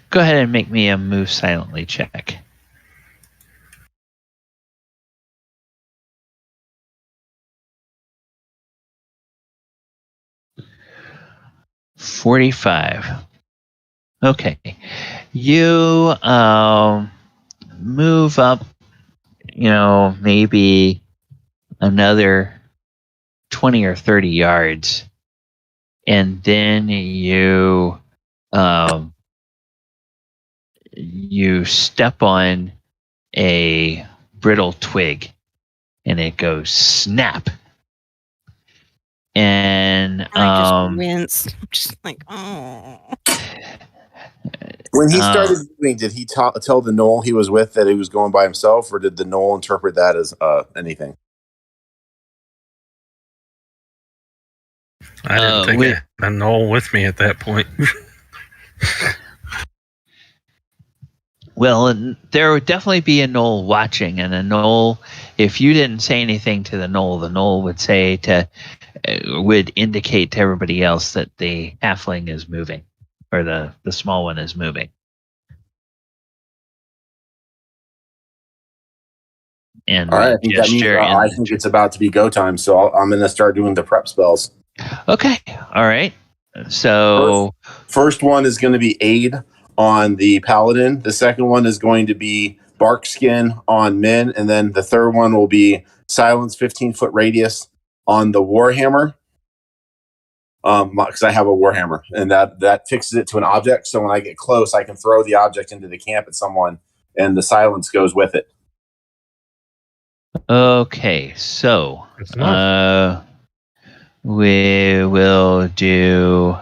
Go ahead and make me a move silently check. $45. Okay. You move up, maybe another 20 or 30 yards, and then you step on a brittle twig, and it goes snap. And I just winced. I'm just like, oh. When he started moving, did he tell the Gnoll he was with that he was going by himself, or did the Gnoll interpret that as anything? I didn't think I had a Gnoll with me at that point. Well, there would definitely be a Gnoll watching, and a Gnoll, if you didn't say anything to the Gnoll would indicate to everybody else that the halfling is moving, or the small one is moving. and All right, we I think that means gesture. I think it's about to be go time, so I'm going to start doing the prep spells. Okay, all right. So First one is going to be Aid on the Paladin. The second one is going to be Bark Skin on Min, and then the third one will be Silence 15-foot radius on the Warhammer. Because I have a Warhammer, and that fixes it to an object. So when I get close, I can throw the object into the camp at someone, and the silence goes with it. okay, so It's not. we will do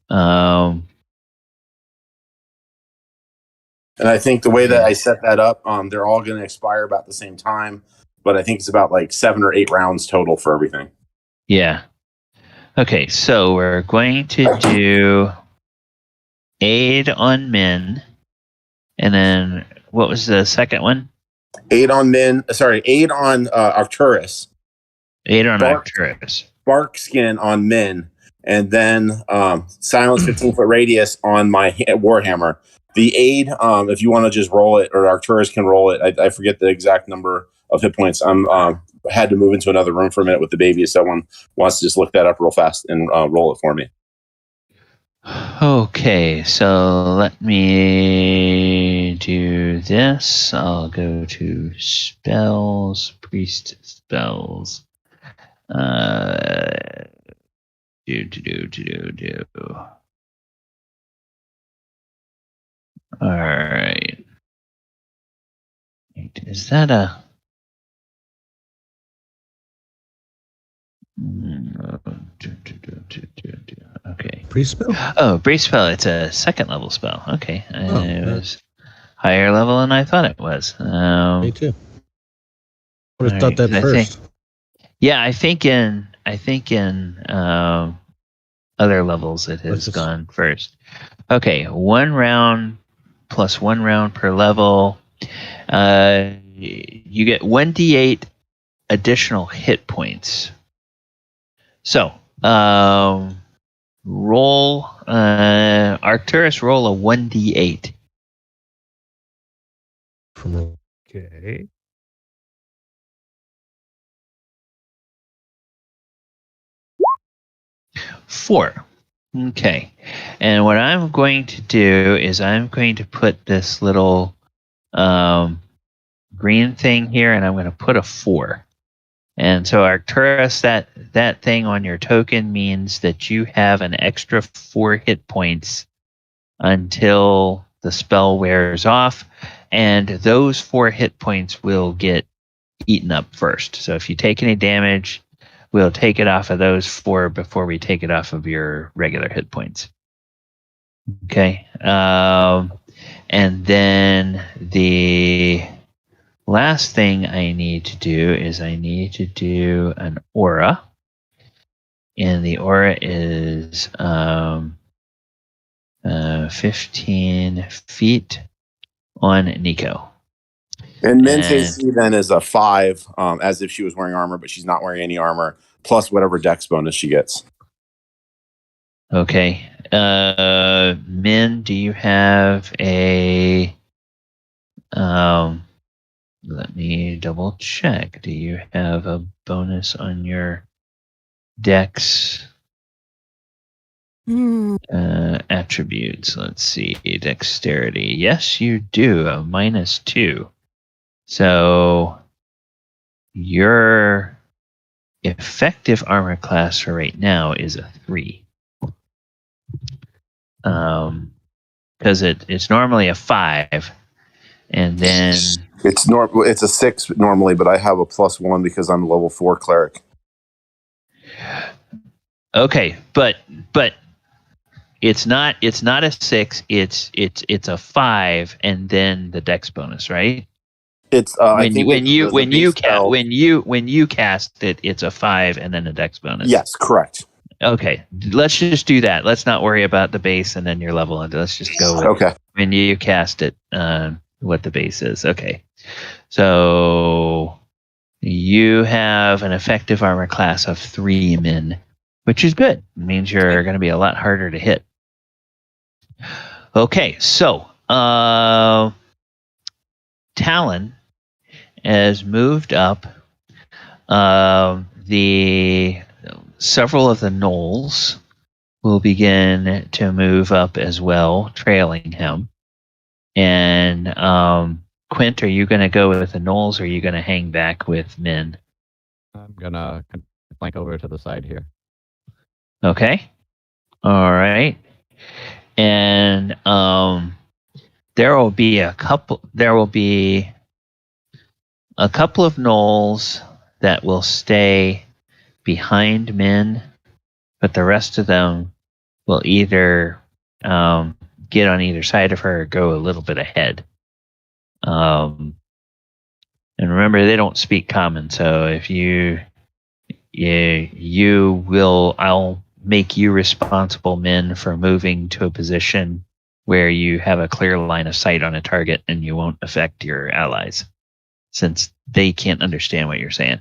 And I think the way that I set that up, they're all going to expire about the same time, but I think it's about like 7 or 8 rounds total for everything. yeah. Okay, so we're going to do Aid on Min, and then what was the second one? Aid on Arcturus. Aid on Arcturus. Bark Skin on Min, and then Silence 15-foot radius on my Warhammer. The Aid, if you want to just roll it, or Arcturus can roll it. I forget the exact number of hit points. Had to move into another room for a minute with the baby. If someone wants to just look that up real fast and roll it for me. Okay, so let me do this. I'll go to spells, priest spells. Do. All right. Is that a? Okay. Priest spell? Oh, Brace spell. It's a second level spell. Okay. It was higher level than I thought it was. Me too. Would have thought that I first. I think in other levels it has gone first. Okay, 1 round plus 1 round per level. You get 1d8 additional hit points. So, roll Arcturus, roll a 1d8. Okay. Four. Okay. And what I'm going to do is I'm going to put this little green thing here, and I'm going to put a 4. And so Arcturus, that thing on your token means that you have an extra 4 hit points until the spell wears off, and those 4 hit points will get eaten up first. So if you take any damage, we'll take it off of those 4 before we take it off of your regular hit points. Okay. And then the last thing I need to do is I need to do an aura. And the aura is 15 feet on Nico. And Min's AC then is a 5, as if she was wearing armor, but she's not wearing any armor, plus whatever dex bonus she gets. Okay. Min, do you have a... let me double check. Do you have a bonus on your dex attributes? Let's see. Dexterity. Yes, you do. A -2. So your effective armor class for right now is a 3. Because it's normally a 5, and then it's a 6 normally, but I have a +1 because I'm a level 4 cleric. Okay, but it's not a 6. It's a 5, and then the dex bonus, right? It's when you cast it, it's a 5 and then a dex bonus. Yes, correct. Okay, let's just do that. Let's not worry about the base and then your level. And let's just go with when you cast it, what the base is. Okay, so you have an effective armor class of 3 Min, which is good. It means you're going to be a lot harder to hit. Okay, so Talon has moved up. The several of the gnolls will begin to move up as well, trailing him. And Quint, are you going to go with the gnolls, or are you going to hang back with Min? I'm gonna flank over to the side here. Okay. All right. And there will be a couple of gnolls that will stay behind Min, but the rest of them will either get on either side of her or go a little bit ahead. And remember, they don't speak common, so if I'll make you responsible, Min, for moving to a position where you have a clear line of sight on a target and you won't affect your allies, since they can't understand what you're saying.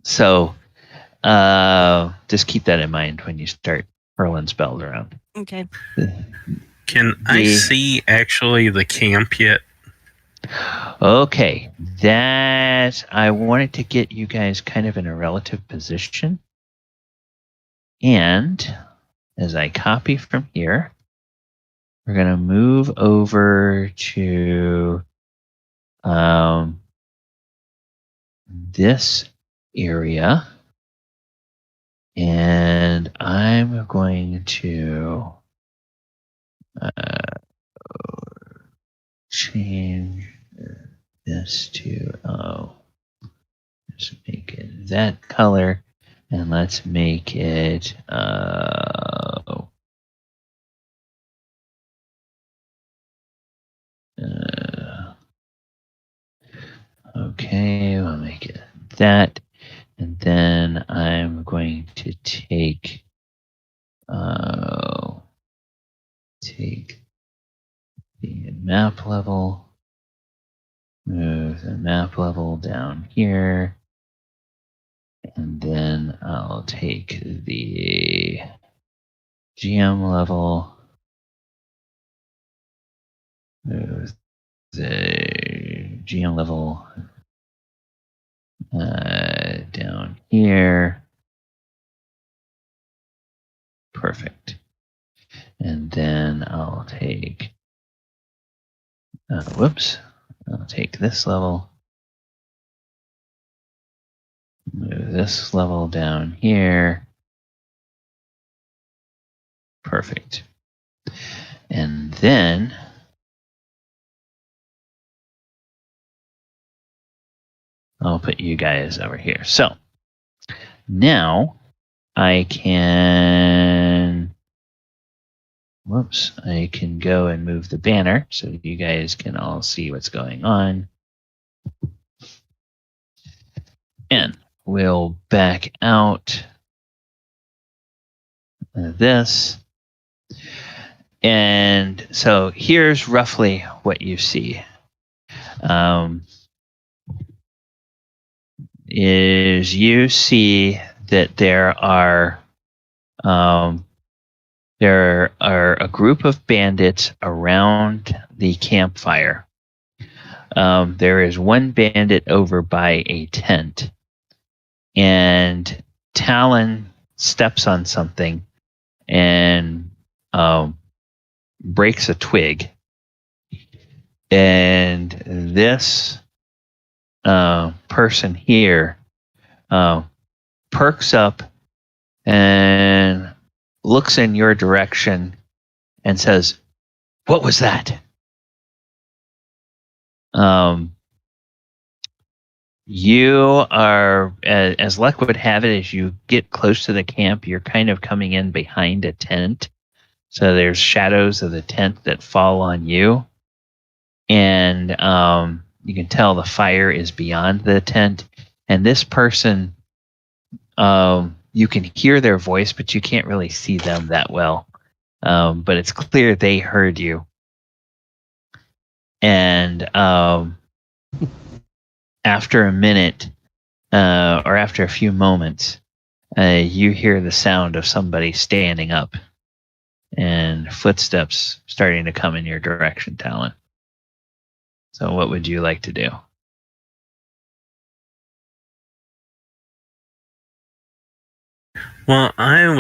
So just keep that in mind when you start hurling spells around. Okay. Can I see actually the camp yet? Okay, that I wanted to get you guys kind of in a relative position. And as I copy from here, we're going to move over to this area. And I'm going to change this to, let's make it that color, and let's make it, okay, we'll make it that, and then I'm going to take the map level, move the map level down here, and then I'll take the GM level, move the GM level down here. Perfect. And then I'll take, I'll take this level, move this level down here. Perfect. And then I'll put you guys over here. So now I can go and move the banner so you guys can all see what's going on. And we'll back out this. And so here's roughly what you see. Is you see that there are a group of bandits around the campfire. There is one bandit over by a tent, and Talon steps on something and breaks a twig. And this person here perks up and looks in your direction and says, "What was that?" You are, as luck would have it, as you get close to the camp, you're kind of coming in behind a tent. So there's shadows of the tent that fall on you. And you can tell the fire is beyond the tent. And this person, you can hear their voice, but you can't really see them that well. But it's clear they heard you. And after a minute, or after a few moments, you hear the sound of somebody standing up and footsteps starting to come in your direction, Talon. So what would you like to do? Well, I'm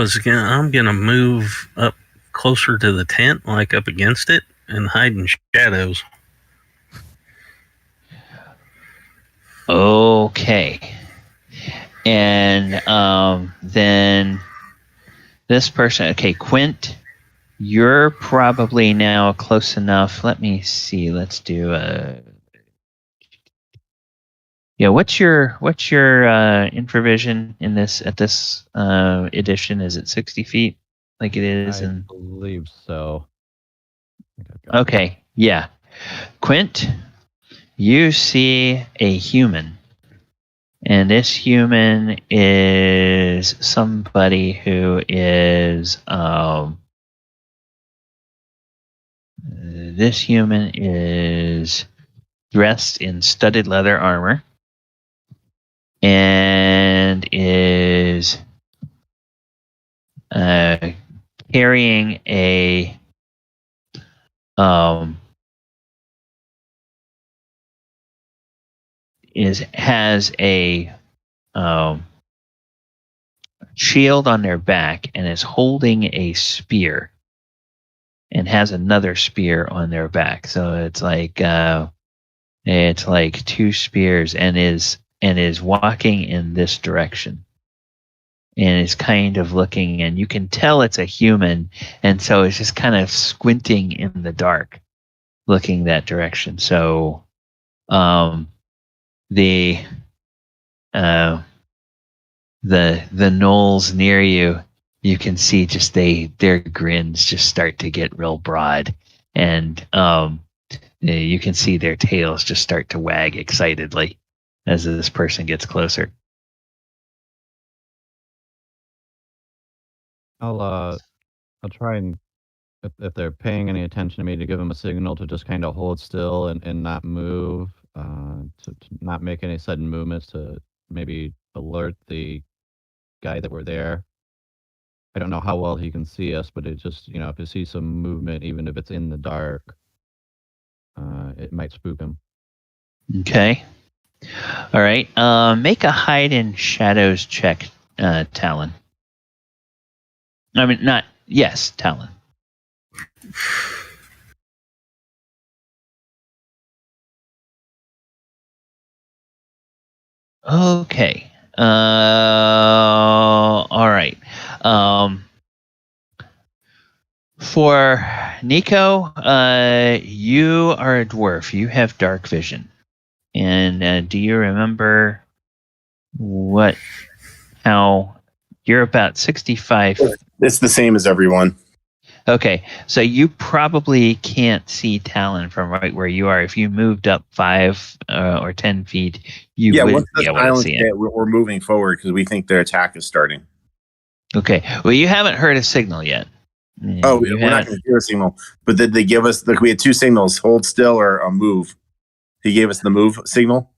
gonna move up closer to the tent, like up against it, and hide in shadows. Okay. And then this person, okay, Quint, you're probably now close enough. Let me see. Let's do a. Yeah, what's your infravision in this at this edition? Is it 60 feet like it is? I And believe so. okay, yeah, Quint, you see a human, and this human is somebody who is this human is dressed in studded leather armor. And is carrying a has a shield on their back and is holding a spear and has another spear on their back. So it's like two spears and is walking in this direction and is kind of looking, and you can tell it's a human, and so it's just kind of squinting in the dark looking that direction. So the gnolls near you can see just their grins just start to get real broad, and you can see their tails just start to wag excitedly as this person gets closer. I'll try and if they're paying any attention to me, to give them a signal to just kind of hold still and not move, to not make any sudden movements, to maybe alert the guy that we're there. I don't know how well he can see us, but it just, if you see some movement, even if it's in the dark, it might spook him. Okay. All right. Make a hide in shadows check, Talon. I mean, not yes, Talon. Okay. All right. For Nico, you are a dwarf. You have dark vision. And do you remember how you're about 65? It's the same as everyone. Okay, so you probably can't see Talon from right where you are. If you moved up 5 or 10 feet, you would be able to see it. We're moving forward because we think their attack is starting. Okay, well, you haven't heard a signal yet. Oh, we're not going to hear a signal. But did they give us, we had 2 signals, hold still or move. He gave us the move signal.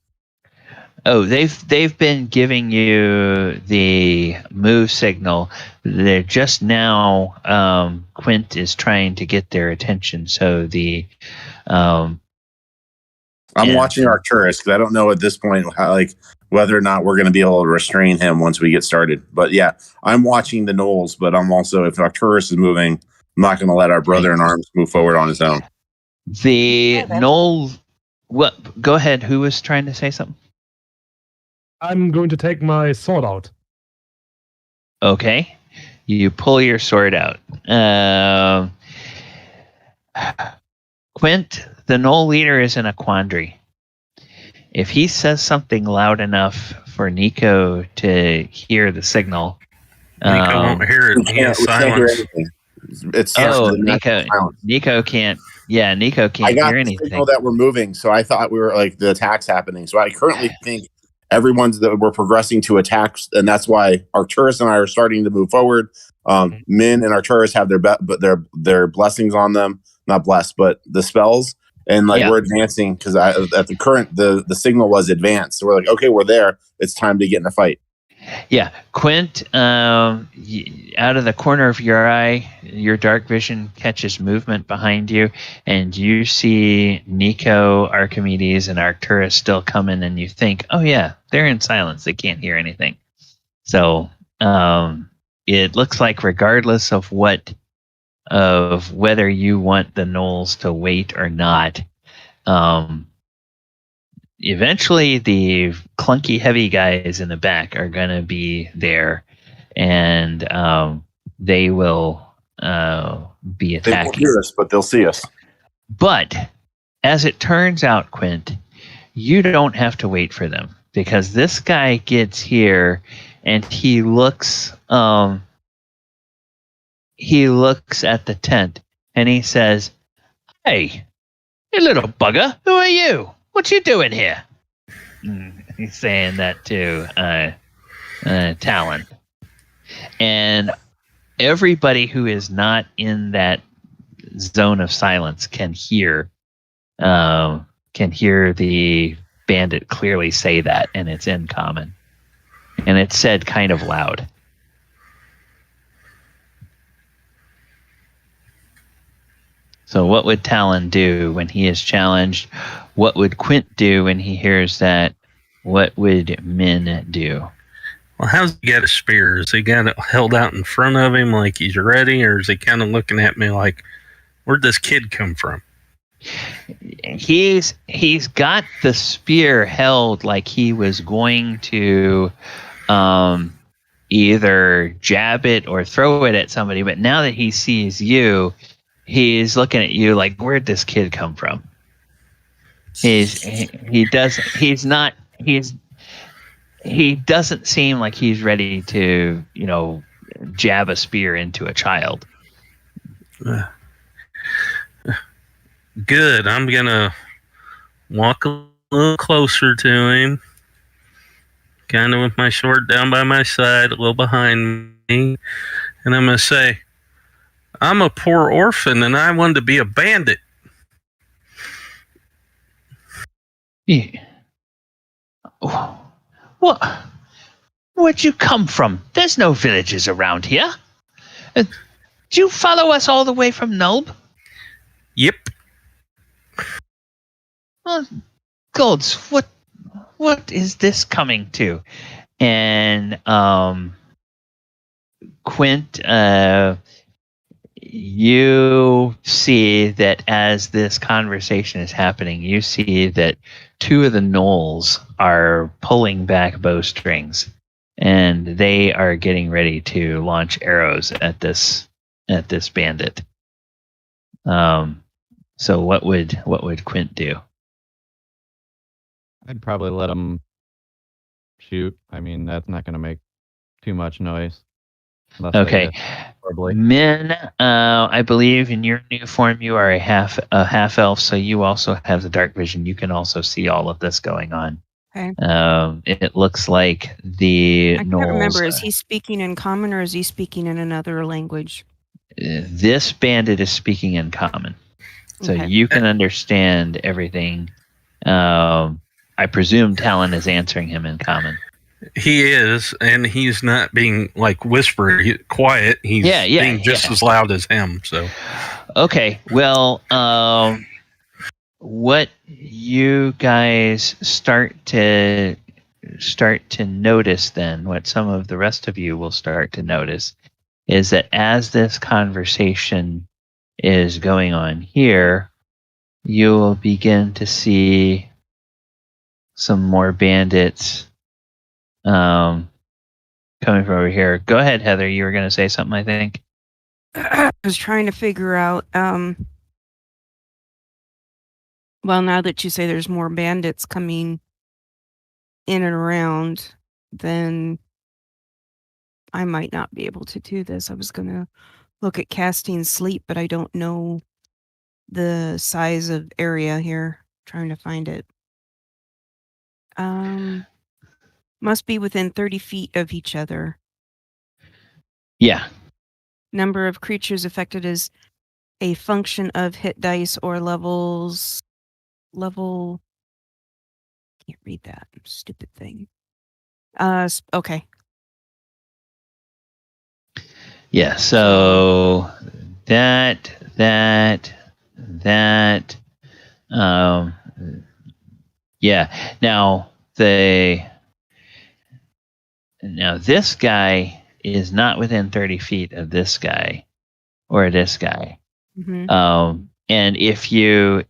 Oh, they've been giving you the move signal. They're just now. Quint is trying to get their attention. So the. I'm watching Arcturus because I don't know at this point whether or not we're going to be able to restrain him once we get started. But yeah, I'm watching the Gnolls. But I'm also, if Arcturus is moving, I'm not going to let our brother in arms move forward on his own. The Gnoll. What? Go ahead. Who was trying to say something? I'm going to take my sword out. Okay. You pull your sword out. Quint, the Gnoll leader, is in a quandary. If he says something loud enough for Nico to hear the signal, Nico won't hear it. He has silence. Nico can't. Yeah, Nico can't hear anything. I got the signal that we're moving, so I thought we were the attack's happening. So I currently think we're progressing to attacks, and that's why Arcturus and I are starting to move forward. Min and Arcturus have their blessings on them, not blessed, but the spells, and we're advancing because at the current the signal was advanced. So we're okay, we're there. It's time to get in a fight. Yeah, Quint, out of the corner of your eye, your dark vision catches movement behind you, and you see Nico, Archimedes, and Arcturus still coming, and you think, oh yeah, they're in silence. They can't hear anything. So it looks like regardless of whether you want the Gnolls to wait or not, eventually the clunky heavy guys in the back are going to be there, and they will be They won't attacking. hear us, but they'll see us. But as it turns out, Quint, you don't have to wait for them, because this guy gets here and he looks at the tent and he says, "Hey, you little bugger, who are you? What you doing here?" He's saying that to Talon. And everybody who is not in that zone of silence can hear the bandit clearly say that, and it's in common. And it's said kind of loud. So what would Talon do when he is challenged? What would Quint do when he hears that? What would Min do? Well, how's he got a spear? Is he got it held out in front of him like he's ready, or is he kind of looking at me like, where'd this kid come from? He's got the spear held like he was going to either jab it or throw it at somebody, but now that he sees you, he's looking at you like, where'd this kid come from? He doesn't seem like he's ready to, jab a spear into a child. Good. I'm gonna walk a little closer to him, kind of with my sword down by my side, a little behind me, and I'm gonna say, I'm a poor orphan and I wanted to be a bandit. Yeah. What? Where'd you come from? There's no villages around here. Did you follow us all the way from Nulb? Yep. Gods, what is this coming to? And Quint, you see that as this conversation is happening, you see that two of the Gnolls are pulling back bowstrings, and they are getting ready to launch arrows at this bandit. So what would Quint do? I'd probably let him shoot. I mean, that's not going to make too much noise. Okay. Min, I believe in your new form you are a half elf, so you also have the dark vision. You can also see all of this going on. Okay. It looks like the I can't Gnolls, remember. Is he speaking in common or is he speaking in another language? This bandit is speaking in common, so Okay. you can understand everything. I presume Talon is answering him in common. He is, and he's not being like whispery, quiet. He's being just as loud as him. So, okay. Well, what you guys start to notice then, what some of the rest of you will start to notice, is that as this conversation is going on here, you will begin to see some more bandits coming from over here. Go ahead, Heather. You were going to say something, I think. I was trying to figure out, well, now that you say there's more bandits coming in and around, then I might not be able to do this. I was going to look at casting sleep, but I don't know the size of area here. Trying to find it. Must be within 30 feet of each other. Yeah. Number of creatures affected is a function of hit dice or levels. Can't read that. Stupid thing. Okay. Yeah, so that. Yeah. Now this guy is not within 30 feet of this guy or this guy. Mhm. And if you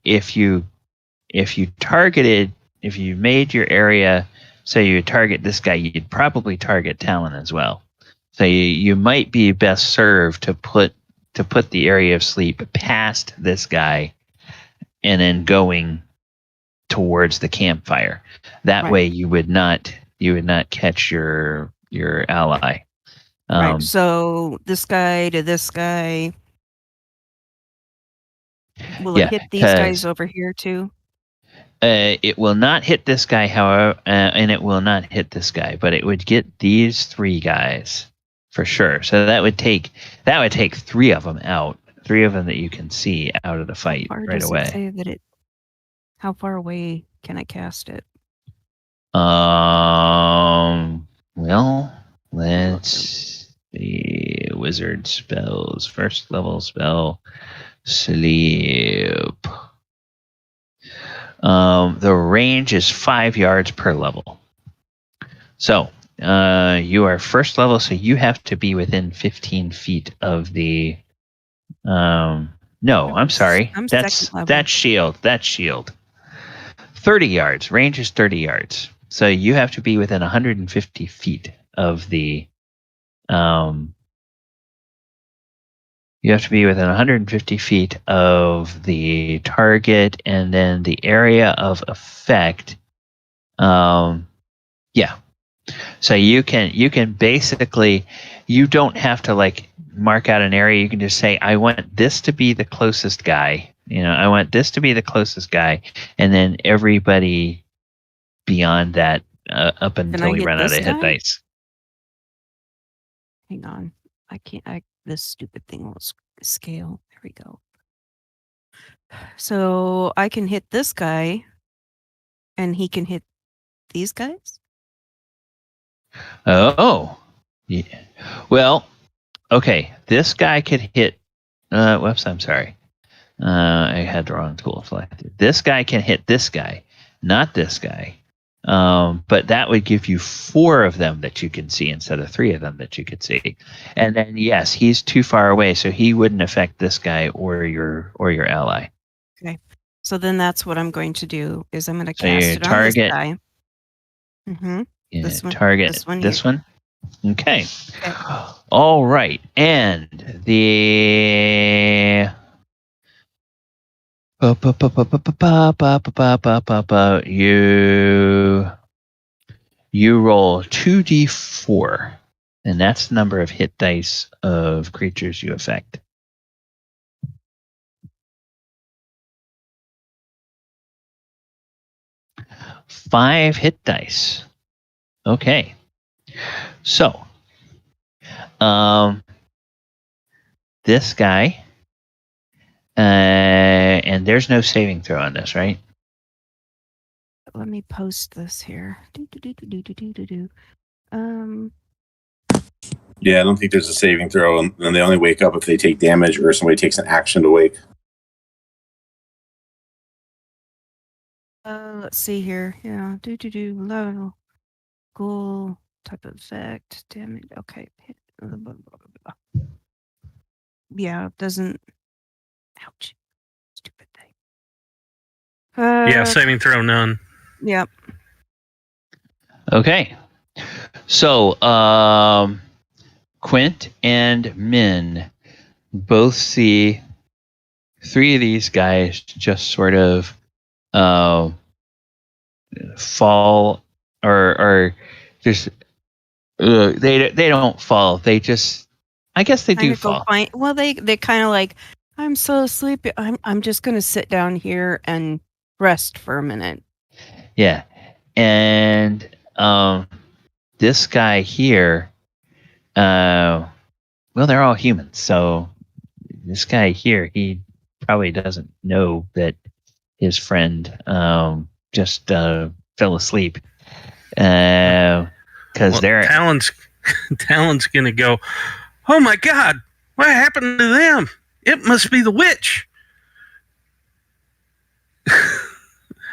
made your area so you target this guy, you'd probably target Talon as well. So you might be best served to put the area of sleep past this guy and then going towards the campfire. That Right. way you would not catch your ally. Right. So this guy to this guy. Will Yeah, it hit these guys over here too? It will not hit this guy, however, and it will not hit this guy, but it would get these 3 guys for sure. So that would take 3 of them out, 3 of them that you can see out of the fight Or right does away. it say that it? How far away can I cast it? Well, let's see. Wizard spells, first level spell, sleep. The range is 5 yards per level. So you are first level, so you have to be within 15 feet of the. No, I'm sorry. I'm That's second level. shield. That's shield. 30 yards. Range is 30 yards. So you have to be within 150 feet of the. You have to be within 150 feet of the target, and then the area of effect. Yeah. So you can basically, you don't have to like mark out an area. You can just say, I want this to be the closest guy. I want this to be the closest guy, and then everybody beyond that up until we run out of hit dice. Hang on. I can't. This stupid thing won't scale. There we go. So I can hit this guy, and he can hit these guys. Oh, yeah. Well, okay. This guy could hit. Whoops, I'm sorry. I had the wrong tool selected. This guy can hit this guy, not this guy. But that would give you 4 of them that you can see instead of 3 of them that you could see. And then yes, he's too far away, so he wouldn't affect this guy or your ally. Okay. So then that's what I'm going to do. Is I'm going to So cast you it target, on this guy. Mm-hmm. Yeah, This one. target This one. Okay. All right. And the you roll 2d4, and that's the number of hit dice of creatures you affect. Five hit dice. Okay. So, this guy, and there's no saving throw on this, right? Let me post this here. Yeah, I don't think there's a saving throw, and they only wake up if they take damage or somebody takes an action to wake. Let's see here. Yeah, level, goal, type of effect, damage. Okay. Yeah, it doesn't. Ouch. Stupid thing. Yeah, saving throw none. Yep. Okay. So, Quint and Min both see 3 of these guys just sort of fall, or just they don't fall. They just, I guess they do fall. Well, they kind of like, I'm so sleepy. I'm just gonna sit down here and rest for a minute. Yeah, and this guy here, well, they're all humans, so this guy here, he probably doesn't know that his friend just fell asleep, because they're Talon's gonna go, Oh my God! What happened to them? It must be the witch.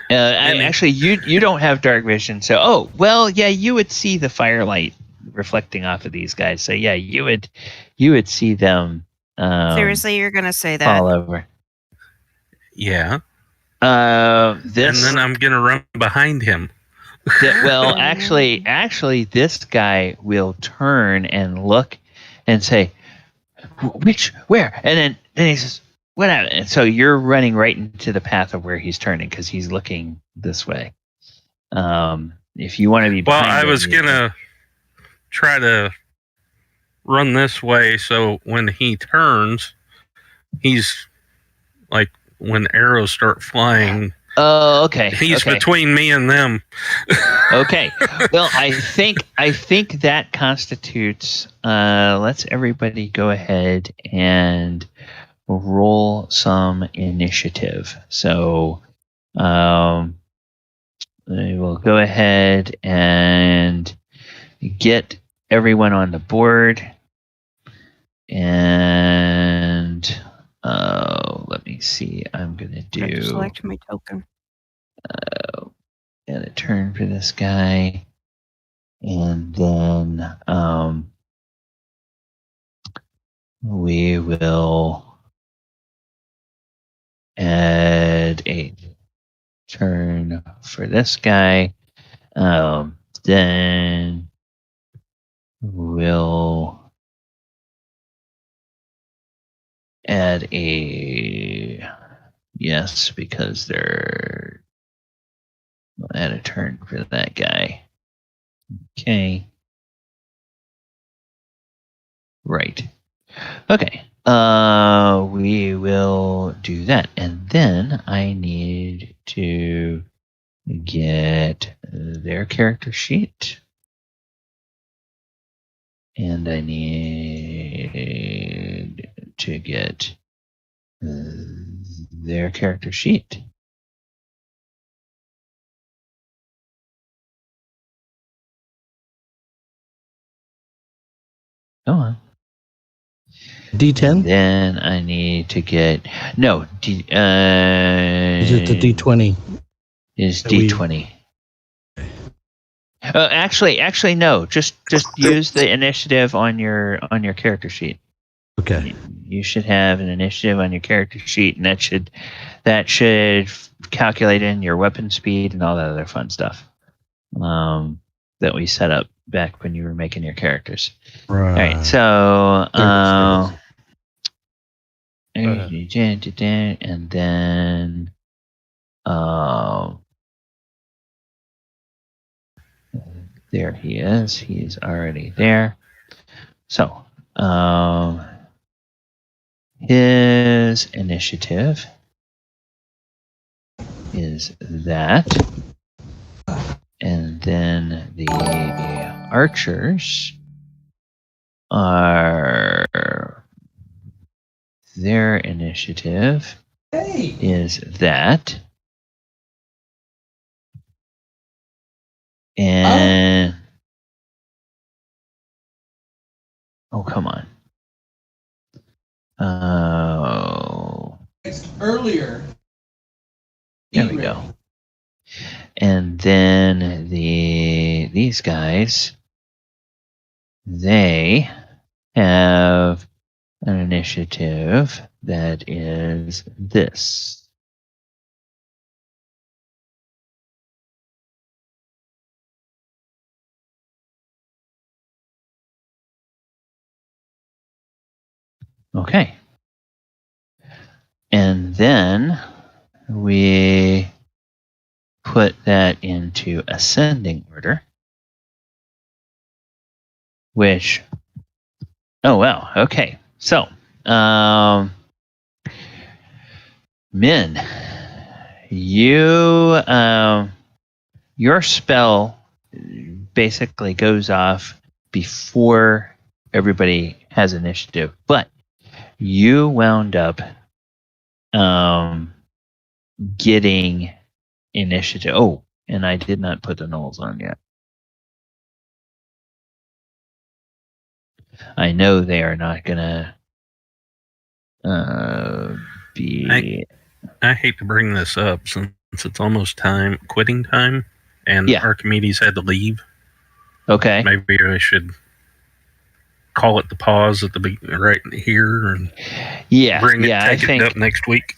Actually, you don't have dark vision, so you would see the firelight reflecting off of these guys. So yeah, you would see them. Seriously, you're gonna say that? Fall over. Yeah. This, and then I'm gonna run behind him. Actually, this guy will turn and look and say, "Which? Where?" And then he says, "What?" And so you're running right into the path of where he's turning because he's looking this way. If you want to be behind I was gonna try to run this way, so when he turns, he's like when arrows start flying. Oh, okay. He's between me and them. Okay. Well, I think that constitutes. Let's everybody go ahead and roll some initiative. So, we will go ahead and get everyone on the board. And let me see. I'm gonna do. Select my token. And a turn for this guy, and then we will add a turn for this guy. Then we'll add a yes because we'll add a turn for that guy. Okay. Right. Okay. We will do that. And then I need to get their character sheet. And I need to get their character sheet. Go on. D10? Then I need to get no. Is it the D20? Is D20? Actually, no. Just use the initiative on your character sheet. Okay. You should have an initiative on your character sheet, and that should calculate in your weapon speed and all that other fun stuff that we set up back when you were making your characters. Right. All right. So and then there he is. He's already there. So his initiative is that, and then the archers are their initiative is that, and oh come on. Oh. Earlier. There we go. And then these guys, they have an initiative that is this. Okay. And then we put that into ascending order, which, oh wow, okay. So, Min, your spell basically goes off before everybody has initiative, but you wound up getting initiative. Oh, and I did not put the Gnolls on yet. I know they are not gonna be. I hate to bring this up since it's almost quitting time, and Yeah. Archimedes had to leave. Okay. Maybe I should call it the pause at the right here and take it up next week.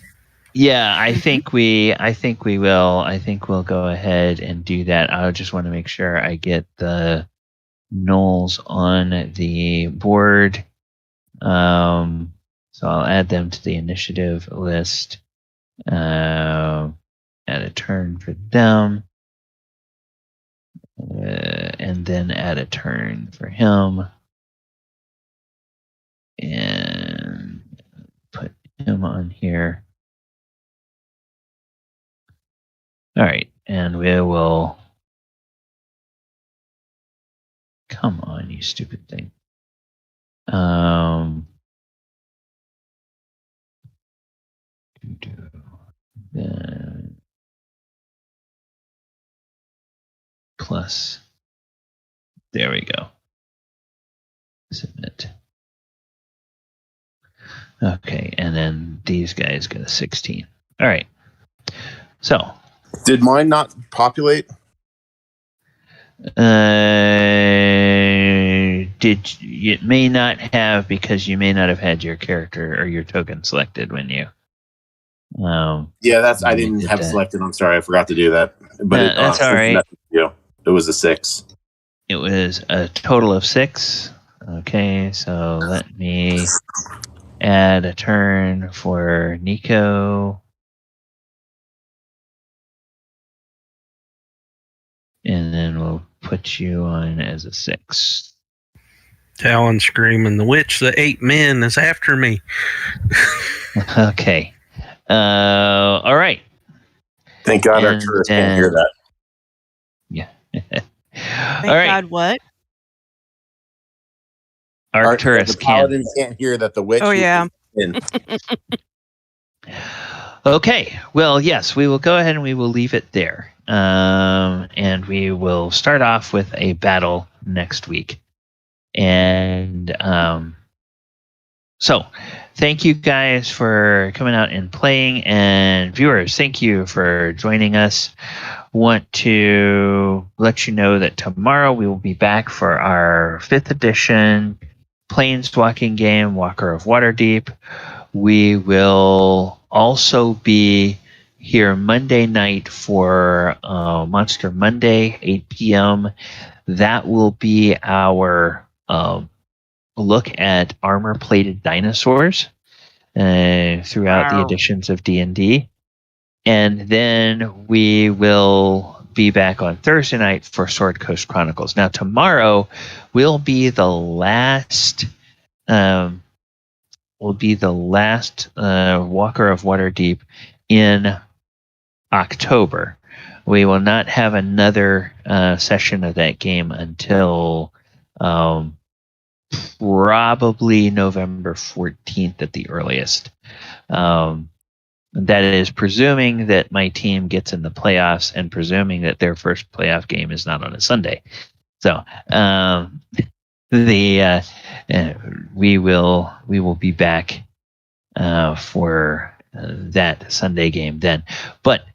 Yeah, I think we will. I think we'll go ahead and do that. I just want to make sure I get the Gnolls on the board. So I'll add them to the initiative list. Add a turn for them. And then add a turn for him. And put him on here. All right, and we will. Come on, you stupid thing. Plus. There we go. Submit. Okay, and then these guys get a 16. All right. So. Did mine not populate? It may not have, because you may not have had your character or your token selected when you. Yeah, I didn't have selected. I'm sorry, I forgot to do that. But that's all right. It was a 6. It was a total of 6. Okay, so let me add a turn for Nico. And then we'll put you on as a 6. Talon screaming, "The witch, the 8 men is after me." Okay. All right. Thank God Arcturus can't hear that. Yeah. Thank all right. God what? Arcturus the paladin can't hear that the witch. Oh, yeah. Okay. Well, yes, we will go ahead and we will leave it there. And we will start off with a battle next week. And so thank you guys for coming out and playing, and viewers, thank you for joining us. Want to let you know that tomorrow we will be back for our 5th edition Planeswalking game, Walker of Waterdeep. We will also be here Monday night for Monster Monday, 8 p.m. That will be our look at armor-plated dinosaurs throughout the editions of D&D. And then we will be back on Thursday night for Sword Coast Chronicles. Now, tomorrow will be the last Walker of Waterdeep in October. We will not have another session of that game until probably November 14th at the earliest. That is presuming that my team gets in the playoffs and presuming that their first playoff game is not on a Sunday. So we will be back for that Sunday game then. But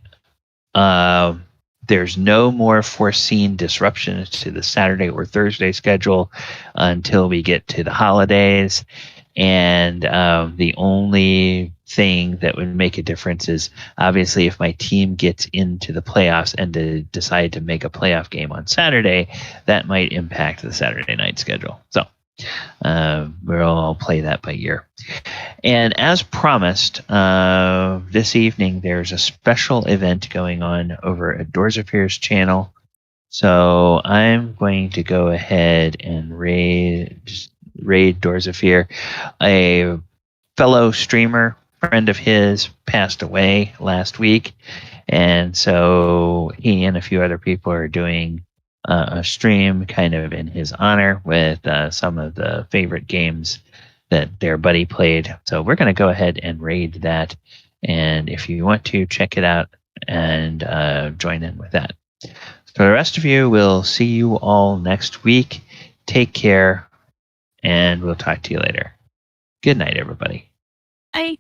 there's no more foreseen disruptions to the Saturday or Thursday schedule until we get to the holidays. And the only thing that would make a difference is obviously if my team gets into the playoffs and to decide to make a playoff game on Saturday, that might impact the Saturday night schedule. So we'll play that by ear. And as promised, this evening there's a special event going on over at Dorsafir's channel. So I'm going to go ahead and raid Dorsafir. A fellow streamer friend of his passed away last week, and so he and a few other people are doing a stream kind of in his honor with some of the favorite games that their buddy played. So we're going to go ahead and raid that, and if you want to check it out and join in with that. So the rest of you, we'll see you all next week. Take care and we'll talk to you later. Good night, everybody. Bye.